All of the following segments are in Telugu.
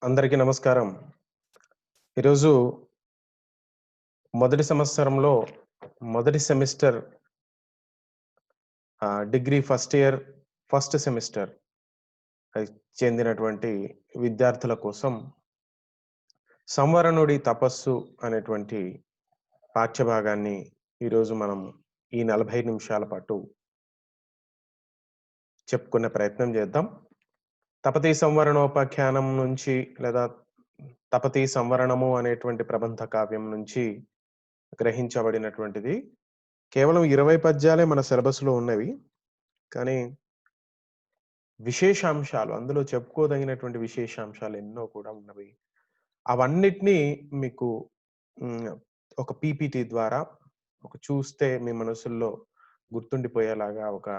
అందరికీ నమస్కారం. ఈరోజు మొదటి సంవత్సరంలో మొదటి semester degree first year first semester చెందినటువంటి విద్యార్థుల కోసం 'సంవరణుడి తపస్సు' అనేటువంటి పాఠ్యభాగాన్ని ఈరోజు మనం ఈ 40 నిమిషాల పాటు చెప్పుకునే ప్రయత్నం చేద్దాం. తపతీ సంవరణోపాఖ్యానం నుంచి లేదా తపతీ సంవరణము అనేటువంటి ప్రబంధ కావ్యం నుంచి గ్రహించబడినటువంటిది. కేవలం 20 పద్యాలే మన సిలబస్‌లో ఉన్నవి. కానీ విశేషాంశాలు అందులో చెప్పుకోదగినటువంటి విశేషాంశాలు ఎన్నో కూడా ఉన్నవి. అవన్నిటిని మీకు హ్మ్. ఒక పీపీటీ ద్వారా చూస్తే మీ మనసుల్లో గుర్తుండిపోయేలాగా ఒక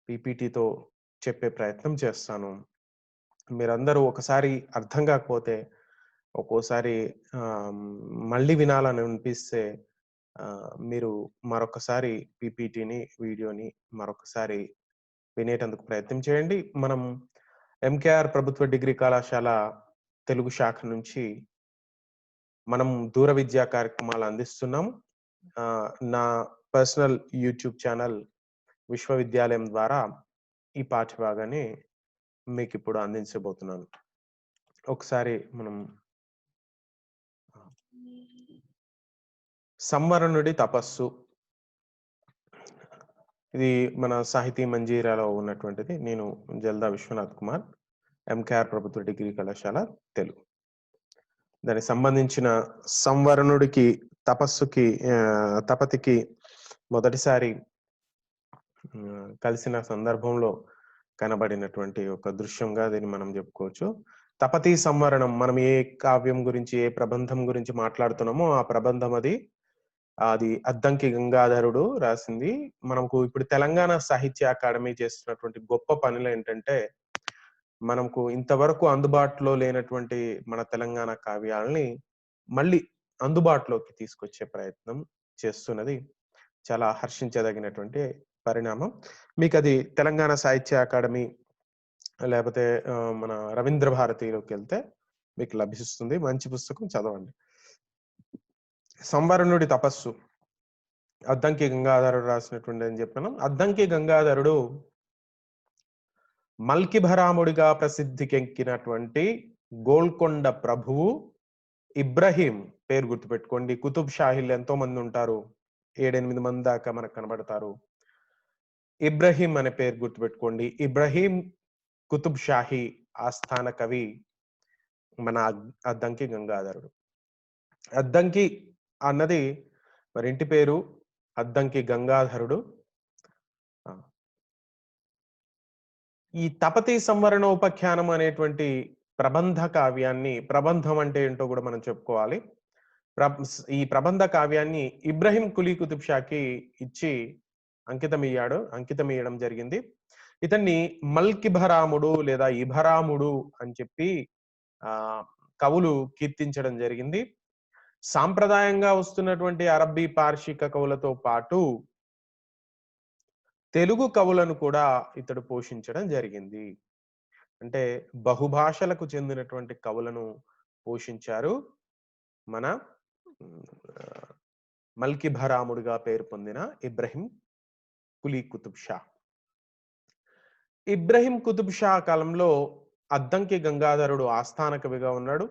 పీపీటీతో చెప్పే ప్రయత్నం చేస్తాను. మీరందరూ ఒకసారి అర్థం కాకపోతే ఒక్కోసారి ఆహ్, మళ్ళీ వినాలని అనిపిస్తే మీరు మరొకసారి పీపీటీని, వీడియోని మరొకసారి వినేటందుకు ప్రయత్నం చేయండి. మనం ఎంకేఆర్ ప్రభుత్వ డిగ్రీ కళాశాల తెలుగు శాఖ నుంచి మనం దూర విద్యా కార్యక్రమాలు అందిస్తున్నాం. నా పర్సనల్ యూట్యూబ్ ఛానల్ విశ్వవిద్యాలయం ద్వారా ఈ పాఠ్యభాగాన్ని మీకిప్పుడు అందించబోతున్నాను. ఒకసారి మనం సంవరణుడి తపస్సు. ఇది మన సాహితీ మంజీరాలో ఉన్నటువంటిది. నేను జల్దా విశ్వనాథ్ కుమార్, ఎంకేఆర్ ప్రభుత్వ డిగ్రీ కళాశాల తెలుగు. దానికి సంబంధించిన సంవరణుడికి తపస్సుకి తపతికి మొదటిసారి కలిసిన సందర్భంలో కనబడినటువంటి ఒక దృశ్యంగా దీన్ని మనం చెప్పుకోవచ్చు. తపతీ సంవరణం మనం ఏ కావ్యం గురించి, ఏ ప్రబంధం గురించి మాట్లాడుతున్నామో ఆ ప్రబంధం అది అద్దంకి గంగాధరుడు రాసింది. మనకు ఇప్పుడు తెలంగాణ సాహిత్య అకాడమీ చేస్తున్నటువంటి గొప్ప పనులేంటంటే, మనకు ఇంతవరకు అందుబాటులో లేనటువంటి మన తెలంగాణ కావ్యాలని మళ్ళీ అందుబాటులోకి తీసుకొచ్చే ప్రయత్నం చేస్తున్నది. చాలా హర్షించదగినటువంటి పరిణామం. మీకది తెలంగాణ సాహిత్య అకాడమీ లేపోతే మన రవీంద్ర భారతిలోకెళ్తే మీకు లభిస్తుంది. మంచి పుస్తకం చదవండి. సంవరణుడి తపస్సు. అద్దంకి గంగాధరుడు రాసినటువంటిది అని చెప్పాను. అద్దంకి గంగాధరుడు మల్కిభరాముడిగా ప్రసిద్ధికెక్కినటువంటి గోల్కొండ ప్రభువు ఇబ్రహీం పేరు గుర్తుపెట్టుకోండి. కుతుబ్ షాహీలు ఎంతో మంది ఉంటారు. 7, 8 మంది దాకా మనకు కనబడతారు. ఇబ్రహీం అనే పేరు గుర్తుపెట్టుకోండి. ఇబ్రహీం కుతుబ్ షాహీ ఆస్థాన కవి మన అద్దంకి గంగాధరుడు. అద్దంకి అన్నది మరి ఇంటి పేరు అద్దంకి గంగాధరుడు. ఈ తపతీ సంవరణోపాఖ్యానం అనేటువంటి ప్రబంధ కావ్యాన్ని, ప్రబంధం అంటే ఏంటో కూడా మనం చెప్పుకోవాలి. ఈ ప్రబంధ కావ్యాన్ని ఇబ్రహీం కులీ కుతుబ్ షాకి ఇచ్చి అంకితం ఇయ్యడం జరిగింది. ఇతన్ని మల్కిభరాముడు లేదా ఇభరాముడు అని చెప్పి కవులు కీర్తించడం జరిగింది. సాంప్రదాయంగా వస్తున్నటువంటి అరబ్బీ పార్షిక కవులతో పాటు తెలుగు కవులను కూడా ఇతడు పోషించడం జరిగింది. అంటే బహుభాషలకు చెందినటువంటి కవులను పోషించారు మన మల్కిభరాముడిగా పేరు పొందిన ఇబ్రహీం కులీ కుతుబ్ షా. ఇబ్రహీం కుతుబ్ షా కాలంలో అద్దంకి గంగాధరుడు ఆస్థాన కవిగా ఉన్నాడు.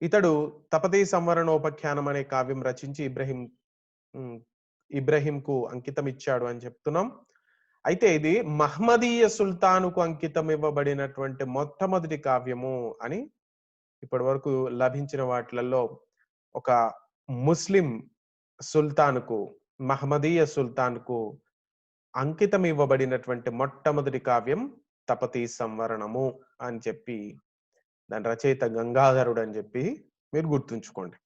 ఇతడు తపతీ సంవరణోపాఖ్యానం అనే కావ్యం రచించి ఇబ్రహీంకు అంకితం ఇచ్చాడు అని చెప్తున్నాం. అయితే ఇది మహ్మదీయ సుల్తానుకు అంకితం ఇవ్వబడినటువంటి మొట్టమొదటి కావ్యము అని ఇప్పటి వరకు లభించిన వాటిలలో ఒక ముస్లిం సుల్తానుకు, మహ్మదీయ సుల్తాన్కు అంకితం ఇవ్వబడినటువంటి మొట్టమొదటి కావ్యం తపతీ సంవరణము అని చెప్పి దాని రచయిత గంగాధరుడు అని చెప్పి మీరు గుర్తుంచుకోండి.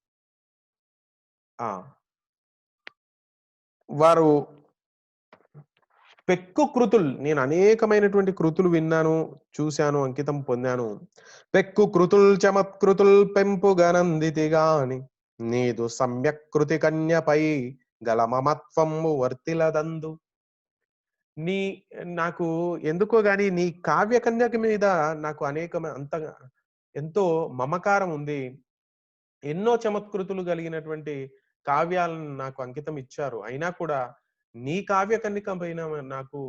వారు పెక్కు కృతులు, నేను అనేకమైనటువంటి కృతులు విన్నాను, చూశాను, అంకితం పొందాను. పెక్కు కృతుల్ చమత్కృతుల్ పెంపు గనందితిగాని నీదు సమ్యక్ కృతి కన్యపై గల మమత్వము వర్తిలదందు. నాకు ఎందుకో గాని నీ కావ్య కన్యక మీద నాకు అంతగా ఎంతో మమకారం ఉంది. ఎన్నో చమత్కృతులు కలిగినటువంటి కావ్యాలను నాకు అంకితం ఇచ్చారు. అయినా కూడా నీ కావ్య కన్నిక పైన నాకు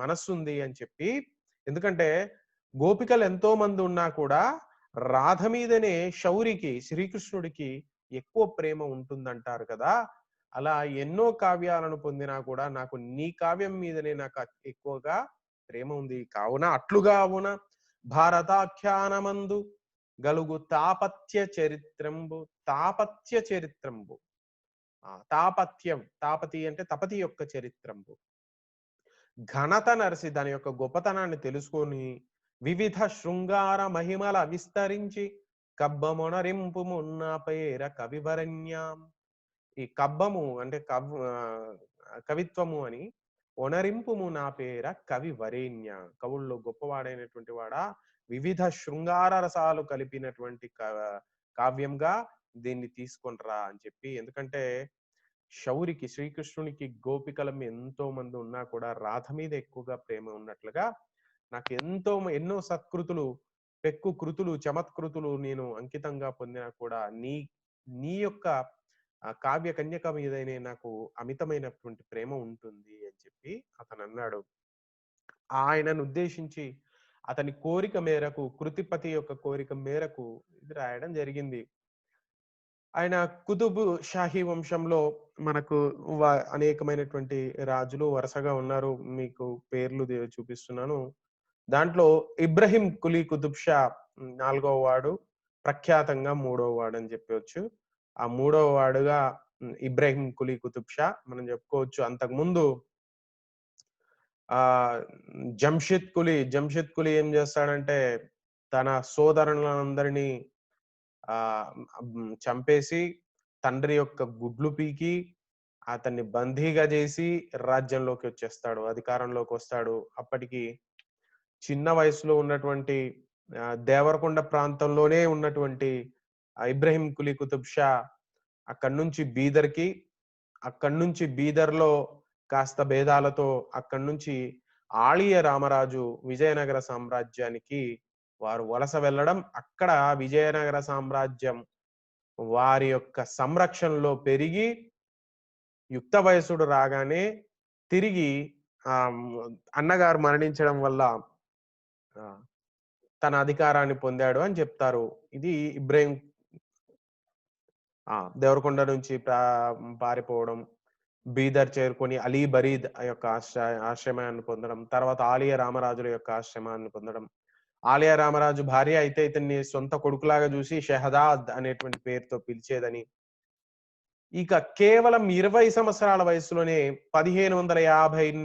మనస్సుంది అని చెప్పి, ఎందుకంటే గోపికలు ఎంతో మంది ఉన్నా కూడా రాధ మీదనే శౌరికి, శ్రీకృష్ణుడికి ఎక్కువ ప్రేమ ఉంటుందంటారు కదా! అలా ఎన్నో కావ్యాలను పొందినా కూడా నాకు నీ కావ్యం మీదనే నాకు ఎక్కువగా ప్రేమ ఉంది. కావున అట్లుగావున భారతాఖ్యానమందు గలుగు తాపత్య చరిత్రంబు, తాపత్య చరిత్రంబు. తాపత్యం, తాపతి అంటే తపతి యొక్క చరిత్రంబు. ఘనత నరసి దాని యొక్క గొప్పతనాన్ని తెలుసుకొని వివిధ శృంగార మహిమల విస్తరించి కబ్బమొనరింపు మున్న పేర కవివరణ్యాం. ఈ కబ్బము అంటే కవిత్వము అని, ఒనరింపుము నా పేర కవి వరేణ్య. కవుల్లో గొప్పవాడైనటువంటి వాడా, వివిధ శృంగార రసాలు కలిపినటువంటి కావ్యంగా దీన్ని తీసుకొనిరా అని చెప్పి. ఎందుకంటే శౌరికి, శ్రీకృష్ణునికి గోపికల ఎంతో మంది ఉన్నా కూడా రాధ మీద ఎక్కువగా ప్రేమ ఉన్నట్లుగా నాకు ఎన్నో సత్కృతులు, పెక్కు కృతులు, చమత్కృతులు నేను అంకితంగా పొందినా కూడా నీ నీ యొక్క కావ్య కన్యక మీదనే నాకు అమితమైనటువంటి ప్రేమ ఉంటుంది అని చెప్పి అతనన్నాడు. ఆయనను ఉద్దేశించి అతని కోరిక మేరకు, కృతిపతి యొక్క కోరిక మేరకు ఇది రాయడం జరిగింది. ఆయన కుతుబ్ షాహీ వంశంలో మనకు అనేకమైనటువంటి రాజులు వరుసగా ఉన్నారు. మీకు పేర్లు చూపిస్తున్నాను. దాంట్లో ఇబ్రహీం కులీ కుతుబ్ షా 4వ వాడు, ప్రఖ్యాతంగా 3వ వాడు అని చెప్పవచ్చు. ఆ 3వ వాడుగా ఇబ్రహీం కులీ కుతుబ్ షా మనం చెప్పుకోవచ్చు. అంతకుముందు జంషిద్ కులీ ఏం చేస్తాడంటే తన సోదరులందరినీ చంపేసి తండ్రి యొక్క గుడ్లు పీకి అతన్ని బందీగా చేసి రాజ్యంలోకి వచ్చేస్తాడు, అధికారంలోకి వస్తాడు. అప్పటికి చిన్న వయసులో ఉన్నటువంటి దేవరకొండ ప్రాంతంలోనే ఉన్నటువంటి ఇబ్రహీం కులీ కుతుబ్ షా అక్కడి నుంచి బీదర్కి, అక్కడి నుంచి బీదర్లో కాస్త భేదాలతో అక్కడి నుంచి ఆళియ రామరాజు విజయనగర సామ్రాజ్యానికి వారు వలస వెళ్ళడం, అక్కడ విజయనగర సామ్రాజ్యం వారి యొక్క సంరక్షణలో పెరిగి యుక్త వయసుడు రాగానే తిరిగి అన్నగారు మరణించడం వల్ల తన అధికారాన్ని పొందాడు అని చెప్తారు. ఇది ఇబ్రహీం దేవరకొండ నుంచి పారిపోవడం, బీదర్ చేరుకొని అలీ బరీద్ యొక్క ఆశ్రమాన్ని పొందడం, తర్వాత ఆలియా రామరాజుల యొక్క ఆశ్రమాన్ని పొందడం. ఆలియా రామరాజు భార్య అయితే ఇతన్ని సొంత కొడుకులాగా చూసి షెహదాద్ అనేటువంటి పేరుతో పిలిచేదని. ఇక కేవలం 20 సంవత్సరాల వయసులోనే 1550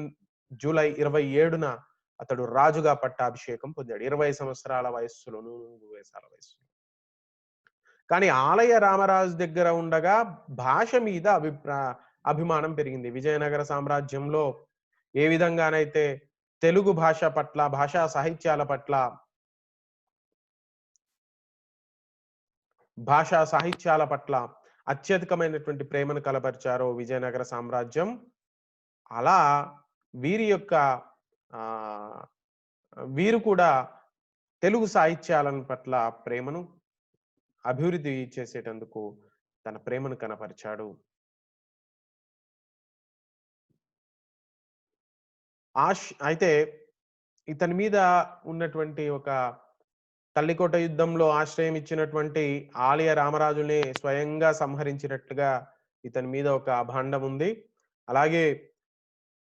జూలై 27న అతడు రాజుగా పట్టాభిషేకం పొందాడు. 20 సంవత్సరాల వయస్సులో, 100 వయసాల వయస్సులో. కానీ ఆలయ రామరాజు దగ్గర ఉండగా భాష మీద అభిమానం పెరిగింది. విజయనగర సామ్రాజ్యంలో ఏ విధంగానైతే తెలుగు భాష పట్ల, భాషా సాహిత్యాల పట్ల, అత్యధికమైనటువంటి ప్రేమను కలపరిచారో విజయనగర సామ్రాజ్యం, అలా వీరి యొక్క వీరు కూడా తెలుగు సాహిత్యాల పట్ల ప్రేమను అభివృద్ధి చేసేటందుకు తన ప్రేమను కనపరిచాడు. అయితే ఇతని మీద ఉన్నటువంటి ఒక తల్లికోట యుద్ధంలో ఆశ్రయం ఇచ్చినటువంటి ఆలియ రామరాజుని స్వయంగా సంహరించినట్టుగా ఇతని మీద ఒక అభాండం ఉంది. అలాగే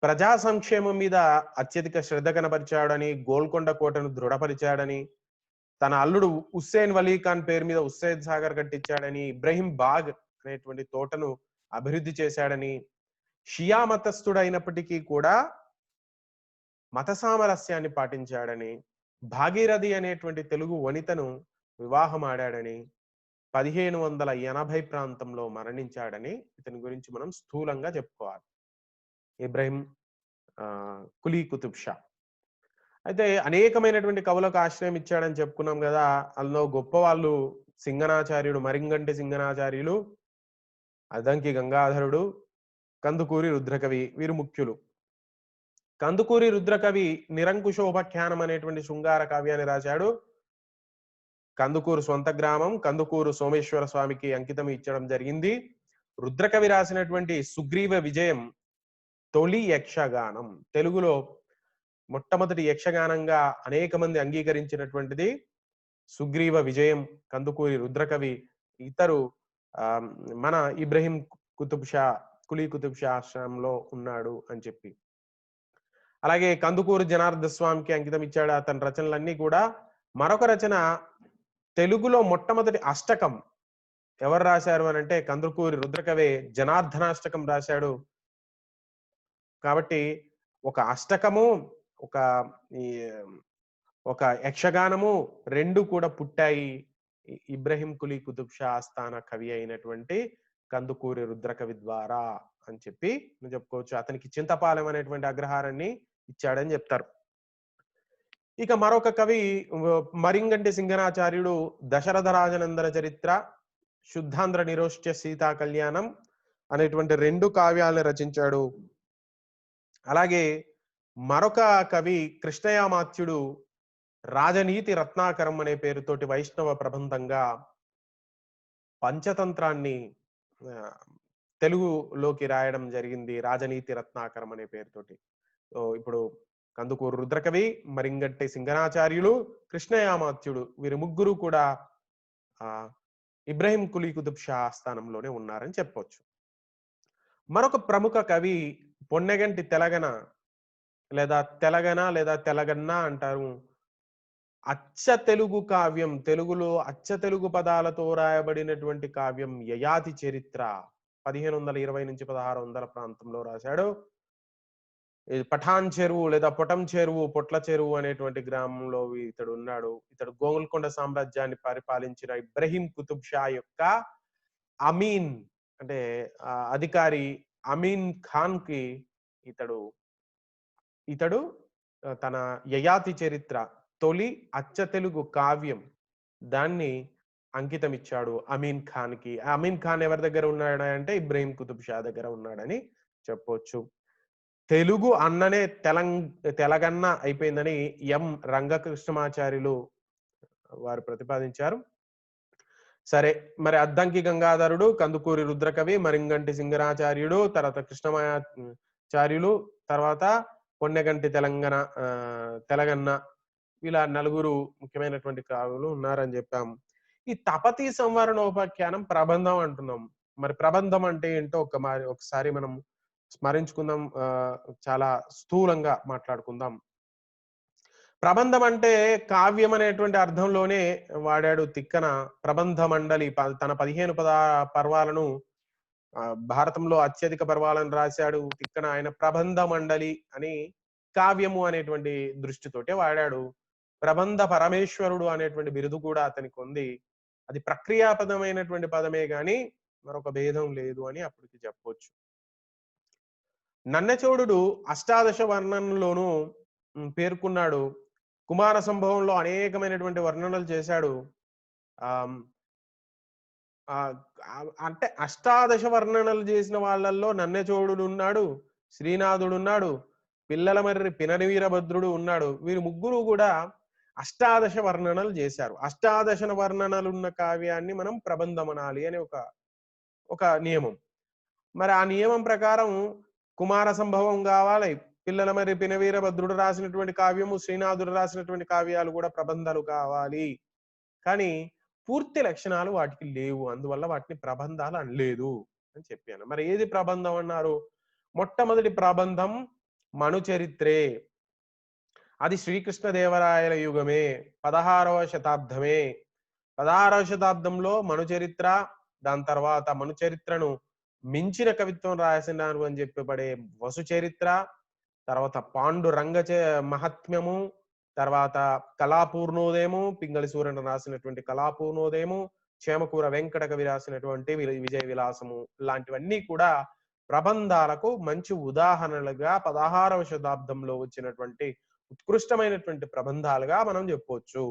ప్రజా సంక్షేమం మీద అత్యధిక శ్రద్ధ కనపరిచాడని, గోల్కొండ కోటను దృఢపరిచాడని, తన అల్లుడు హుస్సేన్ వలీ ఖాన్ పేరు మీద హుస్సేన్ సాగర్ కట్టించాడని, ఇబ్రహీం బాగ్ అనేటువంటి తోటను అభివృద్ధి చేశాడని, షియా మతస్థుడైనప్పటికీ కూడా మత సామరస్యాన్ని పాటించాడని, భాగీరథి అనేటువంటి తెలుగు వనితను వివాహం ఆడాడని, 1580 ప్రాంతంలో మరణించాడని ఇతని గురించి మనం స్థూలంగా చెప్పుకోవాలి. ఇబ్రహీం కులీ కుతుబ్ షా. అయితే అనేకమైనటువంటి కవులకు ఆశ్రయం ఇచ్చాడని చెప్పుకున్నాం కదా. అందులో గొప్ప వాళ్ళు సింగనాచార్యుడు, మరింగంటి సింగనాచార్యులు, అద్దంకి గంగాధరుడు, కందుకూరి రుద్రకవి, వీరు ముఖ్యులు. కందుకూరి రుద్రకవి నిరంకుశోపాఖ్యానం అనేటువంటి శృంగార కావ్యాన్ని రాశాడు. కందుకూరు సొంత గ్రామం. కందుకూరు సోమేశ్వర స్వామికి అంకితం ఇచ్చడం జరిగింది. రుద్రకవి రాసినటువంటి సుగ్రీవ విజయం తొలి యక్షగానం. తెలుగులో మొట్టమొదటి యక్షగానంగా అనేక మంది అంగీకరించినటువంటిది సుగ్రీవ విజయం, కందుకూరి రుద్రకవి. ఇతరు మన ఇబ్రహీం కుతుబ్ షా, కులీ కుతుబ్ షా ఆశ్రమంలో ఉన్నాడు అని చెప్పి. అలాగే కందుకూరు జనార్ద స్వామికి అంకితం ఇచ్చాడు. అతని రచనలన్నీ కూడా. మరొక రచన తెలుగులో మొట్టమొదటి అష్టకం ఎవరు రాశారు అని అంటే కందుకూరి రుద్రకవే జనార్దనాష్టకం రాశాడు. కాబట్టి ఒక అష్టకము, ఒక ఈ ఒక యక్షగానము 2 కూడా పుట్టాయి ఇబ్రహీం కులీ కుతుబ్ షా ఆస్థాన కవి అయినటువంటి కందుకూరి రుద్రకవి ద్వారా అని చెప్పి చెప్పుకోవచ్చు. అతనికి చింతపాలెం అనేటువంటి అగ్రహారాన్ని ఇచ్చాడని చెప్తారు. ఇక మరొక కవి మరింగంటి సింగనాచార్యుడు దశరథ రాజనందన చరిత్ర, శుద్ధాంధ్ర నిరోష్ట్య సీతా కళ్యాణం అనేటువంటి 2 కావ్యాలను రచించాడు. అలాగే మరొక కవి కృష్ణయామాత్యుడు రాజనీతి రత్నాకరం అనే పేరుతోటి వైష్ణవ ప్రబంధంగా పంచతంత్రాన్ని తెలుగులోకి రాయడం జరిగింది. రాజనీతి రత్నాకరం అనే పేరుతోటి. ఇప్పుడు కందుకూరు రుద్రకవి, మరింగంటి సింగనాచార్యులు, కృష్ణయామాత్యుడు వీరి ముగ్గురు కూడా ఇబ్రహీం కులీ కుతుబ్ షా స్థానంలోనే ఉన్నారని చెప్పొచ్చు. మరొక ప్రముఖ కవి పొన్నెగంటి తెలగన లేదా తెలగన్న అంటారు. అచ్చ తెలుగు కావ్యం, తెలుగులో అచ్చ తెలుగు పదాలతో రాయబడినటువంటి కావ్యం యయాతి చరిత్ర 1520 నుంచి 1600 ప్రాంతంలో రాశాడు. పఠాన్ చెరువు లేదా పొటం చెరువు, పొట్ల చెరువు అనేటువంటి గ్రామంలో ఇతడు ఉన్నాడు. ఇతడు గోల్కొండ సామ్రాజ్యాన్ని పరిపాలించిన ఇబ్రహీం కుతుబ్ షా యొక్క అమీన్ అంటే అధికారి అమీన్ ఖాన్ కి ఇతడు తన యయాతి చరిత్ర తొలి అచ్చ తెలుగు కావ్యం దాన్ని అంకితం ఇచ్చాడు అమీన్ ఖాన్ కి. అమీన్ ఖాన్ ఎవరి దగ్గర ఉన్నాడంటే ఇబ్రహీం కుతుబ్ షా దగ్గర ఉన్నాడని చెప్పొచ్చు. తెలుగు అన్ననే తెలగన్న అయిపోయిందని ఎం రంగకృష్ణమాచార్యులు వారు ప్రతిపాదించారు. సరే, మరి అద్దంకి గంగాధరుడు, కందుకూరి రుద్రకవి, మరింగంటి సింగరాచార్యుడు, తర్వాత కృష్ణమాచార్యులు, తర్వాత పొన్నెగంటి తెలగన్న ఇలా 4 ముఖ్యమైనటువంటి కవులు ఉన్నారని చెప్పాము. ఈ తపతీ సంవరణోపాఖ్యానం ప్రబంధం అంటున్నాం. మరి ప్రబంధం అంటే ఏంటో ఒకసారి మనం స్మరించుకుందాం. చాలా స్థూలంగా మాట్లాడుకుందాం. ప్రబంధం అంటే కావ్యం అనేటువంటి అర్థంలోనే వాడాడు తిక్కన. ప్రబంధ మండలి తన 15 పర్వాలను భారతంలో అత్యధిక పర్వాలను రాశాడు తిక్కన. ఆయన ప్రబంధ మండలి అని కావ్యము అనేటువంటి దృష్టితోటే వాడాడు. ప్రబంధ పరమేశ్వరుడు అనేటువంటి బిరుదు కూడా అతనికి ఉంది. అది ప్రక్రియాపదమైనటువంటి పదమే గాని మరొక భేదం లేదు అని అప్పటికి చెప్పొచ్చు. నన్నచోడుడు అష్టాదశ వర్ణనలోనూ పేర్కొన్నాడు. కుమార సంభవంలో అనేకమైనటువంటి వర్ణనలు చేశాడు. అంటే అష్టాదశ వర్ణనలు చేసిన వాళ్ళల్లో నన్నచోడుడు ఉన్నాడు, శ్రీనాథుడు ఉన్నాడు, పిల్లల మర్రి పినని వీరభద్రుడు ఉన్నాడు. వీరు ముగ్గురు కూడా అష్టాదశ వర్ణనలు చేశారు. అష్టాదశ వర్ణనలు ఉన్న కావ్యాన్ని మనం ప్రబంధమనాలి అని ఒక నియమం. మరి ఆ నియమం ప్రకారం కుమార సంభవం కావాలి, పిల్లల మరి పినవీరభద్రుడు రాసినటువంటి కావ్యము, శ్రీనాథుడు రాసినటువంటి కావ్యాలు కూడా ప్రబంధాలు కావాలి. కానీ పూర్తి లక్షణాలు వాటికి లేవు. అందువల్ల వాటిని ప్రబంధాలు అనలేదు అని చెప్పాను. మరి ఏది ప్రబంధం అన్నారు? మొట్టమొదటి ప్రబంధం మనుచరిత్రే. అది శ్రీకృష్ణదేవరాయల యుగమే, 16వ శతాబ్దమే. 16వ శతాబ్దంలో మనుచరిత్ర, దాని తర్వాత మనుచరిత్రను మించిన కవిత్వం రాసినారు అని చెప్పబడే వసు చరిత్ర, తర్వాత పాండురంగ మహాత్మ్యము, తర్వాత కళాపూర్ణోదయము, పింగళి సూర్యను రాసినటువంటి కళాపూర్ణోదయము, చేమకూర వెంకట కవి రాసినటువంటి విజయ విలాసము లాంటివన్నీ కూడా ప్రబంధాలకు మంచి ఉదాహరణలుగా 16వ శతాబ్దంలో వచ్చినటువంటి ఉత్కృష్టమైనటువంటి ప్రబంధాలుగా మనం చెప్పవచ్చు.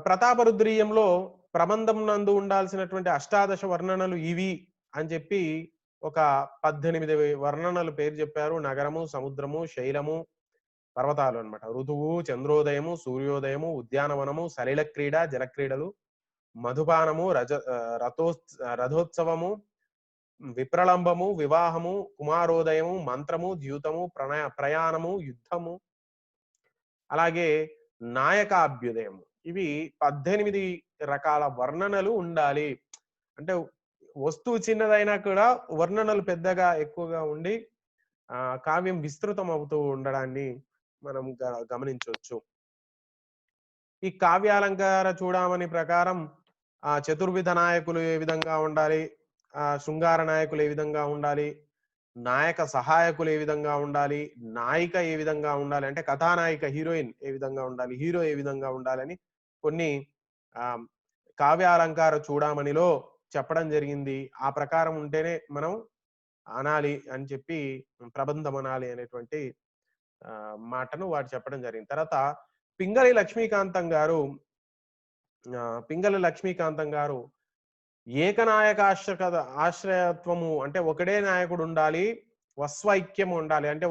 ప్రతాపరుద్రీయంలో ప్రబంధం నందు ఉండాల్సినటువంటి అష్టాదశ వర్ణనలు ఇవి అని చెప్పి ఒక 18 వర్ణనలు పేరు చెప్పారు. నగరము, సముద్రము, శైలము, పర్వతాలు అన్నమాట. ఋతువు, చంద్రోదయము, సూర్యోదయము, ఉద్యానవనము, సలిల క్రీడ, జలక్రీడలు, మధుపానము, రథోత్సవము, విప్రలంబము, వివాహము, కుమారోదయము, మంత్రము, ద్యూతము, ప్రయాణము, యుద్ధము, అలాగే నాయకాభ్యుదయము. ఇవి 18 రకాల వర్ణనలు ఉండాలి. అంటే వస్తువు చిన్నదైనా కూడా వర్ణనలు పెద్దగా ఎక్కువగా ఉండి కావ్యం విస్తృతం అవుతూ ఉండడాన్ని మనం గమనించవచ్చు. ఈ కావ్యాలంకార చూడమని ప్రకారం చతుర్విధ నాయకులు ఏ విధంగా ఉండాలి, శృంగార నాయకులు ఏ విధంగా ఉండాలి, నాయక సహాయకులు ఏ విధంగా ఉండాలి, నాయిక ఏ విధంగా ఉండాలి, అంటే కథానాయిక హీరోయిన్ ఏ విధంగా ఉండాలి, హీరో ఏ విధంగా ఉండాలని కొన్ని కావ్యాలంకార చూడమనిలో చెప్పడం జరిగింది. ఆ ప్రకారం ఉంటేనే మనం అనాలి అని చెప్పి ప్రబంధం అనాలి అనేటువంటి మాటను వాడు చెప్పడం జరిగింది. తర్వాత పింగళి లక్ష్మీకాంతం గారు ఏకనాయక ఆశ్రయత్వము అంటే ఒకటే నాయకుడు ఉండాలి, వస్వైక్యం ఉండాలి, అంటే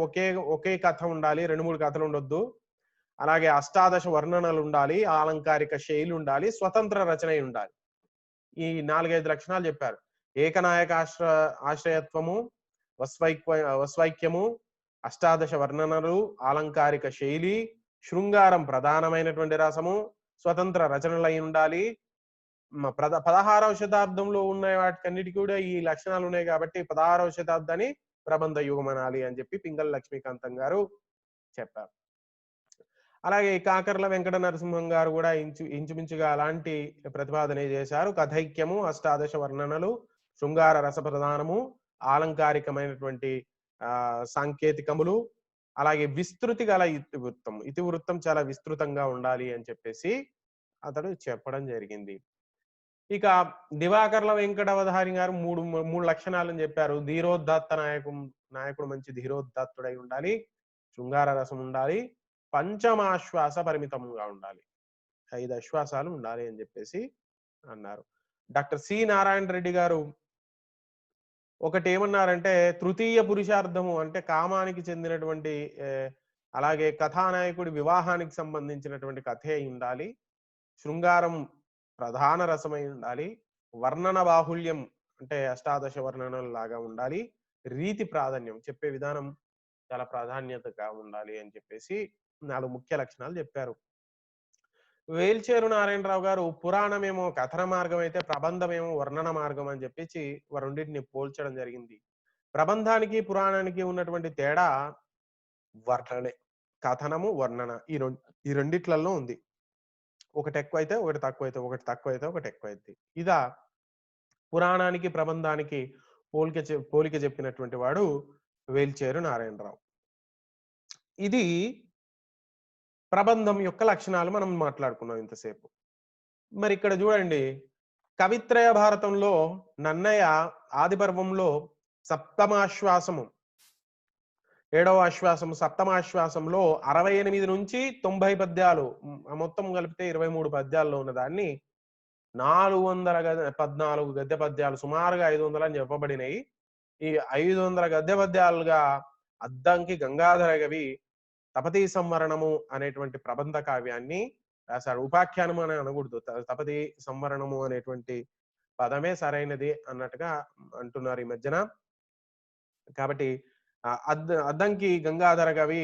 ఒకే కథ ఉండాలి, 2-3 కథలు ఉండొద్దు, అలాగే అష్టాదశ వర్ణనలు ఉండాలి, ఆలంకారిక శైలి ఉండాలి, స్వతంత్ర రచన ఉండాలి. ఈ 4-5 లక్షణాలు చెప్పారు. ఏకనాయక ఆశ్రయత్వము, వస్వైక్యము, అష్టాదశ వర్ణనలు, ఆలంకారిక శైలి, శృంగారం ప్రధానమైనటువంటి రసము, స్వతంత్ర రచనలై ఉండాలి. 16వ శతాబ్దంలో ఉన్న వాటికన్నిటికీ కూడా ఈ లక్షణాలు ఉన్నాయి కాబట్టి 16వ శతాబ్దాన్ని ప్రబంధ యుగం అనాలి అని చెప్పి పింగళి లక్ష్మీకాంతం గారు చెప్పారు. అలాగే కాకర్ల వెంకట నరసింహం గారు కూడా ఇంచుమించుగా అలాంటి ప్రతిపాదన చేశారు. కథైక్యము, అష్టాదశ వర్ణనలు, శృంగార రస ప్రధానము, ఆలంకారికమైనటువంటి సాంకేతికములు, అలాగే విస్తృతి గల ఇతివృత్తం చాలా విస్తృతంగా ఉండాలి అని చెప్పేసి అతడు చెప్పడం జరిగింది. ఇక దివాకర్ల వెంకటావధారి గారు మూడు లక్షణాలను చెప్పారు. ధీరోద్దాత్త నాయకుడు మంచి ధీరోద్దాత్తుడై ఉండాలి, శృంగార రసం ఉండాలి, పంచమాశ్వాస పరిమితంగా ఉండాలి, 5 అశ్వాసాలు ఉండాలి అని చెప్పేసి అన్నారు. డాక్టర్ సి నారాయణ రెడ్డి గారు ఒకటి ఏమన్నారంటే తృతీయ పురుషార్థము అంటే కామానికి చెందినటువంటి అలాగే కథానాయకుడి వివాహానికి సంబంధించినటువంటి కథే ఉండాలి, శృంగారం ప్రధాన రసమై ఉండాలి, వర్ణన బాహుళ్యం అంటే అష్టాదశ వర్ణనలు లాగా ఉండాలి, రీతి ప్రాధాన్యం చెప్పే విధానం చాలా ప్రాధాన్యతగా ఉండాలి అని చెప్పేసి 4 ముఖ్య లక్షణాలు చెప్పారు. వేల్చేరు నారాయణరావు గారు పురాణమేమో కథన మార్గం అయితే ప్రబంధమేమో వర్ణన మార్గం అని చెప్పేసి రెండింటిని పోల్చడం జరిగింది. ప్రబంధానికి పురాణానికి ఉన్నటువంటి తేడా వర్ణనే, కథనము వర్ణన ఈ రెండిట్లలో ఉంది. ఒకటి ఎక్కువైతే ఒకటి తక్కువైతే, ఒకటి తక్కువైతే ఒకటి ఎక్కువైతే. ఇదా పురాణానికి ప్రబంధానికి పోలిక చెప్పినటువంటి వాడు వేల్చేరు నారాయణరావు. ఇది ప్రబంధం యొక్క లక్షణాలు మనం మాట్లాడుకున్నాం ఇంతసేపు. మరి ఇక్కడ చూడండి, కవిత్రయ భారతంలో నన్నయ్య ఆదిపర్వంలో సప్తమాశ్వాసము 7వ ఆశ్వాసము సప్తమాశ్వాసంలో 68 నుంచి 90 పద్యాలు మొత్తం కలిపితే 23 పద్యాల్లో ఉన్న దాన్ని 414 గద్య పద్యాలు సుమారుగా 500 అని చెప్పబడినాయి. ఈ 500 గద్య పద్యాలుగా అద్దంకి గంగాధర కవి తపతీ సంవరణము అనేటువంటి ప్రబంధ కావ్యాన్ని రాశాడు. ఉపాఖ్యానము అని అనకూడదు, తపతీ సంవరణము అనేటువంటి పదమే సరైనది అన్నట్టుగా అంటున్నారు ఈ మధ్యన. కాబట్టి అద్దంకి గంగాధర కవి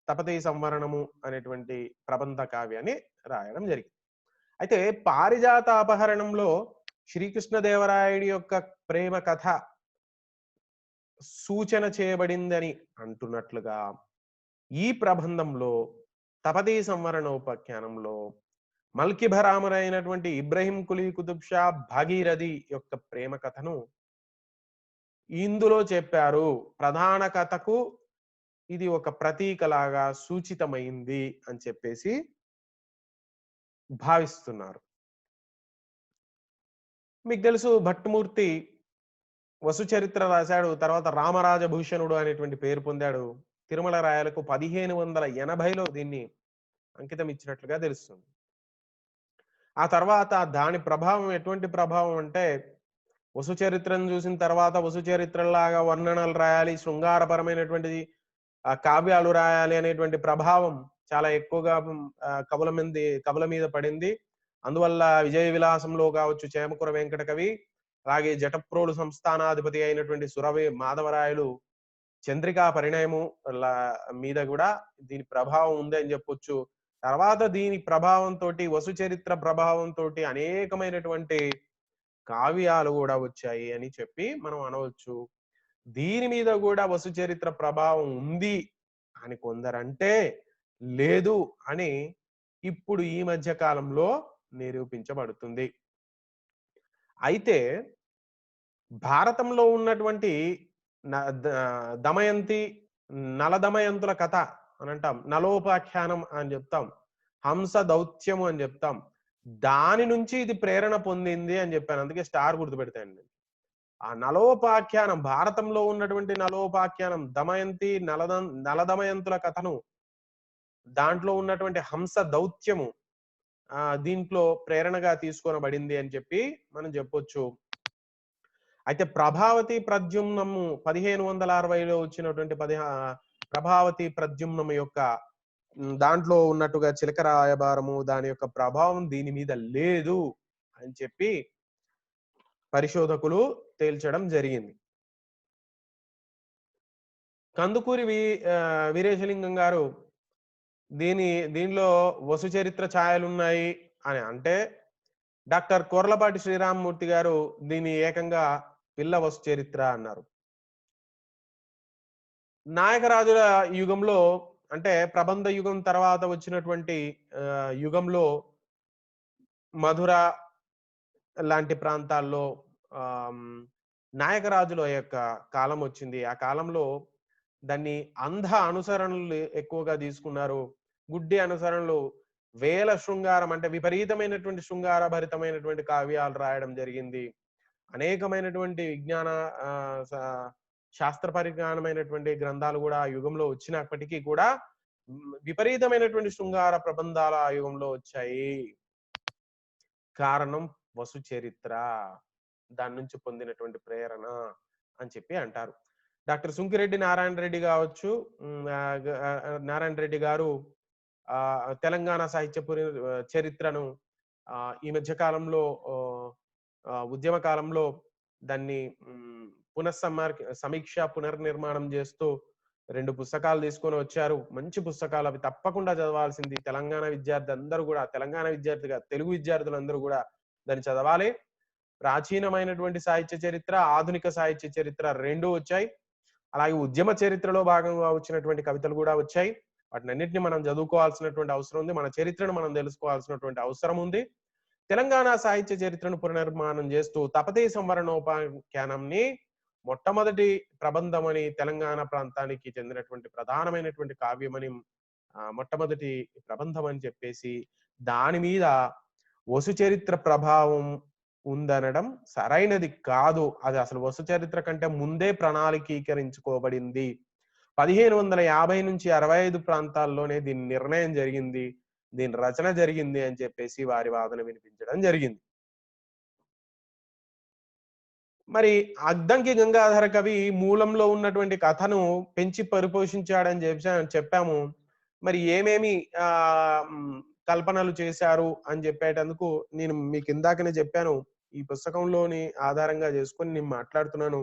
తపతీ సంవరణము అనేటువంటి ప్రబంధ కావ్యాన్ని రాయడం జరిగింది. అయితే పారిజాత అపహరణంలో శ్రీకృష్ణదేవరాయుడి యొక్క ప్రేమ కథ సూచన చేయబడిందని అంటున్నట్లుగా ఈ ప్రబంధంలో తపతీ సంవరణోపాఖ్యానంలో మల్కిభరామరైనటువంటి ఇబ్రహీం కులీ కుతుబ్ షా భాగీరథి యొక్క ప్రేమ కథను ఇందులో చెప్పారు. ప్రధాన కథకు ఇది ఒక ప్రతీకలాగా సూచితమైంది అని చెప్పేసి భావిస్తున్నారు. మీకు తెలుసు భట్టుమూర్తి వసు చరిత్ర రాశాడు, తర్వాత రామరాజభూషణుడు అనేటువంటి పేరు పొందాడు. తిరుమల రాయలకు 1580లో దీన్ని అంకితం ఇచ్చినట్లుగా తెలుస్తుంది. ఆ తర్వాత దాని ప్రభావం ఎటువంటి ప్రభావం అంటే వసు చరిత్రను చూసిన తర్వాత వసు చరిత్రలాగా వర్ణనలు రాయాలి, శృంగారపరమైనటువంటిది కావ్యాలు రాయాలి అనేటువంటి ప్రభావం చాలా ఎక్కువగా కవుల మీద పడింది. అందువల్ల విజయ విలాసంలో కావచ్చు చేమకుర వెంకట కవి, అలాగే జటప్రోలు సంస్థానాధిపతి అయినటువంటి సురవి మాధవరాయలు చంద్రికా పరిణయము మీద కూడా దీని ప్రభావం ఉంది అని చెప్పొచ్చు. తర్వాత దీని ప్రభావంతోటి వసు చరిత్ర ప్రభావంతో అనేకమైనటువంటి కావ్యాలు కూడా వచ్చాయి అని చెప్పి మనం అనవచ్చు. దీని మీద కూడా వసు చరిత్ర ప్రభావం ఉంది అని కొందరంటే, లేదు అని ఇప్పుడు ఈ మధ్య కాలంలో నిరూపించబడుతుంది. అయితే భారతంలో ఉన్నటువంటి దమయంతి, నల దమయంతుల కథ అని అంటాం, నలోపాఖ్యానం అని చెప్తాం, హంస దౌత్యము అని చెప్తాం. దాని నుంచి ఇది ప్రేరణ పొందింది అని చెప్పాను, అందుకే స్టార్ గుర్తుపెడతాయండి. ఆ నలోపాఖ్యానం, భారతంలో ఉన్నటువంటి నలోపాఖ్యానం, దమయంతి నలదమయంతుల కథను, దాంట్లో ఉన్నటువంటి హంస దౌత్యము దీంట్లో ప్రేరణగా తీసుకొనబడింది అని చెప్పి మనం చెప్పొచ్చు. అయితే ప్రభావతి ప్రద్యుమ్నము 1560లో వచ్చినటువంటి ప్రభావతి ప్రద్యుమ్నము యొక్క దాంట్లో ఉన్నట్టుగా చిలక రాయబారము దాని యొక్క ప్రభావం దీని మీద లేదు అని చెప్పి పరిశోధకులు తేల్చడం జరిగింది. కందుకూరి వీరేశలింగం గారు దీనిలో వసు చరిత్ర ఛాయలున్నాయి అని అంటే, డాక్టర్ కొర్లపాటి శ్రీరామమూర్తి గారు దీని ఏకంగా పిల్ల వసు చరిత్ర అన్నారు. నాయకరాజుల యుగంలో అంటే ప్రబంధ యుగం తర్వాత వచ్చినటువంటి యుగంలో మధుర లాంటి ప్రాంతాల్లో నాయకరాజుల యొక్క కాలం వచ్చింది. ఆ కాలంలో దాన్ని అంధ అనుసరణలు ఎక్కువగా తీసుకున్నారు. గుడ్డి అనుసరణలు, వేల శృంగారం అంటే విపరీతమైనటువంటి శృంగార భరితమైనటువంటి కావ్యాలు రాయడం జరిగింది. అనేకమైనటువంటి విజ్ఞాన శాస్త్ర పరిజ్ఞానమైనటువంటి గ్రంథాలు కూడా ఆ యుగంలో వచ్చినప్పటికీ కూడా విపరీతమైనటువంటి శృంగార ప్రబంధాలు ఆ యుగంలో వచ్చాయి. కారణం వసు చరిత్ర, దాని నుంచి పొందినటువంటి ప్రేరణ అని చెప్పి అంటారు. డాక్టర్ సుంకిరెడ్డి నారాయణ రెడ్డి కావచ్చు, నారాయణ రెడ్డి గారు తెలంగాణ సాహిత్య చరిత్రను ఈ మధ్య కాలంలో ఉద్యమ కాలంలో దాన్ని సమీక్ష పునర్నిర్మాణం చేస్తూ 2 పుస్తకాలు తీసుకొని వచ్చారు. మంచి పుస్తకాలు, అవి తప్పకుండా చదవాల్సింది. తెలంగాణ విద్యార్థి అందరూ కూడా, తెలంగాణ విద్యార్థిగా తెలుగు విద్యార్థులందరూ కూడా దాన్ని చదవాలి. ప్రాచీనమైనటువంటి సాహిత్య చరిత్ర, ఆధునిక సాహిత్య చరిత్ర 2 వచ్చాయి. అలాగే ఉద్యమ చరిత్రలో భాగంగా వచ్చినటువంటి కవితలు కూడా వచ్చాయి. వాటినన్నిటిని మనం చదువుకోవాల్సినటువంటి అవసరం ఉంది. మన చరిత్రను మనం తెలుసుకోవాల్సినటువంటి అవసరం ఉంది. తెలంగాణ సాహిత్య చరిత్రను పునర్నిర్మాణం చేస్తూ తపతీ సంవరణోపాఖ్యానంని మొట్టమొదటి ప్రబంధమని, తెలంగాణ ప్రాంతానికి చెందినటువంటి ప్రధానమైనటువంటి కావ్యమని, మొట్టమొదటి ప్రబంధం అని చెప్పేసి దాని మీద వసు చరిత్ర ప్రభావం ఉందనడం సరైనది కాదు. అది అసలు వసు చరిత్ర కంటే ముందే ప్రణాళికీకరించుకోబడింది. 1550 నుంచి 65 ప్రాంతాల్లోనే దీని నిర్ణయం జరిగింది, దీని రచన జరిగింది అని చెప్పేసి వారి వాదన వినిపించడం జరిగింది. మరి అద్దంకి గంగాధర కవి మూలంలో ఉన్నటువంటి కథను పెంచి పరిపోషించాడని చెప్పాము. మరి ఏమేమి కల్పనలు చేశారు అని చెప్పేటందుకు నేను మీకు ఇందాకనే చెప్పాను, ఈ పుస్తకంలోని ఆధారంగా చేసుకొని నేను మాట్లాడుతున్నాను.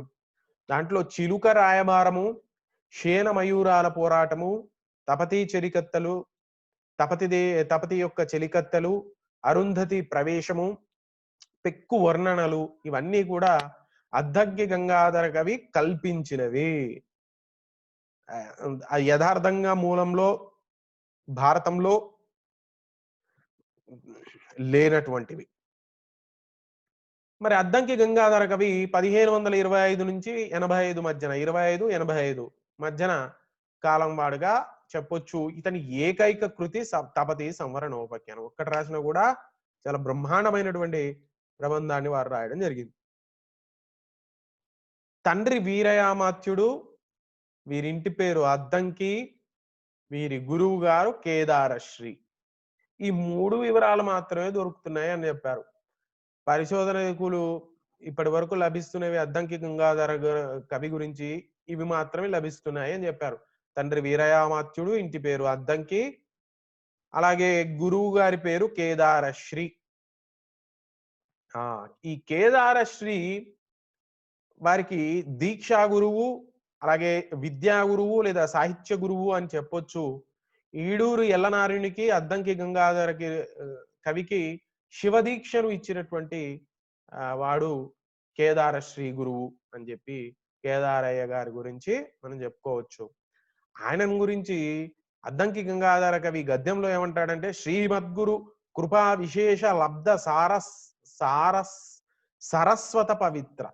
దాంట్లో చిలుక రాయబారము, శేన మయూరాల పోరాటము, తపతి చెలికత్తలు, తపతి యొక్క చెలికత్తలు, అరుంధతి ప్రవేశము, పెక్కు వర్ణనలు, ఇవన్నీ కూడా అద్దంకి గంగాధర కవి కల్పించినవి. యథార్థంగా మూలంలో భారతంలో లేనటువంటివి. మరి అద్దంకి గంగాధర కవి 1525 నుంచి 85 మధ్యన, 25-85 మధ్యన కాలం వాడుగా చెప్పొచ్చు. ఇతని ఏకైక కృతి తపతి సంవరణోపాఖ్యానం. ఒక్కటి రాసినా కూడా చాలా బ్రహ్మాండమైనటువంటి ప్రబంధాన్ని వారు రాయడం జరిగింది. తండ్రి వీరయామాత్యుడు, వీరింటి పేరు అద్దంకి, వీరి గురువు గారు కేదారశ్రీ. ఈ 3 వివరాలు మాత్రమే దొరుకుతున్నాయి అని చెప్పారు పరిశోధకులు. ఇప్పటి వరకు లభిస్తున్నవి అద్దంకి గంగాధర కవి గురించి ఇవి మాత్రమే లభిస్తున్నాయి అని చెప్పారు. తండ్రి వీరయామాత్యుడు, ఇంటి పేరు అద్దంకి. అలాగే గురువు గారి పేరు కేదారశ్రీ. ఈ కేదారశ్రీ వారికి దీక్షా గురువు, అలాగే విద్యా గురువు లేదా సాహిత్య గురువు అని చెప్పొచ్చు. ఈడూరు ఎల్లనార్యునికి, అద్దంకి గంగాధరకి కవికి శివదీక్షను ఇచ్చినటువంటి వాడు కేదారశ్రీ గురువు అని చెప్పి కేదారయ్య గారి గురించి మనం చెప్పుకోవచ్చు. ఆయన గురించి అద్దంకి గంగాధర కవి గద్యంలో ఏమంటాడంటే, శ్రీమద్గురు కృపా విశేష లబ్ధ సరస్వత పవిత్ర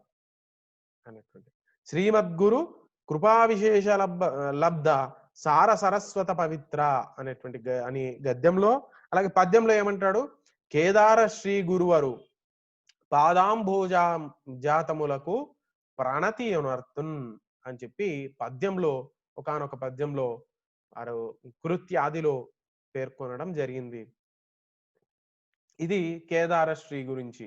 అనేటువంటి శ్రీమద్గురు కృపా విశేష లబ్ధ సరస్వత పవిత్ర అనేటువంటి అని గద్యంలో. అలాగే పద్యంలో ఏమంటాడు, కేదార శ్రీ గురువరు పాదాంభోజా జాతములకు ప్రణతి అనర్థున్ అని చెప్పి పద్యంలో, ఒకానొక పద్యంలో వారు కృత్యాదిలో పేర్కొనడం జరిగింది. ఇది కేదారశ్రీ గురించి.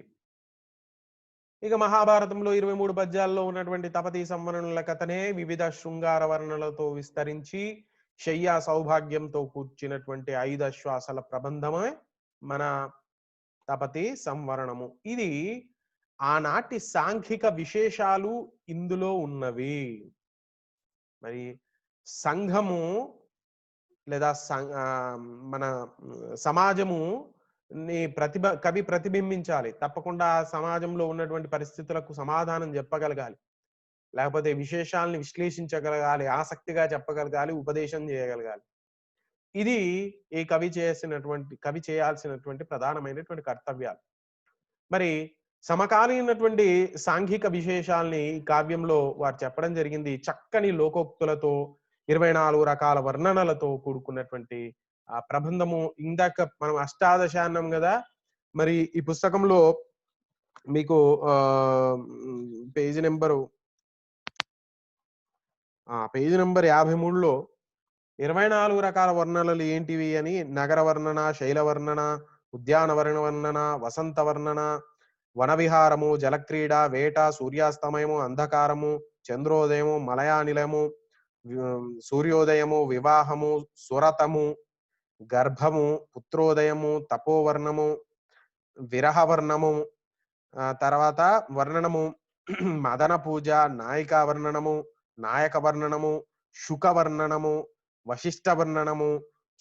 ఇక మహాభారతంలో 23 పద్యాల్లో ఉన్నటువంటి తపతీ సంవరణుల కథనే వివిధ శృంగార వర్ణనలతో విస్తరించి శయ్యా సౌభాగ్యంతో కూర్చినటువంటి 5 అశ్వాసాల ప్రబంధమే మన తపతీ సంవరణము. ఇది ఆనాటి సాంఘిక విశేషాలు ఇందులో ఉన్నవి. మరి సంఘము లేదా మన సమాజము కవి ప్రతిబింబించాలి. తప్పకుండా సమాజంలో ఉన్నటువంటి పరిస్థితులకు సమాధానం చెప్పగలగాలి, లేకపోతే విశేషాలని విశ్లేషించగలగాలి, ఆసక్తిగా చెప్పగలగాలి, ఉపదేశం చేయగలగాలి. ఇది ఈ కవి చేయాల్సినటువంటి ప్రధానమైనటువంటి కర్తవ్యాలు. మరి సమకాలీనటువంటి సాంఘిక విశేషాల్ని ఈ కావ్యంలో వారు చెప్పడం జరిగింది. చక్కని లోకోక్తులతో 24 రకాల వర్ణనలతో కూడుకున్నటువంటి ఆ ప్రబంధము. ఇందాక మనం అష్టాదశ అన్నాం కదా, మరి ఈ పుస్తకంలో మీకు పేజీ నెంబర్ 53లో 24 రకాల వర్ణనలు ఏంటివి అని, నగర వర్ణన, శైల వర్ణన, ఉద్యాన వర్ణన, వసంత వర్ణన, వనవిహారము, జలక్రీడ, వేట, సూర్యాస్తమయము, అంధకారము, చంద్రోదయము, మలయానిలము, సూర్యోదయము, వివాహము, సురతము, గర్భము, పుత్రోదయము, తపోవర్ణము, విరహవర్ణము, తర్వాత వర్ణనము మదన పూజ, నాయికా వర్ణనము, నాయక వర్ణనము, శుక వర్ణనము, వశిష్ఠ వర్ణనము,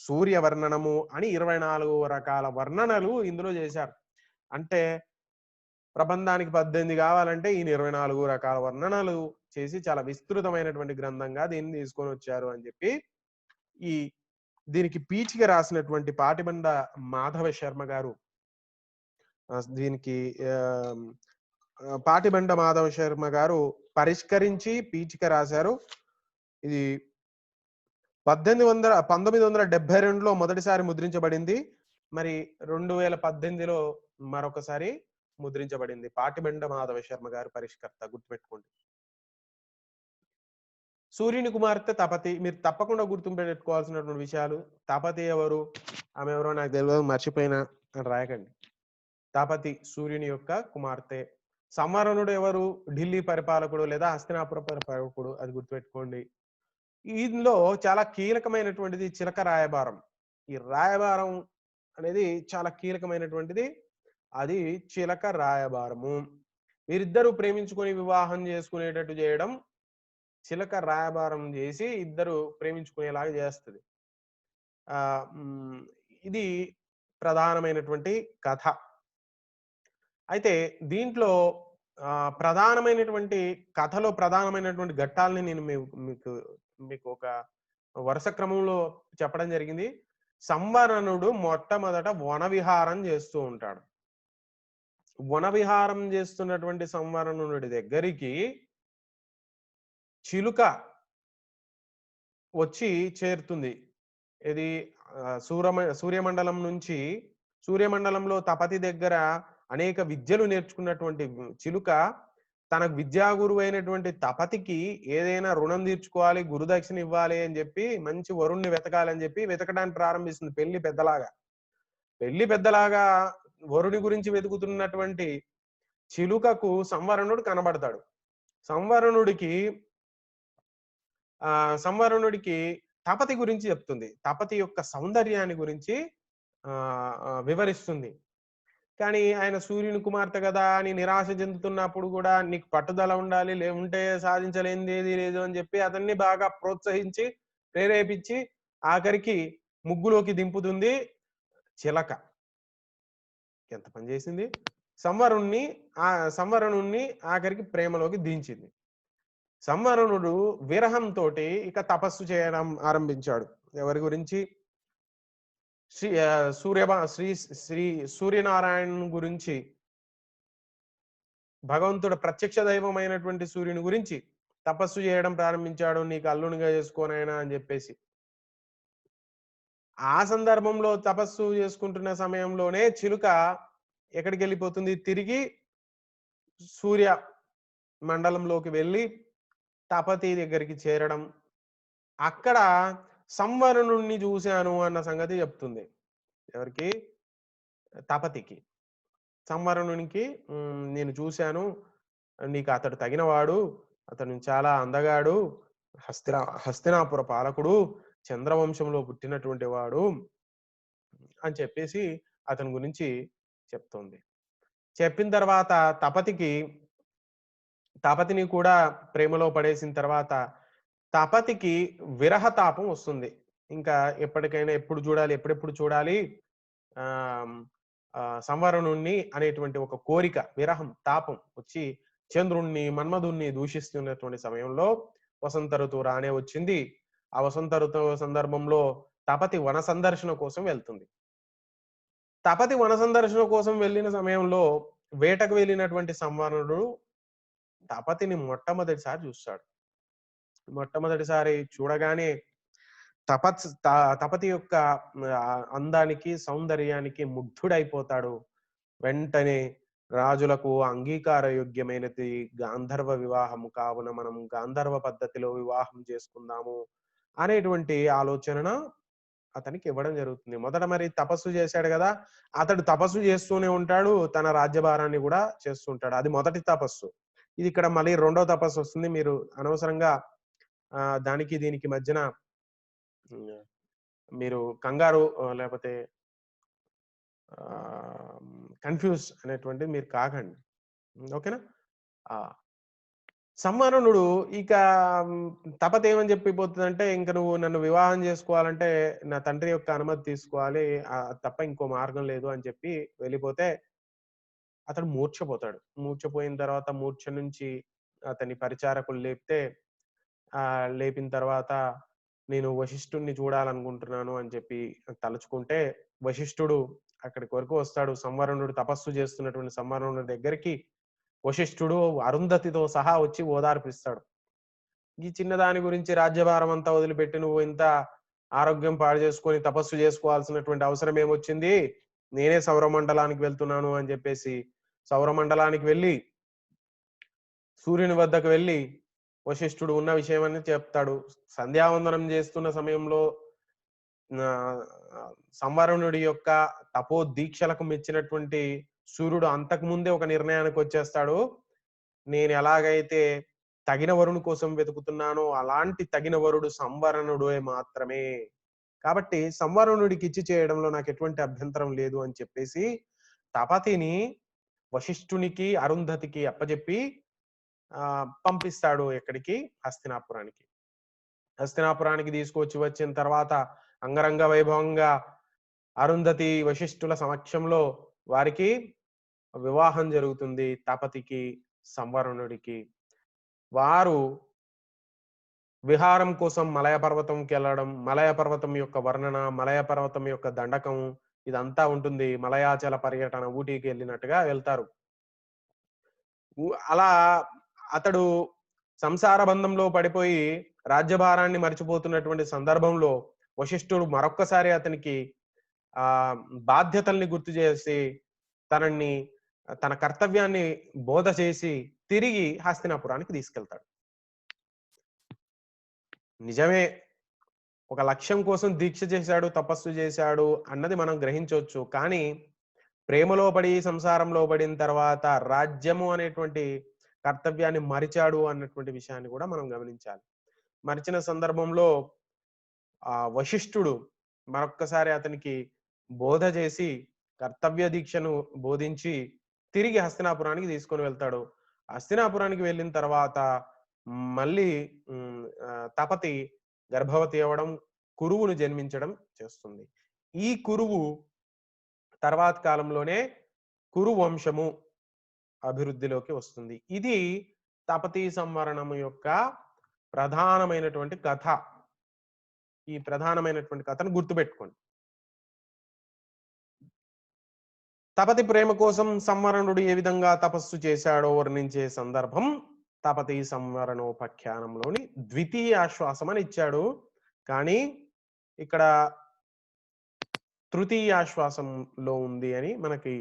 సూర్య వర్ణనము అని 24 రకాల వర్ణనలు ఇందులో చేశారు. అంటే ప్రబంధానికి 18 కావాలంటే ఈయన 24 రకాల వర్ణనలు చేసి చాలా విస్తృతమైనటువంటి గ్రంథంగా దీన్ని తీసుకొని వచ్చారు అని చెప్పి దీనికి పీచిక రాసినటువంటి పాటిబండ మాధవ శర్మ గారు దీనికి పాటిబండ మాధవ శర్మ గారు పరిష్కరించి పీచిక రాశారు. ఇది 1972లో మొదటిసారి ముద్రించబడింది. మరి 2018లో మరొకసారి ముద్రించబడింది. పాటిబండ మాధవ శర్మ గారు పరిష్కర్త, గుర్తుపెట్టుకోండి. సూర్యుని కుమార్తె తపతి. మీరు తప్పకుండా గుర్తుపెట్టుకోవాల్సినటువంటి విషయాలు. తపతి ఎవరు, ఆమె ఎవరో నాకు తెలియదు, మర్చిపోయినా అని రాయకండి. తపతి సూర్యుని యొక్క కుమార్తె. సంవరణుడు ఎవరు, ఢిల్లీ పరిపాలకుడు లేదా హస్తినాపుర పరిపాలకుడు, అది గుర్తుపెట్టుకోండి. ఇందులో చాలా కీలకమైనటువంటిది చిలక రాయబారం. ఈ రాయబారం అనేది చాలా కీలకమైనటువంటిది. అది చిలక రాయబారము. వీరిద్దరూ ప్రేమించుకొని వివాహం చేసుకునేటట్టు చేయడం, చిలక రాయబారం చేసి ఇద్దరు ప్రేమించుకునేలాగా చేస్తుంది. ఇది ప్రధానమైనటువంటి కథ. అయితే దీంట్లో ప్రధానమైనటువంటి కథలో ప్రధానమైనటువంటి ఘట్టాలని నేను మీకు ఒక వరుస క్రమంలో చెప్పడం జరిగింది. సంవరణుడు మొట్టమొదట వనవిహారం చేస్తూ ఉంటాడు. వనవిహారం చేస్తున్నటువంటి సంవరణుడి దగ్గరికి చిలుక వచ్చి చేరుతుంది. ఇది సూర్యమండలం నుంచి, సూర్యమండలంలో తపతి దగ్గర అనేక విద్యలు నేర్చుకున్నటువంటి చిలుక తనకు విద్యా గురువు అయినటువంటి తపతికి ఏదైనా రుణం తీర్చుకోవాలి, గురుదక్షిణ ఇవ్వాలి అని చెప్పి మంచి వరుణ్ణి వెతకాలని చెప్పి వెతకడానికి ప్రారంభిస్తుంది. పెళ్లి పెద్దలాగా వరుడి గురించి వెతుకుతున్నటువంటి చిలుకకు సంవరణుడు కనబడతాడు. సంవరణుడికి తపతి గురించి చెప్తుంది. తపతి యొక్క సౌందర్యాన్ని గురించి వివరిస్తుంది. కానీ ఆయన సూర్యుని కుమార్తె గదా అని నిరాశ చెందుతున్నప్పుడు గూడా నీకు పట్టుదల ఉండాలి. లేకుంటే సాధించలేనిదేది లేదు అని జెప్పి అతన్ని బాగా ప్రోత్సహించి, ప్రేరేపించి ఆఖరికి ముగ్గులోకి దింపుతుంది చిలక. ఎంత పని జేసింది? సంవరుణ్ణి సంవరణుణ్ణి ఆఖరికి ప్రేమలోకి దించింది. సంవరణుడు విరహంతోటి ఇక తపస్సు చేయడం ఆరంభించాడు. ఎవరి గురించి? శ్రీ శ్రీ శ్రీ సూర్యనారాయణుని గురించి, భగవంతుడు ప్రత్యక్ష దైవమైనటువంటి సూర్యుని గురించి తపస్సు చేయడం ప్రారంభించాడు. నీకు అల్లునిగా చేసుకోనైనా అని చెప్పేసి. ఆ సందర్భంలో తపస్సు చేసుకుంటున్న సమయంలోనే చిలుక ఎక్కడికెళ్ళిపోతుంది? తిరిగి సూర్య మండలంలోకి వెళ్ళి తపతి దగ్గరికి చేరడం. అక్కడ సంవరణుణ్ణి చూశాను అన్న సంగతి చెప్తుంది. ఎవరికి? తపతికి. సంవరణునికి నేను చూశాను. నీకు అతడు తగినవాడు. అతను చాలా అందగాడు. హస్తినాపుర పాలకుడు. చంద్రవంశంలో పుట్టినటువంటి వాడు అని చెప్పేసి అతని గురించి చెప్తోంది. చెప్పిన తర్వాత తపతిని కూడా ప్రేమలో పడేసిన తర్వాత తపతికి విరహతాపం వస్తుంది. ఇంకా ఎప్పటికైనా ఎప్పుడెప్పుడు చూడాలి సంవరణుణ్ణి అనేటువంటి ఒక కోరిక, విరహం, తాపం వచ్చి చంద్రుణ్ణి, మన్మధుణ్ణి దూషిస్తున్నటువంటి సమయంలో వసంత ఋతువు రానే వచ్చింది. ఆ వసంత ఋతువు సందర్భంలో తపతి వన సందర్శన కోసం వెళ్తుంది. తపతి వన సందర్శన కోసం వెళ్ళిన సమయంలో వేటకు వెళ్ళినటువంటి సంవరణుడు తపతిని మొట్టమొదటిసారి చూస్తాడు. మొట్టమొదటిసారి చూడగానే తపతి యొక్క అందానికి, సౌందర్యానికి ముగ్ధుడైపోతాడు. వెంటనే రాజులకు అంగీకార యోగ్యమైనది గాంధర్వ వివాహము కావున మనం గాంధర్వ పద్ధతిలో వివాహం చేసుకుందాము అనేటువంటి ఆలోచన అతనికి ఇవ్వడం జరుగుతుంది. మొదట మరి తపస్సు చేశాడు కదా, అతడు తపస్సు చేస్తూనే ఉంటాడు, తన రాజ్యభారాన్ని కూడా చేస్తుంటాడు. అది మొదటి తపస్సు. ఇది ఇక్కడ మళ్ళీ రెండో తపస్సు వస్తుంది. మీరు అనవసరంగా దానికి దీనికి మధ్యన మీరు కంగారు లేకపోతే కన్ఫ్యూజ్ అనేటువంటిది మీరు కాకండి. ఓకేనా? సంవరణుడు ఇక తపతి ఏమని చెప్పిపోతుందంటే, ఇంక నువ్వు నన్ను వివాహం చేసుకోవాలంటే నా తండ్రి యొక్క అనుమతి తీసుకోవాలి, తప్ప ఇంకో మార్గం లేదు అని చెప్పి వెళ్ళిపోతే అతడు మూర్ఛపోతాడు. మూర్ఛపోయిన తర్వాత మూర్ఛ నుంచి అతని పరిచారకులు లేపిన తర్వాత నేను వశిష్ఠుణ్ణి చూడాలనుకుంటున్నాను అని చెప్పి తలుచుకుంటే వశిష్ఠుడు అక్కడికి వరకు వస్తాడు. సంవరణుడు తపస్సు చేస్తున్నటువంటి సంవరణుడి దగ్గరికి వశిష్ఠుడు అరుంధతితో సహా వచ్చి ఓదార్పిస్తాడు. ఈ చిన్నదాని గురించి రాజ్యభారం అంతా వదిలిపెట్టి నువ్వు ఇంత ఆరోగ్యం పాడు చేసుకొని తపస్సు చేసుకోవాల్సినటువంటి అవసరం ఏమొచ్చింది? నేనే సౌరమండలానికి వెళ్తున్నాను అని చెప్పేసి సౌరమండలానికి వెళ్ళి సూర్యుని వద్దకు వెళ్ళి వశిష్ఠుడు ఉన్న విషయమని చెప్తాడు. సంధ్యావందనం చేస్తున్న సమయంలో సంవరణుడి యొక్క తపో దీక్షలకు మెచ్చినటువంటి సూర్యుడు అంతకు ముందే ఒక నిర్ణయానికి వచ్చేస్తాడు. నేను ఎలాగైతే తగిన వరుని కోసం వెతుకుతున్నానో అలాంటి తగిన వరుడు సంవరణుడే మాత్రమే. కాబట్టి సంవరణుడికి ఇచ్చి చేయడంలో నాకు ఎటువంటి అభ్యంతరం లేదు అని చెప్పేసి తపతిని వశిష్ఠునికి, అరుంధతికి అప్పచెప్పి పంపిస్తాడు. ఎక్కడికి? హస్తినాపురానికి. హస్తినాపురానికి వచ్చిన తర్వాత అంగరంగ వైభవంగా అరుంధతి వశిష్ఠుల సమక్షంలో వారికి వివాహం జరుగుతుంది. తపతికి, సంవరణుడికి. వారు విహారం కోసం మలయ పర్వతంకి వెళ్ళడం, మలయ పర్వతం యొక్క వర్ణన, మలయ పర్వతం యొక్క దండకం ఇదంతా ఉంటుంది. మలయాచల పర్యటన, ఊటీకి వెళ్ళినట్టుగా వెళ్తారు. అలా అతడు సంసార బంధంలో పడిపోయి రాజ్యభారాన్ని మర్చిపోతున్నటువంటి సందర్భంలో వశిష్ఠుడు మరొక్కసారి అతనికి బాధ్యతల్ని గుర్తు చేసి తన కర్తవ్యాన్ని బోధ చేసి తిరిగి హస్తినాపురానికి తీసుకెళ్తాడు. నిజమే, ఒక లక్ష్యం కోసం దీక్ష చేశాడు, తపస్సు చేశాడు అన్నది మనం గ్రహించవచ్చు. కానీ ప్రేమలో పడి సంసారంలో పడిన తర్వాత రాజ్యము అనేటువంటి కర్తవ్యాన్ని మరిచాడు అన్నటువంటి విషయాన్ని కూడా మనం గమనించాలి. మరిచిన సందర్భంలో వశిష్ఠుడు మరొక్కసారి అతనికి బోధ చేసి, కర్తవ్య దీక్షను బోధించి, తిరిగి హస్తినాపురానికి తీసుకొని వెళ్తాడు. హస్తినాపురానికి వెళ్ళిన తర్వాత మళ్ళీ తపతి గర్భవతి అవ్వడం, కురువును జన్మించడం చేస్తుంది. ఈ కురువు తర్వాత కాలంలోనే కురు వంశము అభివృద్ధిలోకి వస్తుంది. ఇది తపతీ సంవరణము యొక్క ప్రధానమైనటువంటి కథ. ఈ ప్రధానమైనటువంటి కథను గుర్తుపెట్టుకోండి. తపతి ప్రేమ కోసం సంవరణుడు ఏ విధంగా తపస్సు చేశాడో వర్ణించే సందర్భం తపతీ సంవరణోపాఖ్యానంలోని ద్వితీయ ఆశ్వాసం అని ఇచ్చాడు. కానీ ఇక్కడ తృతీయ ఆశ్వాసంలో ఉంది అని మనకి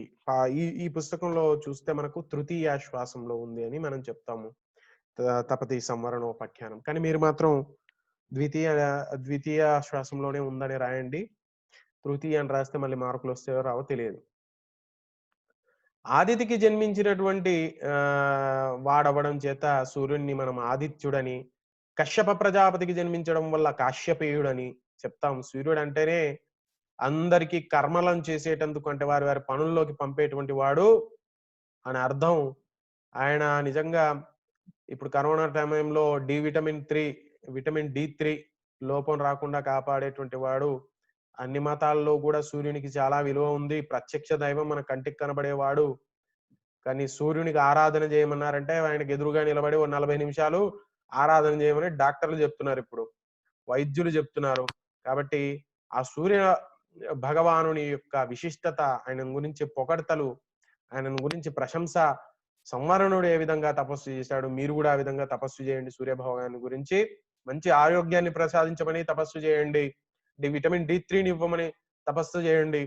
ఈ పుస్తకంలో చూస్తే మనకు తృతీయ ఆశ్వాసంలో ఉంది అని మనం చెప్తాము తపతీ సంవరణోపాఖ్యానం. కానీ మీరు మాత్రం ద్వితీయ ఆశ్వాసంలోనే ఉందని రాయండి. తృతీయ అని రాస్తే మళ్ళీ మార్కులు వస్తాయో రావో తెలియదు. ఆదితికి జన్మించినటువంటి వాడవడం చేత సూర్యుడిని మనం ఆదిత్యుడని, కశ్యప ప్రజాపతికి జన్మించడం వల్ల కాశ్యపేయుడని చెప్తాం. సూర్యుడు అంటేనే అందరికీ కర్మలను చేసేటందుకు, అంటే వారి వారి పనుల్లోకి పంపేటువంటి వాడు అని అర్థం. ఆయన నిజంగా ఇప్పుడు కరోనా సమయంలో విటమిన్ D3 లోపం రాకుండా కాపాడేటువంటి వాడు. అన్ని మతాల్లో కూడా సూర్యునికి చాలా విలువ ఉంది. ప్రత్యక్ష దైవం మన కంటికి కనబడేవాడు. కానీ సూర్యునికి ఆరాధన చేయమన్నారంటే ఆయనకి ఎదురుగా నిలబడి ఓ 40 నిమిషాలు ఆరాధన చేయమని డాక్టర్లు చెప్తున్నారు, ఇప్పుడు వైద్యులు చెప్తున్నారు. కాబట్టి ఆ సూర్య భగవానుని యొక్క విశిష్టత, ఆయన గురించి పొగడ్తలు, ఆయన గురించి ప్రశంస, సంవరణుడు ఏ విధంగా తపస్సు చేశాడు, మీరు కూడా ఆ విధంగా తపస్సు చేయండి. సూర్య భగవాను గురించి మంచి ఆరోగ్యాన్ని ప్రసాదించమని తపస్సు చేయండి. విటమిన్ D3ని ఇవ్వమని తపస్సు చేయండి.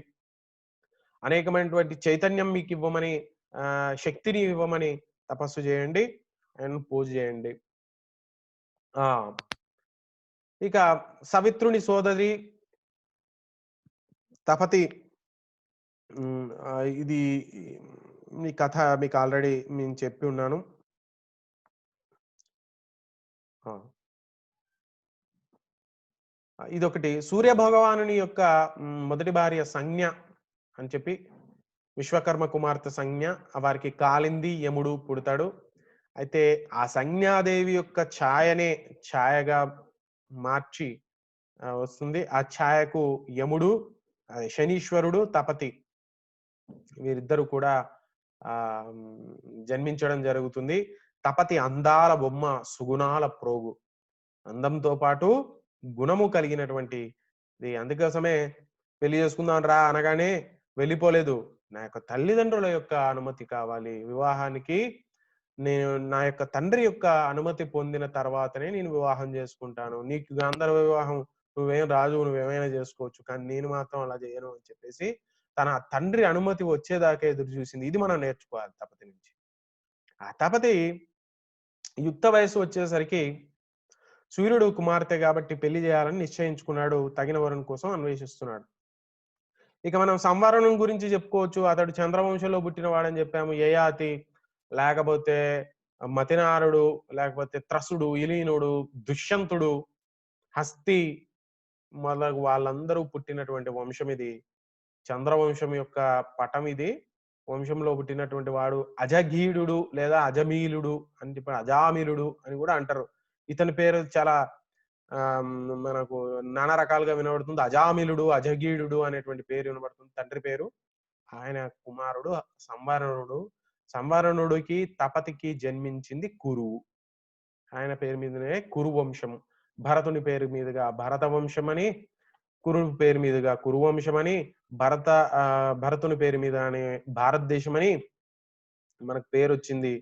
అనేకమైనటువంటి చైతన్యం మీకు ఇవ్వమని, శక్తిని ఇవ్వమని తపస్సు చేయండి. ఆయన పూజ చేయండి. ఇక సవిత్రుని సోదరి తపతి, ఇది ఈ కథ మీకు ఆల్రెడీ నేను చెప్పి ఉన్నాను. ఇదొకటి. సూర్య భగవానుని యొక్క మొదటి భార్య సంజ్ఞ అని చెప్పి, విశ్వకర్మ కుమార్తె సంజ్ఞ, వారికి కాలింది యముడు పుడతాడు. అయితే ఆ సంజ్ఞాదేవి యొక్క ఛాయగా మార్చి వస్తుంది. ఆ ఛాయకు యముడు, శనీశ్వరుడు, తపతి వీరిద్దరు కూడా జన్మించడం జరుగుతుంది. తపతి అందాల బొమ్మ, సుగుణాల ప్రోగు, అందంతో పాటు గుణము కలిగినటువంటి. అందుకోసమే పెళ్లి చేసుకుందాం రా అనగానే వెళ్ళిపోలేదు. నా యొక్క తల్లిదండ్రుల యొక్క అనుమతి కావాలి వివాహానికి, నేను నా యొక్క తండ్రి యొక్క అనుమతి పొందిన తర్వాతనే నేను వివాహం చేసుకుంటాను. నీకు గాంధర్వ వివాహం, నువ్వేం రాజు, నువ్వేమైనా చేసుకోవచ్చు, కానీ నేను మాత్రం అలా చేయను అని చెప్పేసి తన తండ్రి అనుమతి వచ్చేదాకా ఎదురు చూసింది. ఇది మనం నేర్చుకోవాలి తపతి నుంచి. ఆ తపతి యుక్త వయసు వచ్చేసరికి సూర్యుడు కుమార్తె కాబట్టి పెళ్లి చేయాలని నిశ్చయించుకున్నాడు. తగిన వరుని కోసం అన్వేషిస్తున్నాడు. ఇక మనం సంవరణం గురించి చెప్పుకోవచ్చు. అతడు చంద్రవంశంలో పుట్టిన వాడని చెప్పాము. యయాతి, లేకపోతే మతినారుడు, లేకపోతే త్రసుడు, ఇలీనుడు, దుష్యంతుడు, హస్తి మొదలగు వాళ్ళందరూ పుట్టినటువంటి వంశం ఇది. చంద్రవంశం యొక్క పటం ఇది. వంశంలో పుట్టినటువంటి వాడు అజగీయుడు లేదా అజమీలుడు అని చెప్పి, అజామిలుడు అని కూడా అంటారు. ఇతని పేరు చాలా మనకు నానా రకాలుగా వినబడుతుంది. అజామిలుడు, అజగీయుడు అనేటువంటి పేరు వినబడుతుంది తండ్రి పేరు. ఆయన కుమారుడు సంవరణుడు. సంవరణుడికి తపతికి జన్మించింది కురువు. ఆయన పేరు మీదనే కురు వంశం. భరతుని పేరు మీదుగా భరత వంశం అని, కురువు పేరు మీదుగా కురువంశం అని, భరతుని పేరు మీద అని భారతదేశం అని మనకు పేరు వచ్చింది.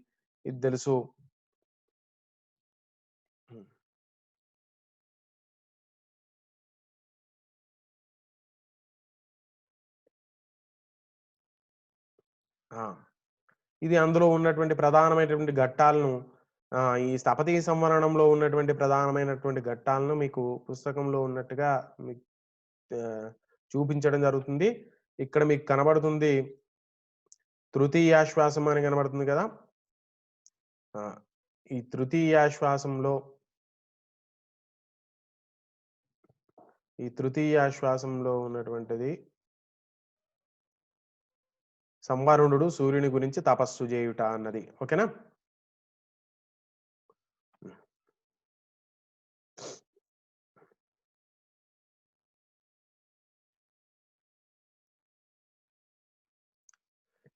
ఇది తెలుసు. ఇది అందులో ఉన్నటువంటి ప్రధానమైనటువంటి ఘట్టాలను, ఈ తపతీ సంవరణంలో ఉన్నటువంటి ప్రధానమైనటువంటి ఘట్టాలను మీకు పుస్తకంలో ఉన్నట్టుగా మీకు చూపించడం జరుగుతుంది. ఇక్కడ మీకు కనబడుతుంది తృతీయాశ్వాసం అని కనబడుతుంది కదా. ఈ తృతీయాశ్వాసంలో ఈ తృతీయాశ్వాసంలో ఉన్నటువంటిది సంవరుణుడు సూర్యుని గురించి తపస్సు చేయుట అన్నది. ఓకేనా?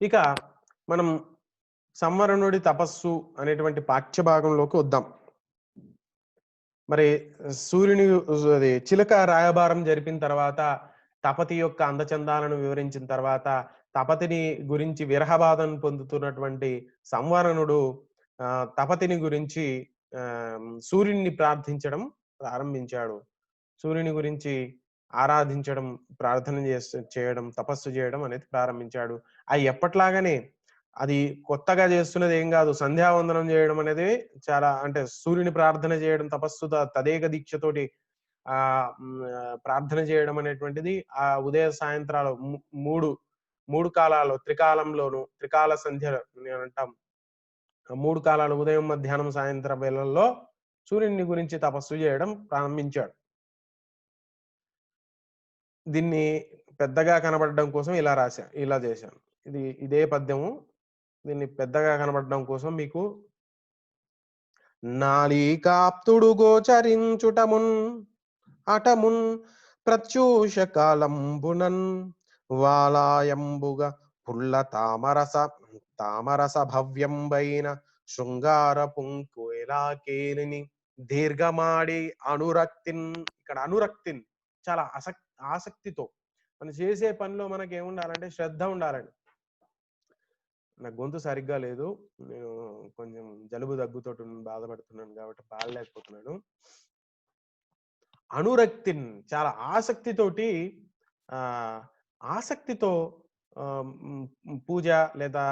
ఇక మనం సంవరుణుడి తపస్సు అనేటువంటి పాఠ్యభాగంలోకి వద్దాం. మరి సూర్యుని అది చిలక రాయబారం జరిపిన తర్వాత తపతి యొక్క అందచందాలను వివరించిన తర్వాత తపతిని గురించి విరహబాధను పొందుతున్నటువంటి సంవరణుడు తపతిని గురించి సూర్యుని ప్రార్థించడం ప్రారంభించాడు. సూర్యుని గురించి ఆరాధించడం, ప్రార్థన చేయడం, తపస్సు చేయడం అనేది ప్రారంభించాడు. ఎప్పట్లాగానే అది కొత్తగా చేస్తున్నది ఏం కాదు. సంధ్యావందనం చేయడం అనేది చాలా అంటే సూర్యుని ప్రార్థన చేయడం, తపస్సు తదేక దీక్షతోటి ప్రార్థన చేయడం అనేటువంటిది ఆ ఉదయ సాయంత్రాలు మూడు కాలాలు త్రికాలంలోను త్రికాల సంధ్య అంటాం. 3 కాలాలు ఉదయం, మధ్యాహ్నం, సాయంత్రం వేళల్లో సూర్యుని గురించి తపస్సు చేయడం ప్రారంభించాడు. దీన్ని పెద్దగా కనబడడం కోసం ఇలా చేశాను. ఇదే పద్యము. దీన్ని పెద్దగా కనబడడం కోసం మీకు నాళీకాప్తుడు గోచరించుటమున్ అటమున్ ప్రత్యూష కాలంబునన్ వాలాయంబుగా పుల్ల తామరస భవ్యంబైన శృంగార పుంకులాకేలిని దీర్ఘమాడి అనురక్తిన్. ఇక్కడ అనురక్తిన్ చాలా ఆసక్తితో మనం చేసే పనిలో మనకి ఏముండాలంటే శ్రద్ధ ఉండాలండి. నాకు గొంతు సరిగ్గా లేదు. నేను కొంచెం జలుబు దగ్గుతోటి బాధపడుతున్నాను కాబట్టి పాడలేకపోతున్నాను. అనురక్తిన్ చాలా ఆసక్తితో పూజ లేదా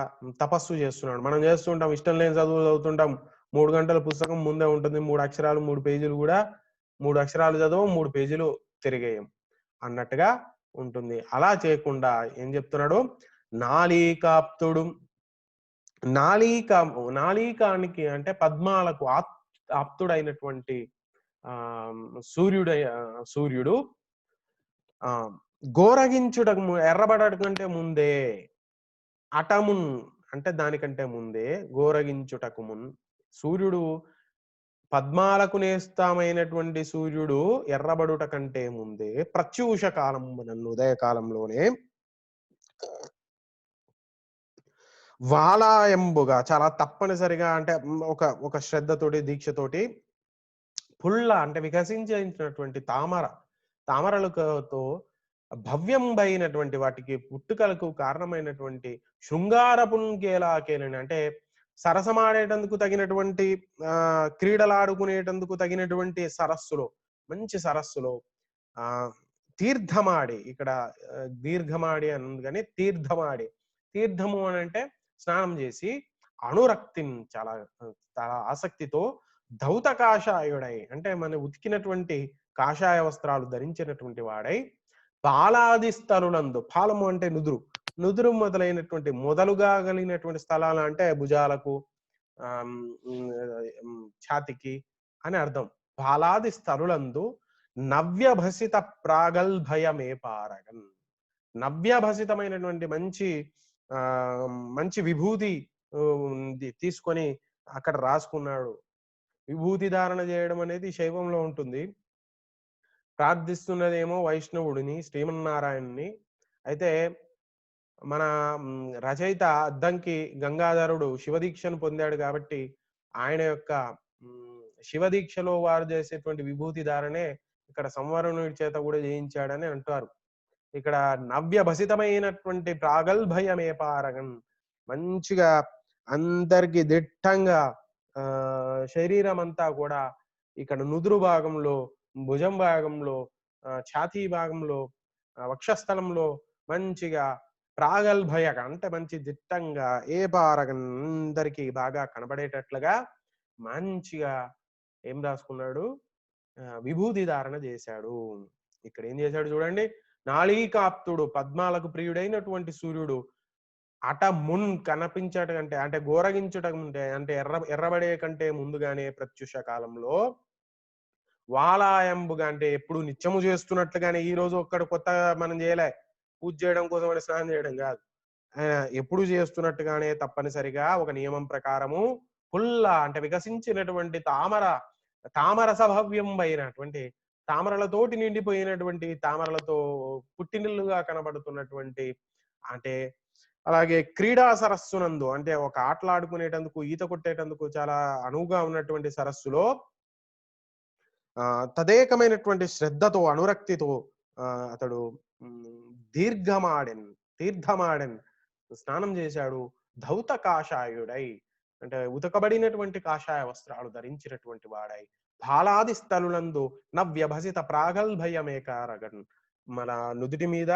తపస్సు చేస్తున్నాడు. మనం చేస్తుంటాం, ఇష్టం లేని చదువు చదువుతుంటాం. 3 గంటల పుస్తకం ముందే ఉంటుంది. 3 అక్షరాలు 3 పేజీలు కూడా 3 అక్షరాలు చదవం, 3 పేజీలు తిరిగేయం అన్నట్టుగా ఉంటుంది. అలా చేయకుండా ఏం చెప్తున్నాడు? నాళీకాప్తుడు. నాళీకానికి అంటే పద్మాలకు ఆప్తుడైనటువంటి సూర్యుడు గోరగించుటకు ఎర్రబడట కంటే ముందే అటమున్ అంటే దానికంటే ముందే గోరగించుటకు సూర్యుడు పద్మాలకు నేస్తామైనటువంటి సూర్యుడు ఎర్రబడుట కంటే ముందే ప్రత్యూష కాలం నన్ను ఉదయకాలంలోనే వాలాయంబుగా చాలా తప్పనిసరిగా అంటే ఒక శ్రద్ధతోటి దీక్షతోటి పుల్ల అంటే వికసించినటువంటి తామరలతో భవ్యంబైనటువంటి వాటికి పుట్టుకలకు కారణమైనటువంటి శృంగార పుంకేలాకేలని అంటే సరసమాడేటందుకు తగినటువంటి క్రీడలాడుకునేటందుకు తగినటువంటి మంచి సరస్సులో తీర్థమాడి, ఇక్కడ దీర్ఘమాడి అని ఉంది కానీ తీర్థము అని అంటే స్నానం చేసి అనురక్తిని చాలా ఆసక్తితో ధౌత కాషాయుడై అంటే మన ఉతికినటువంటి కాషాయ వస్త్రాలు ధరించినటువంటి వాడై పాలాదిస్తరులందు, పాలము అంటే నుదురు మొదలైనటువంటి మొదలుగా కలిగినటువంటి స్థలాలు అంటే భుజాలకు ఛాతికి అని అర్థం. పాలాది స్థరులందు నవ్యభసిత ప్రాగల్భయమే పారగన్. నవ్యభసితమైనటువంటి మంచి విభూతి తీసుకొని అక్కడ రాసుకున్నాడు. విభూతి ధారణ చేయడం అనేది శైవంలో ఉంటుంది. ప్రార్థిస్తున్నదేమో వైష్ణవుడిని, శ్రీమన్నారాయణుని. అయితే మన రచయిత అద్దంకి గంగాధరుడు శివదీక్షను పొందాడు కాబట్టి ఆయన యొక్క శివదీక్షలో వారు చేసేటువంటి విభూతి ధారణే ఇక్కడ సంవరణుడి చేత కూడా చేయించాడని అంటారు. ఇక్కడ నవ్యభసితమైనటువంటి ప్రాగల్భయమే పారగన్ మంచిగా అందరికి దిట్టంగా శరీరం అంతా కూడా ఇక్కడ నుదురు భాగంలో, భుజం భాగంలో, ఛాతీ భాగంలో, వక్షస్థలంలో మంచిగా ప్రాగల్భయక అంటే మంచి దిట్టంగా ఏ పారగన్ అందరికి బాగా కనబడేటట్లుగా మంచిగా ఏం రాసుకున్నాడు? విభూతి ధారణ చేశాడు. ఇక్కడ ఏం చేశాడు చూడండి. నాళీకాప్తుడు పద్మాలకు ప్రియుడైనటువంటి సూర్యుడు కనిపించట కంటే అంటే గోరగించుట అంటే ఎర్రబడే కంటే ముందుగానే ప్రత్యుష కాలంలో వాలాయంబుగా అంటే ఎప్పుడు నిత్యము చేస్తున్నట్లుగానే ఈ రోజు ఒక్కడు కొత్తగా మనం చేయలే. పూజ చేయడం కోసం అని స్నానం చేయడం కాదు. ఆయన ఎప్పుడు చేస్తున్నట్టుగానే తప్పనిసరిగా ఒక నియమం ప్రకారము అంటే వికసించినటువంటి తామరస భవ్యంబైనటువంటి తామరలతోటి నిండిపోయినటువంటి తామరలతో పుట్టినిల్లుగా కనబడుతున్నటువంటి అంటే అలాగే క్రీడా సరస్సునందు అంటే ఒక ఆటలాడుకునేటందుకు ఈత కొట్టేటందుకు చాలా అనువుగా ఉన్నటువంటి సరస్సులో తదేకమైనటువంటి శ్రద్ధతో అనురక్తితో అతడు దీర్ఘమాడెన్ తీర్థమాడెన్ స్నానం చేశాడు. ధౌత కాషాయుడై అంటే ఉతకబడినటువంటి కాషాయ వస్త్రాలు ధరించినటువంటి వాడై భాలాది స్థలులందు నవ్యభసిత ప్రాగల్భయమేకారగన్ మన నుదుటి మీద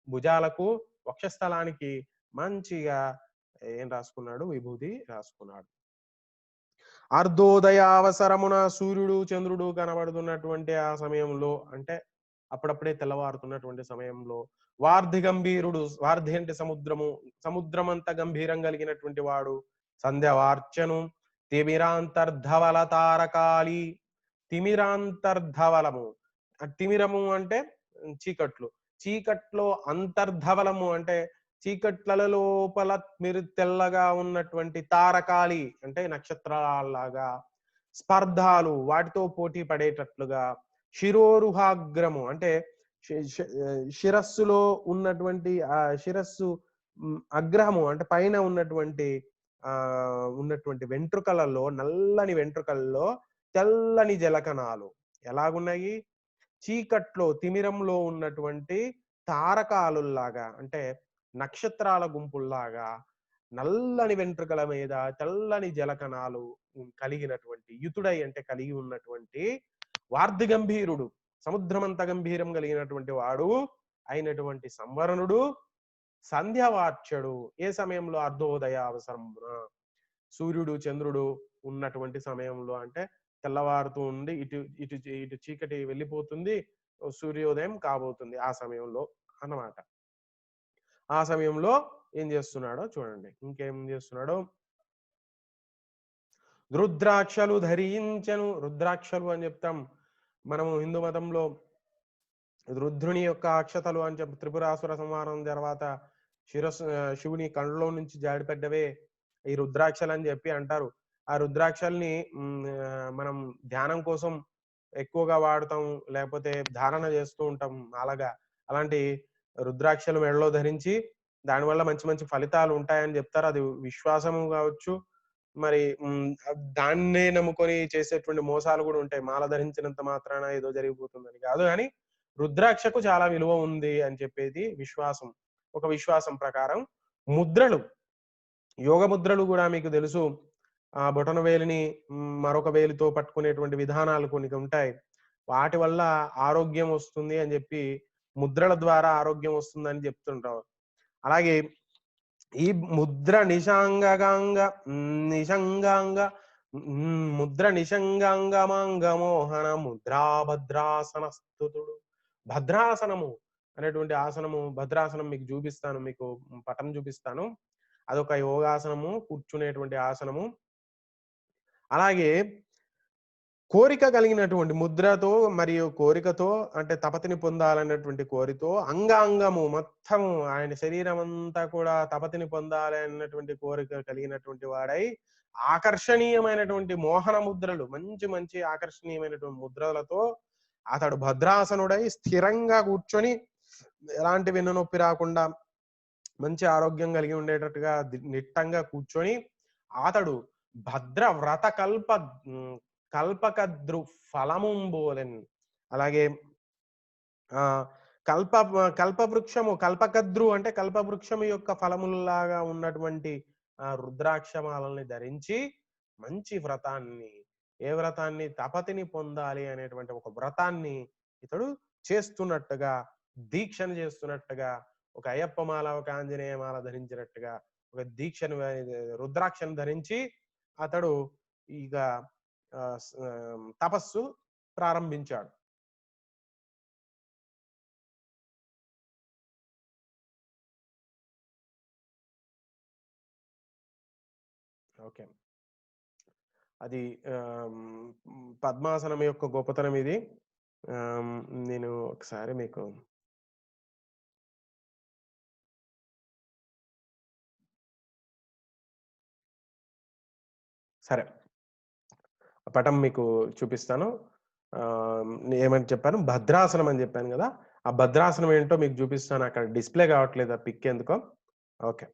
భుజాలకు వక్షస్థలానికి మంచిగా ఏం రాసుకున్నాడు? విభూది రాసుకున్నాడు. అర్ధోదయావసరమున సూర్యుడు చంద్రుడు కనబడుతున్నటువంటి ఆ సమయంలో అంటే అప్పుడప్పుడే తెల్లవారుతున్నటువంటి సమయంలో వార్ధి అంటే సముద్రమంత గంభీరం కలిగినటువంటి వాడు సంధ్యవార్చను తిమిరాంతర్ధవల తారకాలి తిమిరాంతర్ధవలము తిమిరము అంటే చీకట్లు చీకట్లో అంతర్ధవలము అంటే చీకట్ల లోపల మీరు తెల్లగా ఉన్నటువంటి తారకాలి అంటే నక్షత్రాలలాగా స్పర్ధాలు వాటితో పోటీ పడేటట్లుగా శిరోరుహాగ్రము అంటే శిరస్సులో ఉన్నటువంటి ఆ శిరస్సు అగ్రహము అంటే పైన ఉన్నటువంటి వెంట్రుకలలో నల్లని వెంట్రుకల్లో తెల్లని జలకణాలు ఎలాగున్నాయి? చీకట్లో తిమిరంలో ఉన్నటువంటి తారకాలులాగా అంటే నక్షత్రాల గుంపుల్లాగా నల్లని వెంట్రుకల మీద తెల్లని జలకణాలు కలిగినటువంటి యుతుడై అంటే కలిగి ఉన్నటువంటి వార్ధి గంభీరుడు సముద్రమంత గంభీరం కలిగినటువంటి వాడు అయినటువంటి సంవరణుడు సంధ్యావార్చడు ఏ సమయంలో అర్ధోదయ అవసరం సూర్యుడు చంద్రుడు ఉన్నటువంటి సమయంలో అంటే తెల్లవారుతూ ఉండి ఇటు ఇటు ఇటు చీకటి వెళ్ళిపోతుంది సూర్యోదయం కాబోతుంది ఆ సమయంలో అన్నమాట. ఆ సమయంలో ఏం చేస్తున్నాడో చూడండి. ఇంకేం చేస్తున్నాడో రుద్రాక్షలు ధరించను. రుద్రాక్షలు అని చెప్తాం మనము హిందూ మతంలో. రుద్రుని యొక్క అక్షతలు అని చెప్పి త్రిపురాసుర సంహారం తర్వాత శివుని కళ్ళలో నుంచి జాడిపడ్డవే ఈ రుద్రాక్షలు అని చెప్పి అంటారు. ఆ రుద్రాక్షల్ని మనం ధ్యానం కోసం ఎక్కువగా వాడతాం లేకపోతే ధారణ చేస్తూ ఉంటాం అలాగా. అలాంటి రుద్రాక్షలు మెడలో ధరించి దానివల్ల మంచి మంచి ఫలితాలు ఉంటాయని చెప్తారు. అది విశ్వాసము కావచ్చు. మరి దాన్నే నమ్ముకొని చేసేటువంటి మోసాలు కూడా ఉంటాయి. మాల ధరించినంత మాత్రాన ఏదో జరిగిపోతుందని కాదు కానీ రుద్రాక్షకు చాలా విలువ ఉంది అని చెప్పేది విశ్వాసం. ఒక విశ్వాసం ప్రకారం ముద్రలు యోగ ముద్రలు కూడా మీకు తెలుసు. ఆ బొటన వేలిని మరొక వేలితో పట్టుకునేటువంటి విధానాలు కొన్ని ఉంటాయి. వాటి వల్ల ఆరోగ్యం వస్తుంది అని చెప్పి ముద్రల ద్వారా ఆరోగ్యం వస్తుందని చెప్తుంటారు. అలాగే ఈ ముద్ర నిశంగాంగమోహన ముద్రాభద్రాసన స్థుతుడు. భద్రాసనము అనేటువంటి ఆసనము భద్రాసనం మీకు చూపిస్తాను. మీకు పటం చూపిస్తాను. అదొక యోగాసనము కూర్చునేటువంటి ఆసనము. అలాగే కోరిక కలిగినటువంటి ముద్రతో మరియు కోరికతో అంటే తపతిని పొందాలన్నటువంటి కోరితో అంగాంగము మొత్తము ఆయన శరీరం అంతా కూడా తపతిని పొందాలి అన్నటువంటి కోరిక కలిగినటువంటి వాడై ఆకర్షణీయమైనటువంటి మోహన ముద్రలు మంచి మంచి ఆకర్షణీయమైనటువంటి ముద్రలతో అతడు భద్రాసనుడై స్థిరంగా కూర్చొని ఎలాంటి వెన్నునొప్పి రాకుండా మంచి ఆరోగ్యం కలిగి ఉండేటట్టుగా నిట్టంగా కూర్చొని అతడు భద్ర వ్రత కల్పకద్రు ఫలముంబోలెన్. అలాగే కల్పవృక్షము కల్పకద్రు అంటే కల్పవృక్షము యొక్క ఫలముల్లాగా ఉన్నటువంటి రుద్రాక్షమాలని ధరించి మంచి వ్రతాన్ని ఏ వ్రతాన్ని తపతిని పొందాలి అనేటువంటి ఒక వ్రతాన్ని ఇతడు చేస్తున్నట్టుగా దీక్షను చేస్తున్నట్టుగా ఒక అయ్యప్పమాల ఒక ఆంజనేయమాల ధరించినట్టుగా ఒక దీక్షను రుద్రాక్షను ధరించి అతడు ఇక తపస్సు ప్రారంభించాడు. ఓకే. అది పద్మాసనం యొక్క గొప్పతనం ఇది. ఆహ్, నేను ఒకసారి మీకు సరే. పటం మీకు చూపిస్తాను. ఏమని చెప్పాను? భద్రాసనం అని జెప్పాను గదా! ఆ భద్రాసనం ఏంటో మీకు జూపిస్తాను. అక్కడ డిస్‌ప్లే గావట్లేదు ఆ పిక్ ఎందుకో. ఓకే.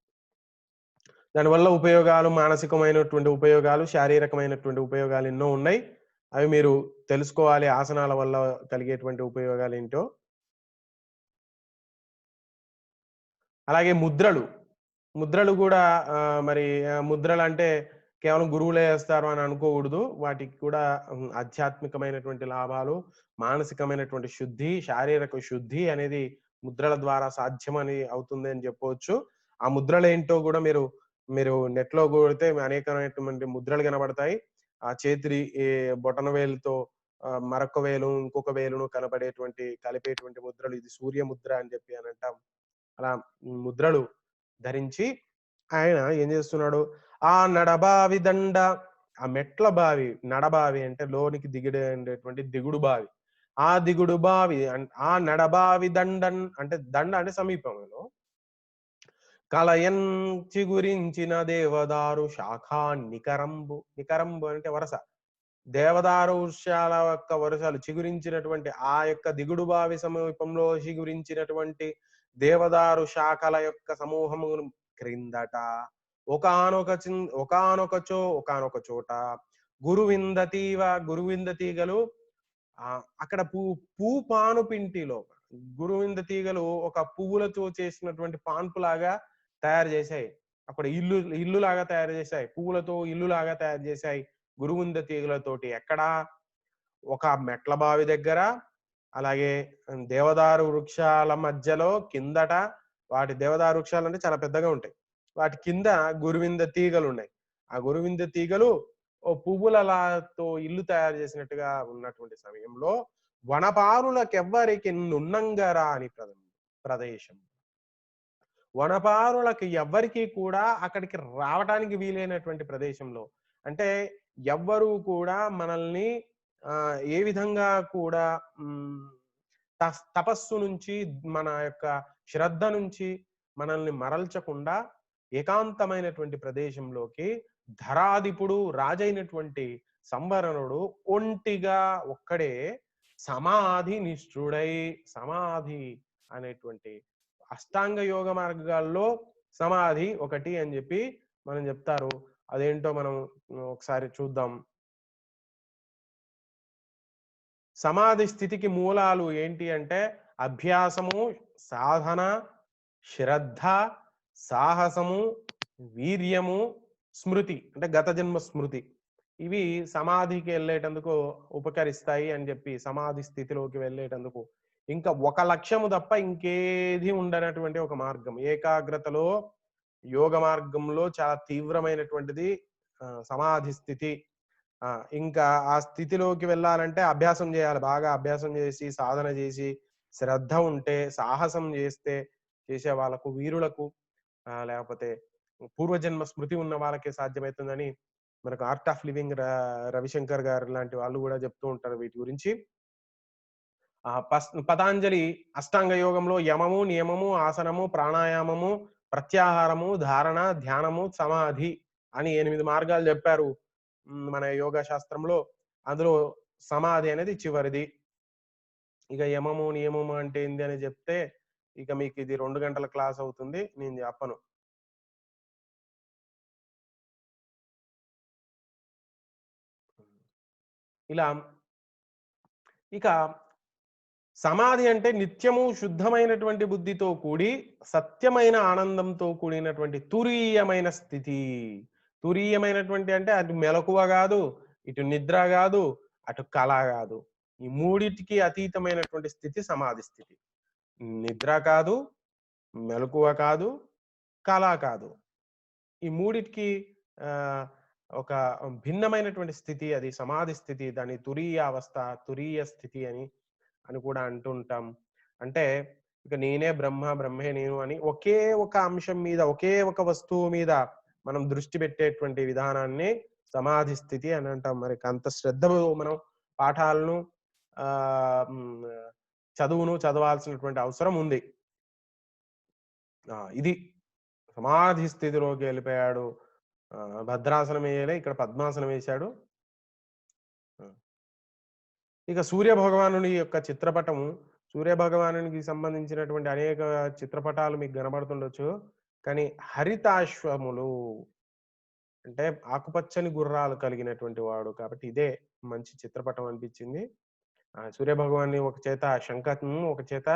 దానివల్ల ఉపయోగాలు, మానసికమైనటువంటి ఉపయోగాలు, శారీరకమైనటువంటి ఉపయోగాలు ఎన్నో ఉన్నాయి. అవి మీరు తెలుసుకోవాలి. ఆసనాల వల్ల కలిగేటువంటి ఉపయోగాలేంటో. అలాగే ముద్రలు. ముద్రలు గూడా మరి ముద్రలంటే కేవలం గురువులే ఏస్తారు అని అనుకోకూడదు. వాటికి కూడా ఆధ్యాత్మికమైనటువంటి లాభాలు, మానసికమైనటువంటి శుద్ధి, శారీరక శుద్ధి అనేది ముద్రల ద్వారా సాధ్యమని అవుతుంది అని జెప్పవచ్చు. ఆ ముద్రలేంటో గూడా మీరు నెట్‌లో గొడితే అనేకమైనటువంటి ముద్రలు గనబడతాయి. ఆ చేతిరి ఈ బొటన వేలుతో మరొక వేలు, ఇంకొక వేలును కనపడేటువంటి కలిపేటువంటి ముద్రలు ఇది సూర్య ముద్ర అని జెప్పి అనంటాం. అలా ముద్రలు ధరించి ఆయన ఏం చేస్తున్నాడు, ఆ నడబావి దండ ఆ మెట్ల బావి, నడబావి అంటే లోనికి దిగిడేటువంటి దిగుడు బావి. ఆ దిగుడు బావి ఆ నడబావి దండన్ అంటే దండ అంటే సమీపంలో కలయన్ చిగురించిన దేవదారు శాఖా నికరంబు. నికరంబు అంటే వరస. దేవదారు వృక్షాల యొక్క వరుసలు చిగురించినటువంటి ఆ యొక్క దిగుడు బావి సమీపంలో చిగురించినటువంటి దేవదారు శాఖల యొక్క సమూహము క్రిందట ఒకానొక చోట గురువింద తీగలు అక్కడ పాను పింటిలో గురువింద తీగలు ఒక పువ్వులతో చేసినటువంటి పాన్పులాగా తయారు చేశాయి. అక్కడ ఇల్లులాగా తయారు చేశాయి. పువ్వులతో ఇల్లులాగా తయారు చేశాయి. గురువింద తీగలతోటి. ఎక్కడ? ఒక మెట్ల బావి దగ్గర, అలాగే దేవదారు వృక్షాల మధ్యలో కిందట దేవదారు వృక్షాలంటే చాలా పెద్దగా ఉంటాయి. వాటి కింద గురువింద తీగలున్నాయి. ఆ గురువింద తీగలు ఓ పువ్వులలాతో ఇల్లు తయారు చేసినట్టుగా ఉన్నటువంటి సమయంలో వనపారులకెవ్వరికి నున్నంగా రాని ప్రదేశం. వనపారులకి ఎవ్వరికీ కూడా అక్కడికి రావటానికి వీలైనటువంటి ప్రదేశంలో. అంటే ఎవ్వరు కూడా మనల్ని ఏ విధంగా కూడా హ్మ్, తపస్సు నుంచి, మన యొక్క శ్రద్ధ నుంచి మనల్ని మరల్చకుండా ఏకాంతమైనటువంటి ప్రదేశంలోకి ధరాధిపుడు రాజైనటువంటి సంవరణుడు ఒంటిగా ఒక్కడే సమాధి నిష్ఠుడై సమాధి అనేటువంటి అష్టాంగ యోగ మార్గాల్లో సమాధి ఒకటి అని చెప్పి మనం చెప్తారు. అదేంటో మనం ఒకసారి చూద్దాం. సమాధి స్థితికి మూలాలు ఏంటి అంటే అభ్యాసము, సాధన, శ్రద్ధ, సాహసము, వీర్యము, స్మృతి అంటే గత జన్మ స్మృతి. ఇవి సమాధికి వెళ్ళేటందుకు ఉపకరిస్తాయి అని చెప్పి సమాధి స్థితిలోకి వెళ్ళేటందుకు. ఇంకా ఒక లక్ష్యము తప్ప ఇంకేది ఉండనటువంటి ఒక మార్గం. ఏకాగ్రతలో యోగ మార్గంలో చాలా తీవ్రమైనటువంటిది సమాధి స్థితి. ఇంకా ఆ స్థితిలోకి వెళ్ళాలంటే అభ్యాసం చేయాలి. బాగా అభ్యాసం చేసి, సాధన చేసి, శ్రద్ధ ఉంటే, సాహసం చేసే వాళ్ళకు, వీరులకు లేకపోతే పూర్వజన్మ స్మృతి ఉన్న వాళ్ళకే సాధ్యమైతుందని మనకు 'ఆర్ట్ ఆఫ్ లివింగ్' రవిశంకర్ గారు లాంటి వాళ్ళు గూడా చెప్తూ ఉంటారు వీటి గురించి. పతాంజలి అష్టాంగ యోగంలో యమము, నియమము, ఆసనము, ప్రాణాయామము, ప్రత్యాహారము, ధారణ, ధ్యానము, సమాధి అని 8 మార్గాలు చెప్పారు. మన యోగా శాస్త్రంలో. అందులో సమాధి అనేది చివరిది. ఇక యమము, నియమము అంటే ఏంది అని చెప్తే ఇక మీకు ఇది 2 గంటల క్లాస్ అవుతుంది. నేను చెప్పను. ఇలా ఇక సమాధి అంటే నిత్యము శుద్ధమైనటువంటి బుద్ధితో కూడి సత్యమైన ఆనందంతో కూడినటువంటి తురీయమైన స్థితి. తురీయమైనటువంటి అంటే అటు మెలకువ గాదు, ఇటు నిద్ర గాదు, అటు కల గాదు. ఈ మూడిటికి అతీతమైనటువంటి స్థితి సమాధి స్థితి. నిద్ర కాదు, మెలకువ కాదు, కల కాదు. ఈ మూడిటికి ఆహ్, ఒక భిన్నమైనటువంటి స్థితి అది సమాధి స్థితి. దాన్ని తురీయ అవస్థ, తురీయ స్థితి అని కూడా అంటుంటాం. అంటే ఇక నేనే బ్రహ్మ, బ్రహ్మే నేను అని ఒకే ఒక అంశం మీద, ఒకే ఒక వస్తువు మీద మనం దృష్టి పెట్టేటువంటి విధానాన్ని సమాధి స్థితి అని అంటాం. మరి అంత శ్రద్ధతో మనం పాఠాలను చదువును చదవాల్సినటువంటి అవసరం ఉంది. ఇది సమాధి స్థితిలోకి వెళ్ళిపోయాడు. భద్రాసనం వేయలే, ఇక్కడ పద్మాసనం వేశాడు. ఇక సూర్య భగవానుని యొక్క చిత్రపటము, సూర్య భగవానునికి సంబంధించినటువంటి అనేక చిత్రపటాలు మీకు కనబడుతుండొచ్చు. కానీ హరితాశ్వములు అంటే ఆకుపచ్చని గుర్రాలు కలిగినటువంటి వాడు కాబట్టి ఇదే మంచి చిత్రపటం అనిపించింది. సూర్య భగవాన్ని ఒక చేత శంఖము, ఒక చేత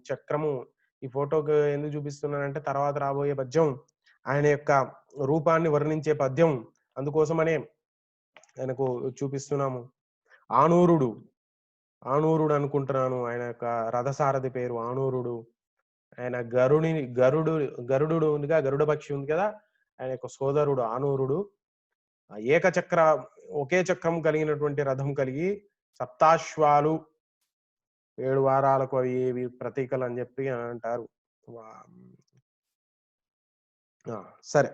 చక్రము. ఈ ఫోటోకి ఎందుకు చూపిస్తున్నానంటే తర్వాత రాబోయే పద్యం ఆయన యొక్క రూపాన్ని వర్ణించే పద్యం, అందుకోసమనే ఆయనకు చూపిస్తున్నాము. ఆనూరుడు అనుకుంటున్నాను. ఆయన యొక్క రథసారథి పేరు ఆనూరుడు. ఆయన గరుడు ఉందిగా, గరుడ పక్షి ఉంది కదా, ఆయన యొక్క సోదరుడు ఆనూరుడు. ఏకచక్ర ఒకే చక్రం కలిగినటువంటి రథం కలిగి సప్తాశ్వాలు 7 వారాలకు అవి ప్రతీకలు అని చెప్పి అంటారు. సరే,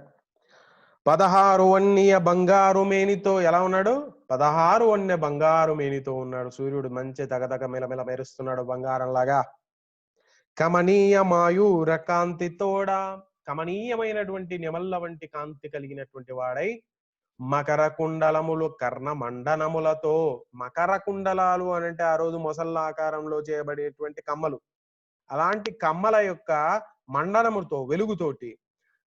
16 వన్య బంగారు మేనితో ఎలా ఉన్నాడు? 16 వన్య బంగారు మేనితో ఉన్నాడు. సూర్యుడు మంచి తగతగ మెలమెల మెరుస్తున్నాడు బంగారం లాగా. కమనీయ మాయూర కాంతితోడ, కమనీయమైనటువంటి నెమల్ల వంటి కాంతి కలిగినటువంటి వాడై, మకర కుండలములు కర్ణ మండనములతో, మకర కుండలాలు అనంటే ఆ రోజు మొసళ్ళ ఆకారంలో చేయబడేటువంటి కమ్మలు, అలాంటి కమ్మల యొక్క మండనముతో వెలుగుతోటి,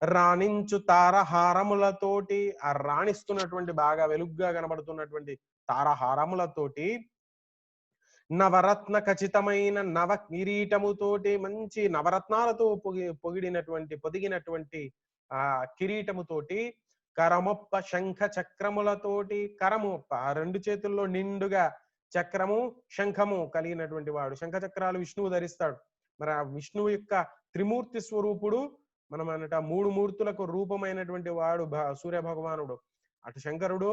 రాణించు తారహారములతోటి, ఆ రాణిస్తున్నటువంటి బాగా వెలుగుగా కనబడుతున్నటువంటి తారహారములతోటి, నవరత్న ఖచ్చితమైన నవ కిరీటముతోటి, మంచి నవరత్నాలతో పొదిగినటువంటి ఆ కిరీటముతోటి, కరమొప్ప శంఖ చక్రములతోటి, కరమొప్ప 2 చేతుల్లో నిండుగా చక్రము శంఖము కలిగినటువంటి వాడు. శంఖ చక్రాలు విష్ణువు ధరిస్తాడు. మరి ఆ విష్ణువు యొక్క త్రిమూర్తి స్వరూపుడు, మనం అన్నట 3 మూర్తులకు రూపమైనటువంటి వాడు సూర్య భగవానుడు. అటు శంకరుడు,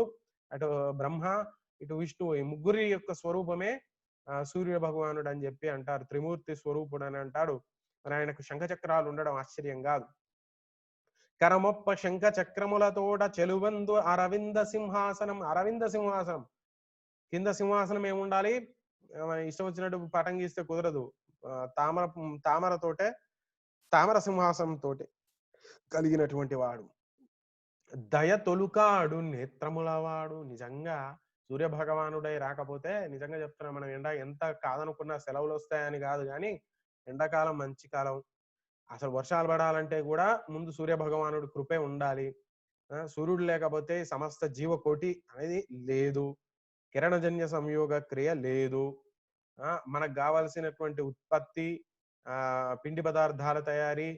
అటు బ్రహ్మ, ఇటు విష్ణువు, ఈ ముగ్గురి యొక్క స్వరూపమే సూర్య భగవానుడు అని చెప్పి అంటారు. త్రిమూర్తి స్వరూపుడు అని అంటాడు. మరి ఆయనకు శంఖ చక్రాలు ఉండడం ఆశ్చర్యం కాదు. కరమొప్ప శంఖ చక్రములతోడ చెలువందు అరవింద సింహాసనం. అరవింద సింహాసనం కింద సింహాసనం ఏముండాలి? ఇష్టం వచ్చినట్టు పటం గీస్తే కుదరదు. తామర సింహాసనంతో కలిగినటువంటి వాడు. దయ తొలుకాడు నేత్రముల వాడు. నిజంగా సూర్య భగవానుడై రాకపోతే, నిజంగా చెప్తున్నా, మనం ఎంత కాదనుకున్నా సెలవులు వస్తాయని కాదు, కానీ ఎండాకాలం మంచి కాలం. అసలు వర్షాలు పడాలంటే కూడా ముందు సూర్య భగవానుడి కృపే ఉండాలి. సూర్యుడు లేకపోతే సమస్త జీవకోటి అనేది లేదు. కిరణజన్య సంయోగ క్రియ లేదు. మనకు కావలసినటువంటి ఉత్పత్తి, పిండి పదార్థాల తయారీ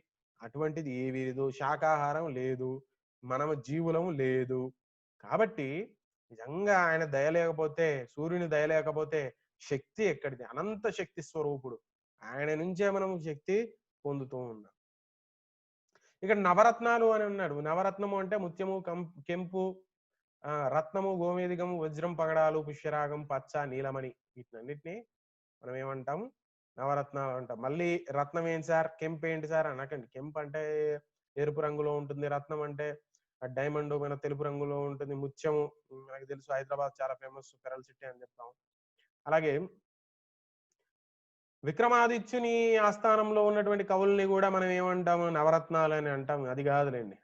అటువంటిది ఏమీ లేదు. శాకాహారం లేదు, మనము జీవులము లేదు. కాబట్టి నిజంగా ఆయన దయ లేకపోతే, సూర్యుని దయ లేకపోతే శక్తి ఎక్కడిది? అనంత శక్తి స్వరూపుడు. ఆయన నుంచే మనం శక్తి పొందుతూ ఉన్నాం. ఇక్కడ నవరత్నాలు అని అన్నాడు. నవరత్నము అంటే ముత్యము, కెంపు, రత్నము, గోమేదికము, వజ్రం, పగడాలు, పుష్యరాగం, పచ్చ, నీలమణి, వీటినన్నిటిని మనం ఏమంటాము? నవరత్నాలు అంటాం. మళ్ళీ రత్నం ఏంటి సార్, కెంపు ఏంటి సార్ అనకండి. కెంపు అంటే ఎరుపు రంగులో ఉంటుంది, రత్నం అంటే డైమండ్ మన తెలుపు రంగులో ఉంటుంది, ముత్యము మనకు తెలుసు హైదరాబాద్ చాలా ఫేమస్ పెరల్ సిటీ అని చెప్తాం. అలాగే విక్రమాదిత్యుని ఆస్థానంలో ఉన్నటువంటి కవుల్ని కూడా మనం ఏమంటాము? నవరత్నాలు అని అంటాం. అది కాదులేండి.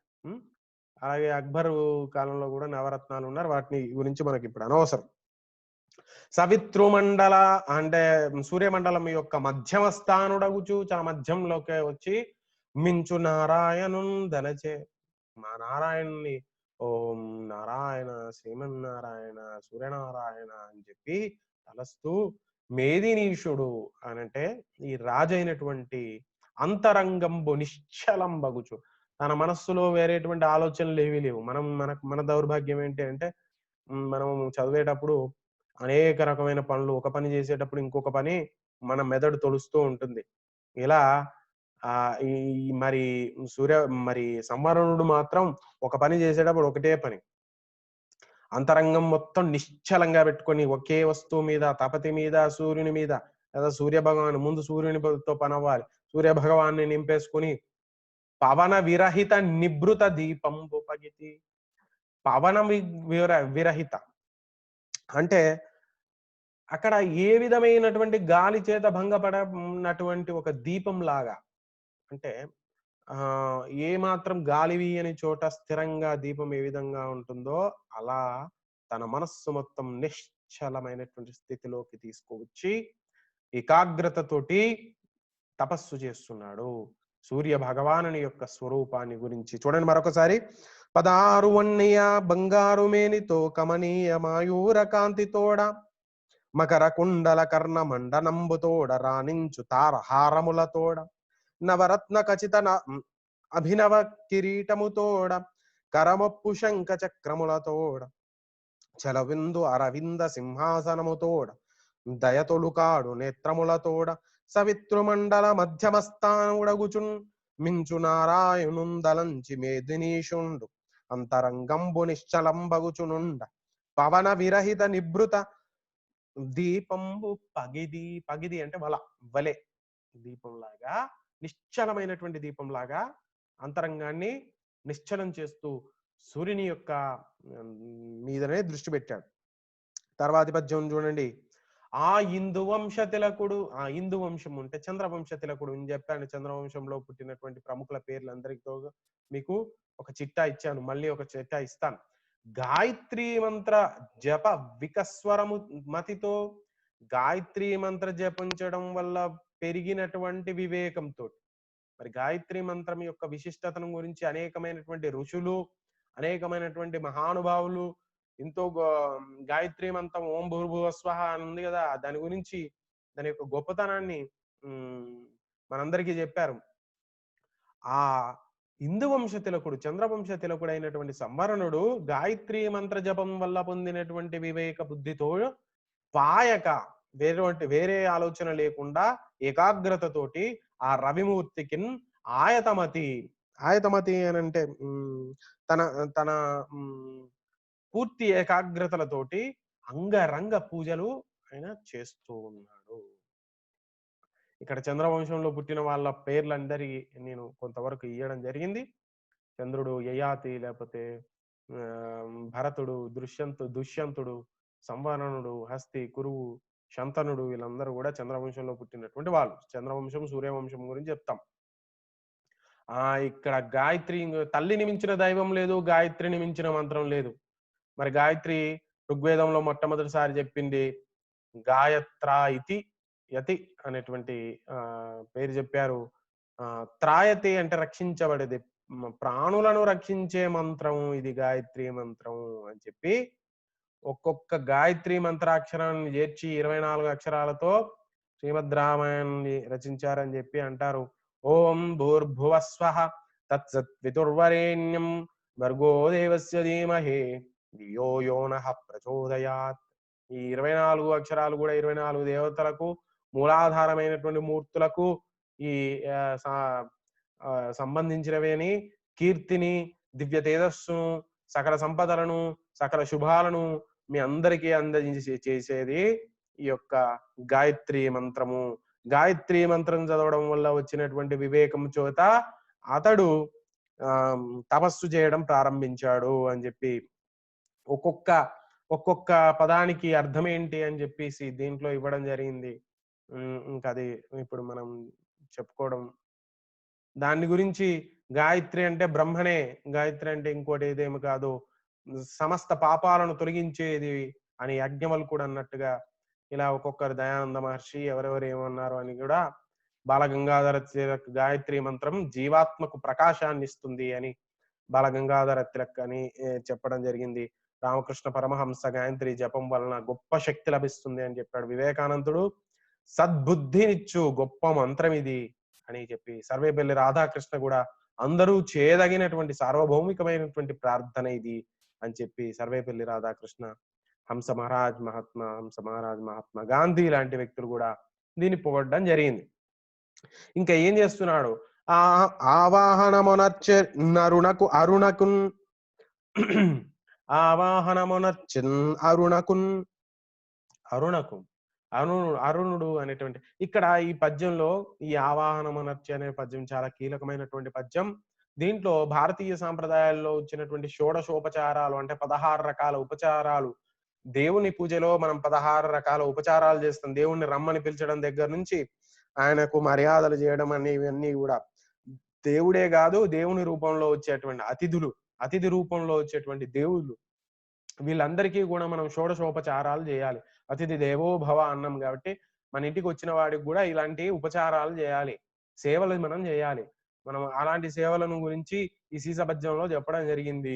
అలాగే అక్బర్ కాలంలో కూడా నవరత్నాలు ఉన్నారు. వాటిని గురించి మనకి ఇప్పుడు అనవసరం. సవితృమండల అంటే సూర్యమండలం యొక్క మధ్యమ స్థానుడగుచు, చాలా మధ్యంలోకి వచ్చి, మించు నారాయణు దలచే, మా నారాయణుని ఓం నారాయణ, శ్రీమన్నారాయణ, సూర్యనారాయణ అని చెప్పి తలస్తూ, మేదినీషుడు అనంటే ఈ రాజైనటువంటి అంతరంగంబు నిశ్చలం బగుచు, తన మనస్సులో వేరేటువంటి ఆలోచనలు ఏవీ లేవు. మన దౌర్భాగ్యం ఏంటి అంటే, మనం చదివేటప్పుడు అనేక రకమైన పనులు, ఒక పని చేసేటప్పుడు ఇంకొక పని మన మెదడు తొలుస్తూ ఉంటుంది. ఇలా ఈ మరి సంవరణుడు మాత్రం ఒక పని చేసేటప్పుడు ఒకటే పని, అంతరంగం మొత్తం నిశ్చలంగా పెట్టుకొని ఒకే వస్తువు మీద, తపతి మీద, సూర్యుని మీద, లేదా సూర్య భగవాన్ ముందు సూర్యునితో పని అవ్వాలి. సూర్య భగవాన్ని నింపేసుకుని పవన విరహిత నిభృత దీపంబు పగితి, పవన విరహిత అంటే అక్కడ ఏ విధమైనటువంటి గాలి చేత భంగపడనటువంటి ఒక దీపం లాగా. అంటే ఏ మాత్రం గాలి వీయని చోట స్థిరంగా దీపం ఏ విధంగా ఉంటుందో అలా తన మనస్సు మొత్తం నిశ్చలమైనటువంటి స్థితిలోకి తీసుకువచ్చి ఏకాగ్రతతోటి తపస్సు చేస్తున్నాడు. సూర్య భగవానుని యొక్క స్వరూపాన్ని గురించి చూడండి మరొకసారి. 16 వన్నెయ బంగారు మేనితో కమనీయ మాయూర కాంతితోడ మకర కుండల కర్ణ మండనంబుతోడ రాణించు తారహారములతోడ నవరత్న ఖచిత అభినవ కిరీటముతోడ కరమొప్పు శంఖ చక్రములతోడ చలవిందు అరవింద సింహాసనముతోడ దయతొలుకాడు నేత్రములతోడ సవితృమండల మధ్యమస్థానుడగుచున్ మించు నారాయణుందలంచి మేదినీషుండు అంతరంగంబు నిశ్చలంబగుచునుండ పవన విరహిత నిభృత దీపంబు పగిది. పగిది అంటే వలె దీపంలాగా, నిశ్చలమైనటువంటి దీపంలాగా అంతరంగాన్ని నిశ్చలం చేస్తూ సూర్యుని యొక్క మీదనే దృష్టి పెట్టాడు. తర్వాతి పద్యం చూడండి. ఆ ఇందు వంశ తిలకుడు, ఆ ఇందు వంశం అంటే చంద్రవంశ తిలకుడు అని చెప్పాను. చంద్రవంశంలో పుట్టినటువంటి ప్రముఖుల పేర్లు అందరితో మీకు ఒక చిట్టా ఇచ్చాను, మళ్ళీ ఒక చిట్టా ఇస్తాను. గాయత్రీ మంత్ర జప వికస్వరము మతితో, గాయత్రీ మంత్ర జపించడం వల్ల పెరిగినటువంటి వివేకంతో, మరి గాయత్రీ మంత్రం యొక్క విశిష్టతను గురించి అనేకమైనటువంటి ఋషులు, అనేకమైనటువంటి మహానుభావులు ఎంతో గాయత్రీ మంత్రం ఓం భూర్భువస్వహ అని ఉంది కదా, దాని గురించి దాని యొక్క గొప్పతనాన్ని మనందరికీ చెప్పారు. ఆ ఇందు వంశ తిలకుడు, చంద్రవంశ తిలకుడు అయినటువంటి సంవరణుడు గాయత్రీ మంత్ర జపం వల్ల పొందినటువంటి వివేక బుద్ధితో పాయక వేరే ఆలోచన లేకుండా ఏకాగ్రతతోటి ఆ రవిమూర్తికి ఆయతమతి, ఆయతమతి అని అంటే తన తన పూర్తి ఏకాగ్రతలతోటి అంగరంగ పూజలు ఆయన చేస్తూ ఉన్నాడు. ఇక్కడ చంద్రవంశంలో పుట్టిన వాళ్ళ పేర్లందరికీ నేను కొంతవరకు ఇవ్వడం జరిగింది. చంద్రుడు, యయాతి, లేకపోతే భరతుడు, దుష్యంతుడు, సంవరణుడు, హస్తి, కురువు, శంతనుడు, వీళ్ళందరూ కూడా చంద్రవంశంలో పుట్టినటువంటి వాళ్ళు. చంద్రవంశం, సూర్యవంశం గురించి చెప్తాం. ఇక్కడ గాయత్రి, తల్లిని మించిన దైవం లేదు, గాయత్రిని మించిన మంత్రం లేదు. మరి గాయత్రి ఋగ్వేదంలో మొట్టమొదటిసారి చెప్పింది గాయత్రా ఇతి యతి అనేటువంటి పేరు చెప్పారు. త్రాయతి అంటే రక్షించబడేది, ప్రాణులను రక్షించే మంత్రం ఇది గాయత్రి మంత్రం అని చెప్పి ఒక్కొక్క గాయత్రి మంత్రాక్షరాన్ని చేర్చి 24 అక్షరాలతో శ్రీమద్ రామాయణాన్ని రచించారని చెప్పి అంటారు. ఓం భూర్భువస్వః తత్సత్వితుర్వరేణ్యం భర్గో దేవస్య ధీమహి ధియో యో నః ప్రచోదయాత్. ఈ 24 అక్షరాలు కూడా 24 దేవతలకు మూలాధారమైనటువంటి మూర్తులకు ఈ సంబంధించినవి అని, కీర్తిని, దివ్య తేజస్సును, సకల సంపదలను, సకల శుభాలను మీ అందరికీ అందజేసి చేసేది ఈ యొక్క గాయత్రి మంత్రము. గాయత్రి మంత్రం చదవడం వల్ల వచ్చినటువంటి వివేకం చేత అతడు తపస్సు చేయడం ప్రారంభించాడు అని చెప్పి ఒక్కొక్క పదానికి అర్థం ఏంటి అని చెప్పేసి దీంట్లో ఇవ్వడం జరిగింది. ఇంకా అది ఇప్పుడు మనం చెప్పుకోవడం. దాని గురించి గాయత్రి అంటే బ్రహ్మనే, గాయత్రి అంటే ఇంకోటి ఏదేమి కాదు, సమస్త పాపాలను తొలగించేది అని యాజ్ఞవల్కుడు అన్నట్టుగా ఇలా ఒక్కొక్కరు దయానంద మహర్షి ఎవరెవరు ఏమన్నారు అని కూడా బాలగంగాధర తిలక్ గాయత్రి మంత్రం జీవాత్మకు ప్రకాశాన్ని ఇస్తుంది అని బాలగంగాధర తిలక్ అని చెప్పడం జరిగింది. రామకృష్ణ పరమహంస గాయత్రి జపం వలన గొప్ప శక్తి లభిస్తుంది అని చెప్పాడు. వివేకానందుడు సద్బుద్ధినిచ్చు గొప్ప మంత్రం ఇది అని చెప్పి, సర్వేపల్లి రాధాకృష్ణ కూడా అందరూ చేయదగినటువంటి సార్వభౌమికమైనటువంటి ప్రార్థన ఇది అని చెప్పి సర్వేపల్లి రాధాకృష్ణ, హంస మహారాజ్ మహాత్మా గాంధీ లాంటి వ్యక్తులు కూడా దీన్ని పొగడ్డం జరిగింది. ఇంకా ఏం చేస్తున్నాడు? ఆవాహనమునర్చ నరుణకు అరుణకున్ ఆవాహనమునర్చన్ అరుణకు అరుణుడు అనేటువంటి, ఇక్కడ ఈ పద్యంలో ఈ ఆవాహనమునర్చ అనే పద్యం చాలా కీలకమైనటువంటి పద్యం. దీంట్లో భారతీయ సాంప్రదాయాల్లో వచ్చినటువంటి షోడశోపచారాలు అంటే 16 రకాల ఉపచారాలు, దేవుని పూజలో మనం 16 రకాల ఉపచారాలు చేస్తాం. దేవుణ్ణి రమ్మని పిలిచడం దగ్గర నుంచి ఆయనకు మర్యాదలు చేయడం అనేవన్నీ కూడా దేవుడే కాదు, దేవుని రూపంలో వచ్చేటువంటి అతిథులు, అతిథి రూపంలో వచ్చేటువంటి దేవుళ్ళు, వీళ్ళందరికీ కూడా మనం షోడశోపచారాలు చేయాలి. అతిథి దేవో భవ అన్నాం కాబట్టి మన ఇంటికి వచ్చిన వాడికి కూడా ఇలాంటి ఉపచారాలు చేయాలి, సేవలు మనం చేయాలి. మనం అలాంటి సేవలను గురించి ఈ సీసపద్యంలో చెప్పడం జరిగింది.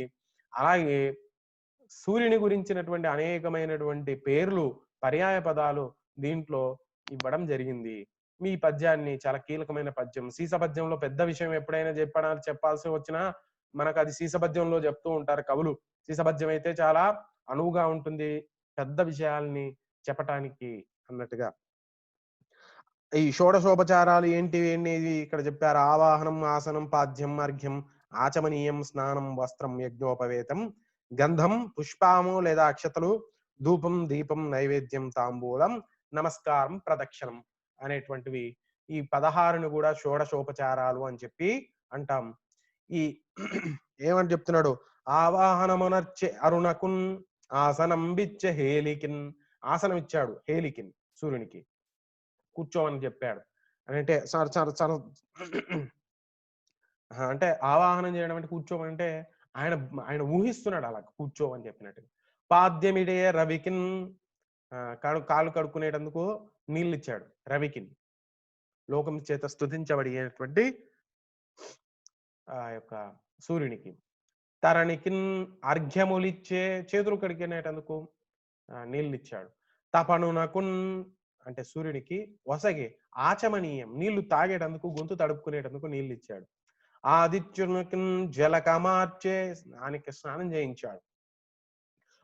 అలాగే సూర్యుని గురించినటువంటి అనేకమైనటువంటి పేర్లు, పర్యాయ పదాలు దీంట్లో ఇవ్వడం జరిగింది. మీ పద్యాన్ని చాలా కీలకమైన పద్యం. సీసపద్యంలో పెద్ద విషయం ఎప్పుడైనా చెప్పాల్సి వచ్చినా మనకు అది సీసపద్యంలో చెప్తూ ఉంటారు కవులు. సీసపద్యం అయితే చాలా అనువుగా ఉంటుంది పెద్ద విషయాల్ని చెప్పటానికి అన్నట్టుగా. ఈ షోడశోపచారాలు ఏంటివి అనేది ఇక్కడ చెప్పారు. ఆవాహనం, ఆసనం, పాద్యం, అర్ఘ్యం, ఆచమనీయం, స్నానం, వస్త్రం, యజ్ఞోపవేతం, గంధం, పుష్పము లేదా అక్షతలు, ధూపం, దీపం, నైవేద్యం, తాంబూలం, నమస్కారం, ప్రదక్షిణం అనేటువంటివి ఈ 16ను కూడా షోడశోపచారాలు అని చెప్పి అంటాం. ఈ ఏమని చెప్తున్నాడు? ఆవాహనమునర్చె అరుణకున్ ఆసనం బిచ్చ హేలికిన్. ఆసనం ఇచ్చాడు హేలికిన్, సూర్యునికి కూర్చోమని చెప్పాడు. అంటే అంటే ఆవాహనం చేయడం అంటే కూర్చోమంటే ఆయన ఆయన ఊహిస్తున్నాడు అలా కూర్చోమని చెప్పినట్టుగా. పాద్యమిడే రవికిన్, కాలు కడుక్కునేటందుకు నీళ్ళు ఇచ్చాడు రవికిన్, లోకం చేత స్తుతించబడినటువంటి ఆ యొక్క సూర్యునికి. తరణికిన్ అర్ఘ్యములిచ్చే, చేతులు కడిగినేటందుకు నీళ్ళు ఇచ్చాడు. తపనునకున్ అంటే సూర్యునికి వసగే ఆచమనీయం, నీళ్లు తాగేటందుకు, గొంతు తడుపుకునేటందుకు నీళ్ళు ఇచ్చాడు. ఆదిత్యునికి జలకమార్చే, స్నానికి స్నానం చేయించాడు.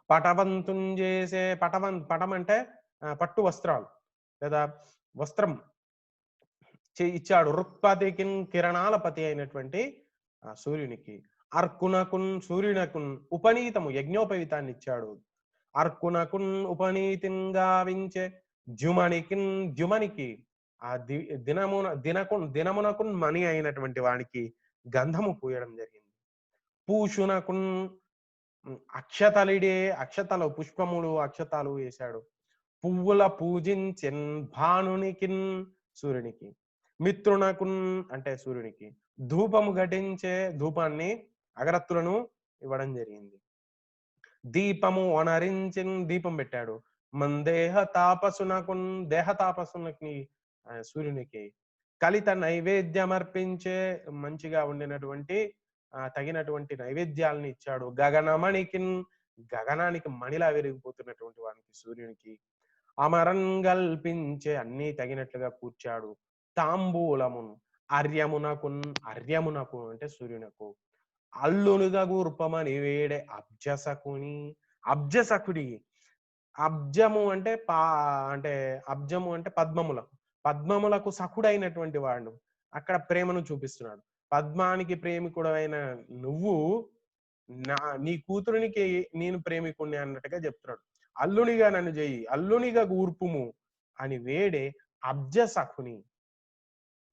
పటవంతుం చేసే, పటం అంటే పట్టు వస్త్రాలు లేదా వస్త్రం ఇచ్చాడు. రుక్పతికిన్ కిరణాల పతి అయినటువంటి సూర్యునికి. అర్కునకున్ సూర్యునకున్ ఉపనీతము, యజ్ఞోపవీతాన్ని ఇచ్చాడు. అర్కునకున్ ఉపనీతిన్ గావించే జుమనికిన్, జుమనికి ఆ దినమునకున్ మణి అయినటువంటి వానికి గంధము పూయడం జరిగింది. పూషునకున్ అక్షతలిడే, అక్షతలు పుష్పములు అక్షతాలు వేశాడు. పువ్వుల పూజించెన్ భానునికిన్ సూర్యునికి. మిత్రునకున్ అంటే సూర్యునికి ధూపము ఘటించే, ధూపాన్ని అగరత్తులను ఇవ్వడం జరిగింది. దీపము వనరించిన్, దీపం పెట్టాడు. మందేహ తాపసునకున్, దేహ తాపసునకి సూర్యునికి కలిత నైవేద్యం అర్పించే, మంచిగా ఉండినటువంటి తగినటువంటి నైవేద్యాలను ఇచ్చాడు. గగనమణికిన్, గగనానికి మణిలా విరిగిపోతున్నటువంటి వానికి సూర్యునికి. అమరన్ గల్పించే, అన్ని తగినట్లుగా కూర్చాడు. తాంబూలమున్ అర్యమునకున్, అర్యమునకు అంటే సూర్యునకు. అల్లునుగా గూర్పమని వేడే అబ్జసకుని, అబ్జసకుడి. అబ్జము అంటే అంటే అబ్జము అంటే పద్మములకు, పద్మములకు సఖుడైనటువంటి వాడు. అక్కడ ప్రేమను చూపిస్తున్నాడు. పద్మానికి ప్రేమికుడైన నువ్వు నీ కూతురునికి నేను ప్రేమికుణ్ణి అన్నట్టుగా చెప్తున్నాడు. అల్లునిగా నన్ను చెయ్యి, అల్లునిగా గూర్పుము అని వేడే అబ్జసకుని.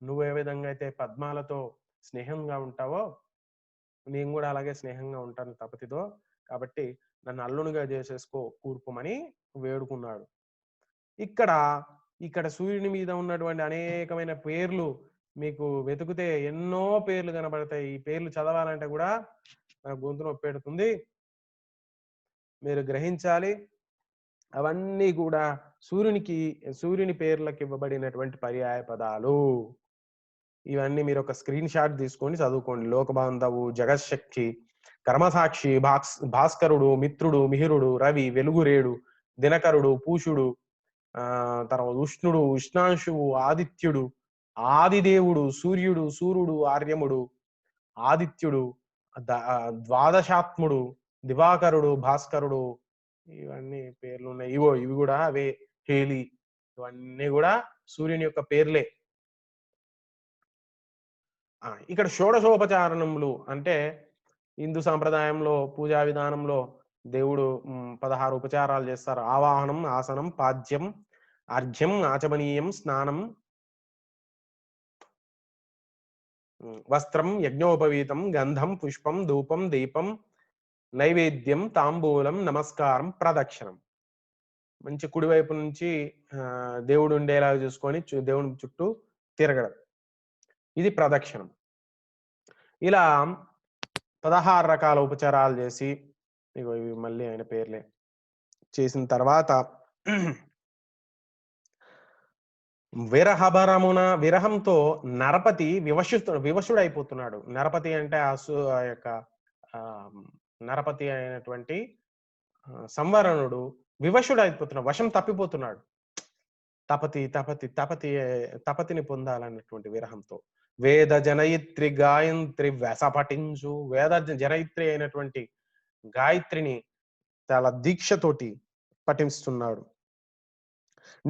నువ్వు ఏ విధంగా అయితే పద్మాలతో స్నేహంగా ఉంటావో నేను కూడా అలాగే స్నేహంగా ఉంటాను తపతితో, కాబట్టి నన్ను అల్లునిగా చేసేసుకో కూర్పుమని వేడుకున్నాడు. ఇక్కడ సూర్యుని మీద ఉన్నటువంటి అనేకమైన పేర్లు మీకు వెతుకుతే ఎన్నో పేర్లు కనబడతాయి. ఈ పేర్లు చదవాలంటే కూడా నాకు గొంతు నొప్పి పెడుతుంది, మీరు గ్రహించాలి. అవన్నీ కూడా సూర్యుని పేర్లకు ఇవ్వబడినటువంటి పర్యాయ పదాలు. ఇవన్నీ మీరు ఒక స్క్రీన్ షాట్ తీసుకొని చదువుకోండి. లోకబాంధవు, జగశక్తి, కర్మసాక్షి, భాస్కరుడు, మిత్రుడు, మిహిరుడు, రవి, వెలుగురేడు, దినకరుడు, పూషుడు, తర్వాత ఉష్ణుడు, ఉష్ణాంశువు, ఆదిత్యుడు, ఆదిదేవుడు, సూర్యుడు, సూర్యుడు, ఆర్యముడు, ఆదిత్యుడు, ద్వాదశాత్ముడు, దివాకరుడు, భాస్కరుడు, ఇవన్నీ పేర్లు ఉన్నాయి. ఇవి కూడా అవే. హేలి, ఇవన్నీ కూడా సూర్యుని యొక్క పేర్లే. ఇక్కడ షోడశోపచారణములు అంటే హిందూ సాంప్రదాయంలో పూజా విధానంలో దేవుడు 16 ఉపచారాలు చేస్తారు. ఆవాహనం, ఆసనం, పాద్యం, అర్ఘ్యం, ఆచమనీయం, స్నానం, వస్త్రం, యజ్ఞోపవీతం, గంధం, పుష్పం, ధూపం, దీపం, నైవేద్యం, తాంబూలం, నమస్కారం, ప్రదక్షిణం. మంచి కుడివైపు నుంచి దేవుడు ఉండేలాగా చూసుకొని దేవుని చుట్టూ తిరగడం. ఇది ప్రదక్షిణం. ఇలా 16 రకాల ఉపచారాలు చేసి, ఇగో ఇవి మళ్ళీ ఆయన పేర్లే, చేసిన తర్వాత విరహంతో నరపతి వివశుడైపోతున్నాడు. నరపతి అంటే ఆ యొక్క నరపతి అయినటువంటి సంవరణుడు వివశుడైపోతున్నాడు, వశం తప్పిపోతున్నాడు. తపతిని పొందాలన్నటువంటి విరహంతో వేద జనయిత్రి గాయత్రి వ్యసపటించు, వేద జనయిత్రి అయినటువంటి గాయత్రిని చాలా దీక్షతోటి పఠిస్తున్నాడు.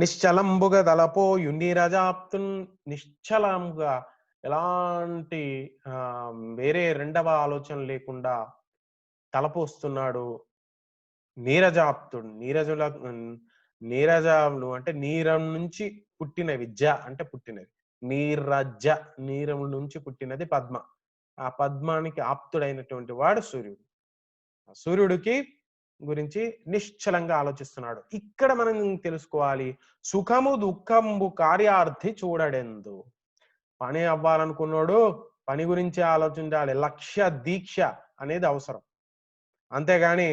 నిశ్చలంబుగా తలపోయు నీరజాప్తున్, నిశ్చలంగా ఎలాంటి వేరే రెండవ ఆలోచన లేకుండా తలపోస్తున్నాడు. నీరజాప్తుడు, నీరజములు అంటే నీరం నుంచి పుట్టినవి, అంటే పుట్టినవి, నీరం నుంచి పుట్టినది పద్మ. ఆ పద్మానికి ఆప్తుడైనటువంటి వాడు సూర్యుడు. సూర్యుడికి గురించి నిశ్చలంగా ఆలోచిస్తున్నాడు. ఇక్కడ మనం తెలుసుకోవాలి, సుఖము దుఃఖంబు కార్యార్థి చూడడెందు. పని అవ్వాలనుకున్నాడు, పని గురించి ఆలోచించాలి. లక్ష్య దీక్ష అనేది అవసరం. అంతేగాని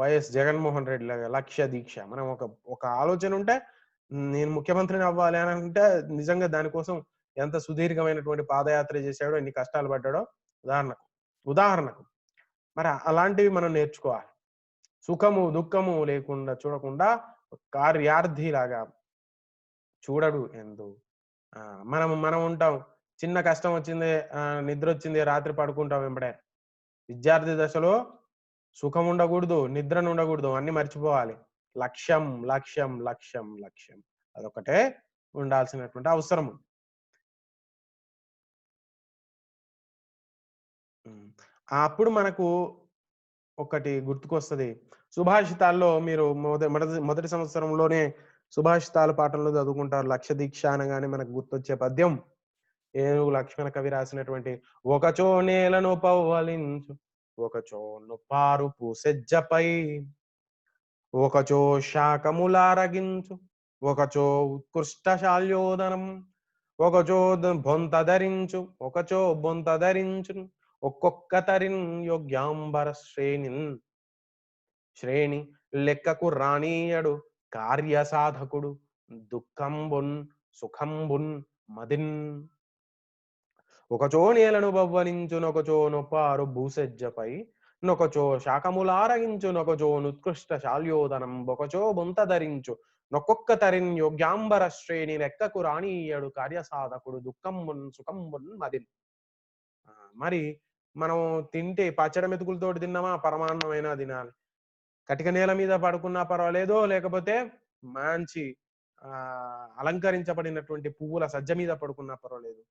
వైఎస్ జగన్మోహన్ రెడ్డి లాగా లక్ష్య దీక్ష, మనం ఒక ఆలోచన ఉంటే నేను ముఖ్యమంత్రిని అవ్వాలి అని అంటే నిజంగా దానికోసం ఎంత సుదీర్ఘమైనటువంటి పాదయాత్ర చేశాడో, ఎన్ని కష్టాలు పడ్డాడో ఉదాహరణకు మరి అలాంటివి మనం నేర్చుకోవాలి. సుఖము దుఃఖము లేకుండా చూడకుండా కార్యార్థి లాగా చూడడు ఎందు. మనం ఉంటాం, చిన్న కష్టం వచ్చింది, నిద్ర వచ్చింది, రాత్రి పడుకుంటాం వెంబడే. విద్యార్థి దశలో సుఖం ఉండకూడదు, నిద్రను ఉండకూడదు, అన్ని మర్చిపోవాలి. లక్ష్యం లక్ష్యం లక్ష్యం లక్ష్యం, అదొకటే ఉండాల్సినటువంటి అవసరము. అప్పుడు మనకు ఒకటి గుర్తుకొస్తుంది. సుభాషితాల్లో మీరు మొదటి సంవత్సరంలోనే సుభాషితాల పాఠంలో చదువుకుంటారు. లక్ష్య దీక్ష అనగానే మనకు గుర్తొచ్చే పద్యం ఏనుగు లక్ష్మణ కవి రాసినటువంటి ఒకచో నేలను పవ్వలించు, ఒకచో నొప్పారు పూసెజ్జపై, ఒకచో శాకములారగించు, ఒకచో ఉత్కృష్ట శాల్యోదనం, ఒకచో బొంత ధరించు, ఒకచో బొంత ధరించు, ఒక్కొక్క తరిన్ యోగ్యాంబర శ్రేణి లెక్కకు రానీయడు కార్య సాధకుడు, దుఃఖంబున్ సుఖంబున్ మదిన్. ఒకచో నేలను బవ్వలించు, నొకచో నొప్పారు భూసెజ్జపై, నొకచో శాకములారగించు, నొకచో నుత్కృష్ట శాల్యోదనం, ఒకచో బొంత ధరించు, నొక్కొక్క తరిన్ యోగ్యాంబర శ్రేణి లెక్కకు రానీయడు కార్యసాధకుడు, దుఃఖంబున్ సుఖంబున్ మదిన్. మరి మనం తింటే పచ్చడి మెతుకులతోటి తిన్నామా, పరమాన్నమైనా తినాలి. కటిక నేల మీద పడుకున్నా పర్వాలేదు, లేకపోతే మంచి అలంకరించబడినటువంటి పువ్వుల సజ్జ మీద పడుకున్నా పర్వాలేదు.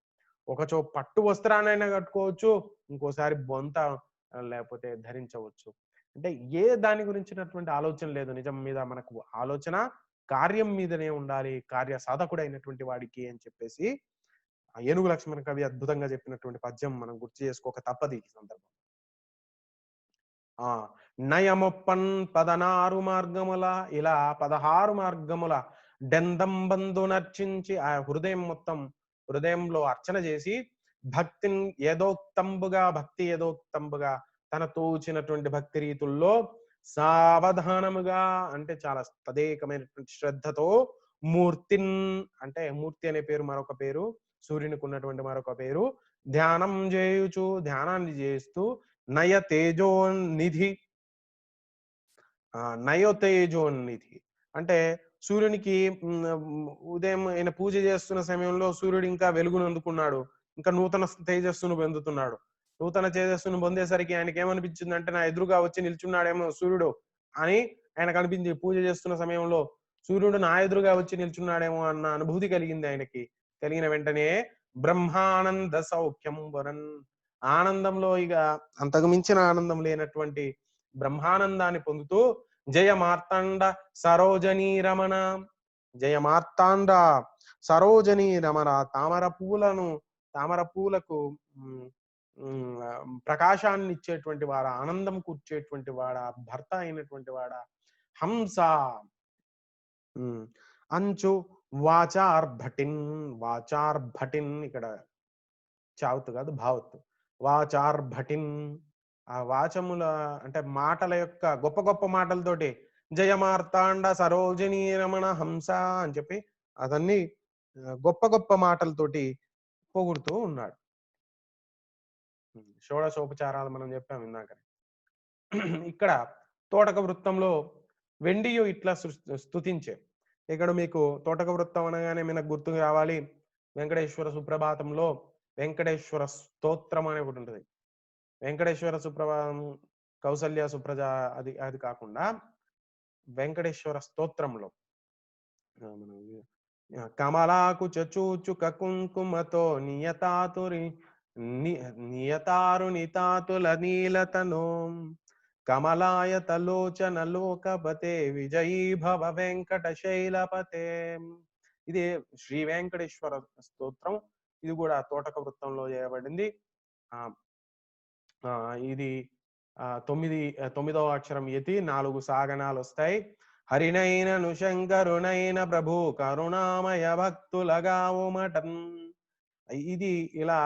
ఒకచో పట్టు వస్త్రాన్నైనా కట్టుకోవచ్చు, ఇంకోసారి బొంత లేకపోతే ధరించవచ్చు. అంటే ఏ దాని గురించినటువంటి ఆలోచన లేదు. నిజం మీద మనకు ఆలోచన కార్యం మీదనే ఉండాలి, కార్య సాధకుడైనటువంటి వాడికి అని చెప్పేసి ఏనుగు లక్ష్మణ కవి అద్భుతంగా చెప్పినటువంటి పద్యం మనం గుర్తు చేసుకోక తప్పది ఈ సందర్భం. నయమొప్పన్ 16 మార్గముల, ఇలా 16 మార్గముల డెందం బంధు నర్చించి, ఆ హృదయంలో అర్చన చేసి భక్తి ఏదోక్తంబుగా తన తోచినటువంటి భక్తి రీతుల్లో సావధానముగా, అంటే చాలా తదేకమైనటువంటి శ్రద్ధతో, మూర్తిన్ అంటే మూర్తి అనే పేరు మరొక పేరు, సూర్యునికి ఉన్నటువంటి మరొక పేరు, ధ్యానాన్ని చేస్తూ నయతేజోనిధి అంటే సూర్యునికి ఉదయం ఆయన పూజ చేస్తున్న సమయంలో సూర్యుడు ఇంకా వెలుగును అందుకున్నాడు, ఇంకా నూతన తేజస్సును పొందుతున్నాడు. నూతన తేజస్సును పొందేసరికి ఆయనకి ఏమనిపించింది అంటే, నా ఎదురుగా వచ్చి నిల్చున్నాడేమో సూర్యుడు అని ఆయనకు అనిపించింది. పూజ చేస్తున్న సమయంలో సూర్యుడు నా ఎదురుగా వచ్చి నిల్చున్నాడేమో అన్న అనుభూతి కలిగింది ఆయనకి. కలిగిన వెంటనే బ్రహ్మానంద సౌఖ్యం వరన్, ఆనందంలో ఇక అంతకు మించిన ఆనందం లేనటువంటి బ్రహ్మానందాన్ని పొందుతూ జయ మార్తాండ సరోజనీ రమణ, జయ మార్తాండ సరోజనీ రమణ, తామర పువ్వులను తామర పూలకు ప్రకాశాన్ని ఇచ్చేటువంటి వాడా, ఆనందం కూర్చేటువంటి వాడా, భర్త అయినటువంటి వాడా, హంస. అంచు వాచార్భటిన్. వాచార్భటిన్ ఇక్కడ చావత్తు కాదు, భావత్తు. వాచార్భటిన్. ఆ వాచముల అంటే మాటల యొక్క గొప్ప గొప్ప మాటలతోటి జయ మార్తాండ సరోజినీ రమణ హంస అని చెప్పి అదన్నీ గొప్ప గొప్ప మాటలతోటి పొగుడుతూ ఉన్నాడు. షోడశోపచారాలు మనం చెప్పాం ఇందాక. ఇక్కడ తోటక వృత్తంలో వెండియు ఇట్లా స్తుతించే. ఇక్కడ మీకు తోటక వృత్తం అనగానే మనకు గుర్తుకు రావాలి వెంకటేశ్వర సుప్రభాతంలో వెంకటేశ్వర స్తోత్రం అనే ఒకటి ఉంటుంది. వెంకటేశ్వర సుప్రభాతం, కౌసల్య సుప్రజ అది అది కాకుండా వెంకటేశ్వర స్తోత్రంలో కమలాకు చచూచు కకుంకుమతో నియతారునితాతుల నీలతనో కమలాయతలోచన లోకపతే విజయీ భవ వెంకట శైలపతే. ఇది శ్రీ వెంకటేశ్వర స్తోత్రం. ఇది కూడా తోటక వృత్తంలో చేయబడింది. ఇది 9వ అక్షరం యతి, 4 సాగనాలు వస్తాయి. హరినైనను శంకరునైన ప్రభు కరుణామయ భక్తులగావుమటం. ఇది ఇలా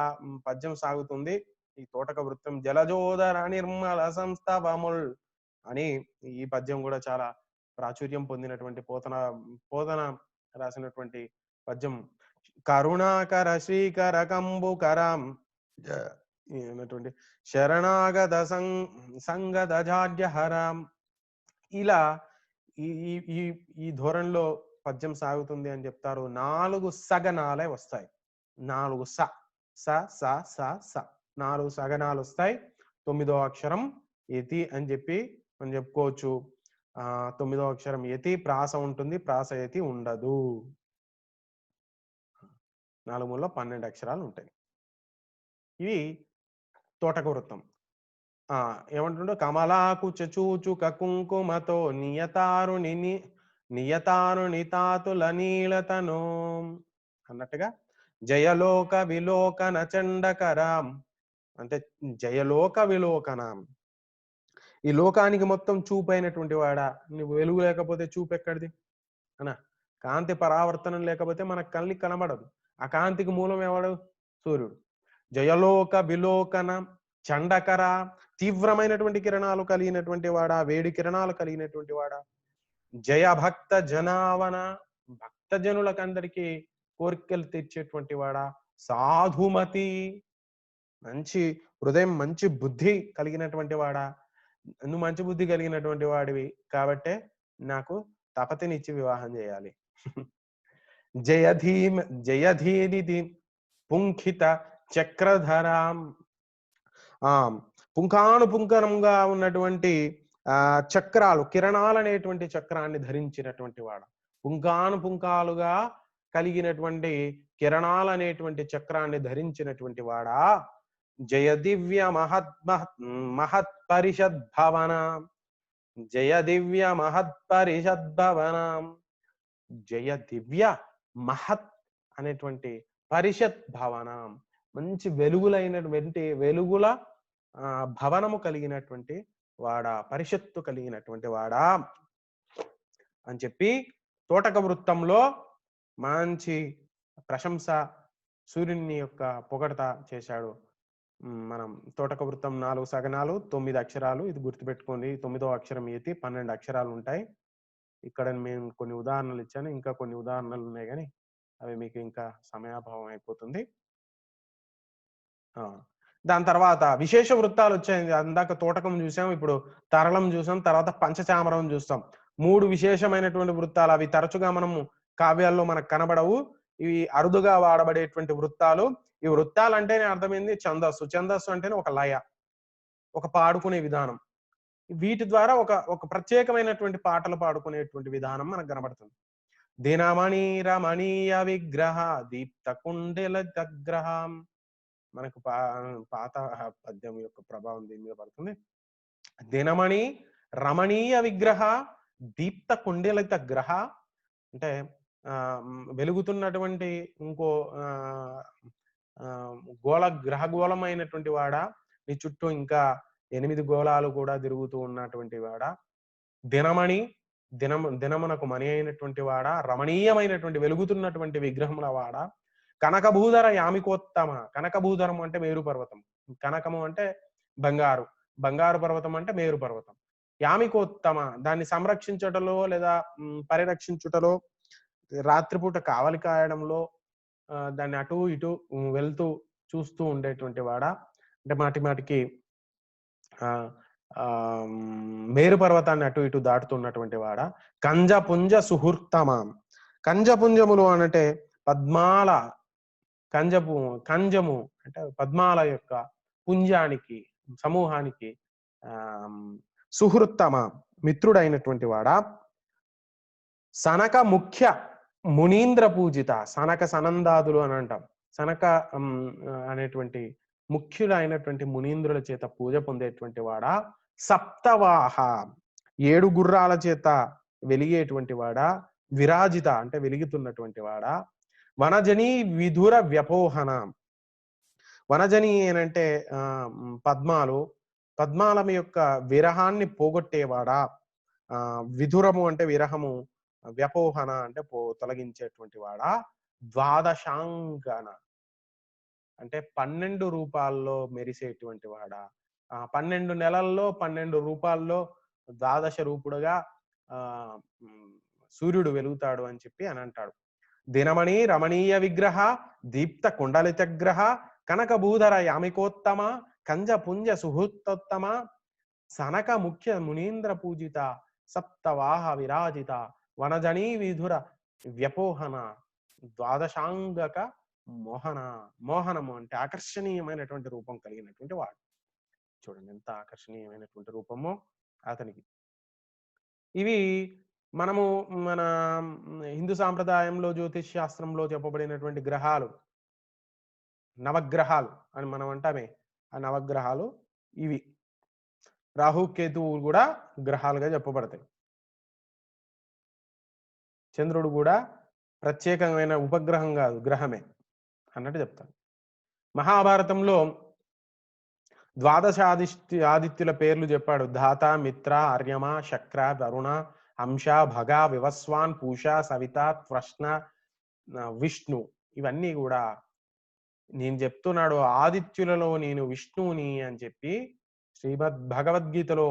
పద్యం సాగుతుంది. ఈ తోటక వృత్తం జలజోదర నిర్మల సంస్థవముల్ అని ఈ పద్యం కూడా చాలా ప్రాచుర్యం పొందినటువంటి పోతన రాసినటువంటి పద్యం. కరుణాకర శ్రీకర కంబుకరం అయినటువంటి శరణాగత సంగదజాడ్యహరం. ఇలా ఈ ఈ ఈ ధోరణిలో పద్యం సాగుతుంది అని చెప్తారు. 4 సగనాలే వస్తాయి. 4 స స స స స 4 సగనాలు వస్తాయి. 9వ అక్షరం యతి అని చెప్పి మనం చెప్పుకోవచ్చు. 9వ అక్షరం యతి, ప్రాస ఉంటుంది, ప్రాస యతి ఉండదు. 4 మూలలో 12 అక్షరాలు ఉంటాయి. ఇవి తోటక వృత్తం. ఏమంటుండో కమలాకు చచూచు కకుంకుమతో నియతారునితాతుల నీలతనో అన్నట్టుగా జయలోక విలోకన చండకరాం అంటే జయలోక విలోకనం. ఈ లోకానికి మొత్తం చూపైనటువంటి వాడా. నువ్వు వెలుగు లేకపోతే చూపు ఎక్కడిది అనా? కాంతి పరావర్తనం లేకపోతే మనకు కళ్ళకి కనబడదు. ఆ కాంతికి మూలం ఎవడు? సూర్యుడు. జయలోక విలోకన చండకర, తీవ్రమైనటువంటి కిరణాలు కలిగినటువంటి వాడా, వేడి కిరణాలు కలిగినటువంటి వాడా. జయ భక్త జనావన, భక్త జనులకందరికీ కోరికలు తీర్చేటువంటి వాడా. సాధుమతి, మంచి హృదయం, మంచి బుద్ధి కలిగినటువంటి వాడా. నువ్వు మంచి బుద్ధి కలిగినటువంటి వాడివి కాబట్టే నాకు తపతినిచ్చి వివాహం చేయాలి. జయధీనిధి పుంఖిత చక్రధరాం. పుంఖానుపుంఖనంగా ఉన్నటువంటి చక్రాలు, కిరణాలు అనేటువంటి చక్రాన్ని ధరించినటువంటి వాడు. పుంఖానుపుంఖాలుగా కలిగినటువంటి కిరణాలు అనేటువంటి చక్రాన్ని ధరించినటువంటి వాడా. జయ దివ్య మహత్పరిషద్భవన. జయ దివ్య మహత్పరిషద్భవన. జయ దివ్య మహత్ అనేటువంటి పరిషత్ భవనం, మంచి వెలుగులైనటువంటి వెలుగుల భవనము కలిగినటువంటి వాడా, పరిషత్తు కలిగినటువంటి వాడా అని చెప్పి తోటక వృత్తంలో మంచి ప్రశంస సూర్యుని యొక్క పొగడత చేశాడు. మనం తోటక వృత్తం 4 సగనాలు 9 అక్షరాలు. ఇది గుర్తుపెట్టుకోండి. 9వ అక్షరం యతి, 12 అక్షరాలు ఉంటాయి. ఇక్కడ మేము కొన్ని ఉదాహరణలు ఇచ్చాను, ఇంకా కొన్ని ఉదాహరణలు ఉన్నాయి కానీ అవి మీకు ఇంకా సమయాభావం అయిపోతుంది. దాని తర్వాత విశేష వృత్తాలు వచ్చాయి. అందాక తోటకం చూసాం, ఇప్పుడు తరళం చూసాం, తర్వాత పంచచామరం చూస్తాం. 3 విశేషమైనటువంటి వృత్తాలు. అవి తరచుగా మనము కావ్యాల్లో మనకు కనబడవు. ఇవి అరుదుగా వాడబడేటువంటి వృత్తాలు. ఈ వృత్తాలు అంటేనే అర్థమైంది ఛందస్సు. ఛందస్సు అంటేనే ఒక లయ, ఒక పాడుకునే విధానం. వీటి ద్వారా ఒక ప్రత్యేకమైనటువంటి పాటలు పాడుకునేటువంటి విధానం మనకు కనబడుతుంది. దినమణి రమణీయ విగ్రహ దీప్త కుండెల గ్రహం. మనకు పాత పద్యం యొక్క ప్రభావం దీని మీద పడుతుంది. దినమణి రమణీయ విగ్రహ దీప్త కుండలిత గ్రహ అంటే వెలుగుతున్నటువంటి ఇంకో గ్రహగోళమైనటువంటి వాడా, నీ చుట్టూ ఇంకా 8 గోళాలు కూడా తిరుగుతూ ఉన్నటువంటి వాడా, దినమణి, దినమునకు మణి అయినటువంటి వాడా, రమణీయమైనటువంటి వెలుగుతున్నటువంటి విగ్రహముల వాడా, కనకభూధర యామికోత్తమ. కనకభూధరం అంటే మేరు పర్వతం, కనకము అంటే బంగారు, బంగారు పర్వతం అంటే మేరు పర్వతం. యామికోత్తమ దాన్ని సంరక్షించుటలో లేదా పరిరక్షించుటలో, రాత్రిపూట కావలి కాయడంలో, దాన్ని అటు ఇటు వెళ్తూ చూస్తూ ఉండేటువంటి వాడా, అంటే మాటి మాటికి మేరు పర్వతాన్ని అటు ఇటు దాటుతున్నటువంటి వాడా, కంజపుంజ సుహృత్తమాం. కంజపుంజములు అనంటే పద్మాల కంజము అంటే పద్మాల యొక్క పుంజానికి, సమూహానికి సుహృత్తమ మిత్రుడైనటువంటి వాడా, సనక ముఖ్య మునీంద్ర పూజిత. సనక సనందాదులు అని అంటాం. సనక అనేటువంటి ముఖ్యులైనటువంటి మునీంద్రుల చేత పూజ పొందేటువంటి వాడా, సప్తవాహ 7 గుర్రాల చేత వెలిగేటువంటి వాడా, విరాజిత అంటే వెలుగుతున్నటువంటి వాడా, వనజని విధుర వ్యపోహన. వనజని ఏనంటే పద్మాలు, పద్మాల యొక్క విరహాన్ని పోగొట్టేవాడా, విధురము అంటే విరహము, వ్యపోహన అంటే తొలగించేటువంటి వాడా, ద్వాదశాంగన అంటే 12 రూపాల్లో మెరిసేటువంటి వాడా, 12 నెలల్లో 12 రూపాల్లో ద్వాదశ రూపుడుగా సూర్యుడు వెలుగుతాడు అని చెప్పి అని అంటాడు. దినమణి రమణీయ విగ్రహ, దీప్త కుండలిత గ్రహ, కనకభూధర యామికోత్తమ, కంజపుంజ సుహృత్తోత్తమ, సనక ముఖ్య మునీంద్ర పూజిత, సప్తవాహ విరాజిత, వనజనీ విధుర వ్యపోహన, ద్వాదశాంగక మోహన. మోహనము అంటే ఆకర్షణీయమైనటువంటి రూపం కలిగినటువంటి వాడు. చూడండి ఎంత ఆకర్షణీయమైనటువంటి రూపమో అతనికి. ఇవి మనము మన హిందూ సాంప్రదాయంలో జ్యోతిష్ శాస్త్రంలో చెప్పబడినటువంటి గ్రహాలు, నవగ్రహాలు అని మనం అంటామే, ఆ నవగ్రహాలు ఇవి. రాహు కేతువులు కూడా గ్రహాలుగా చెప్పబడతాయి. చంద్రుడు కూడా ప్రత్యేకమైన ఉపగ్రహం కాదు, గ్రహమే అన్నట్టు చెప్తాను. మహాభారతంలో ఆదిత్యుల పేర్లు చెప్పాడు. ధాత, మిత్ర, అర్యమ, శక్ర, వరుణ, హంస, భగ, వివస్వాన్, పూష, సవిత, త్వష్ణ, విష్ణు. ఇవన్నీ కూడా నేను చెప్తున్నాడు, ఆదిత్యులలో నేను విష్ణువుని అని చెప్పి భగవద్గీతలో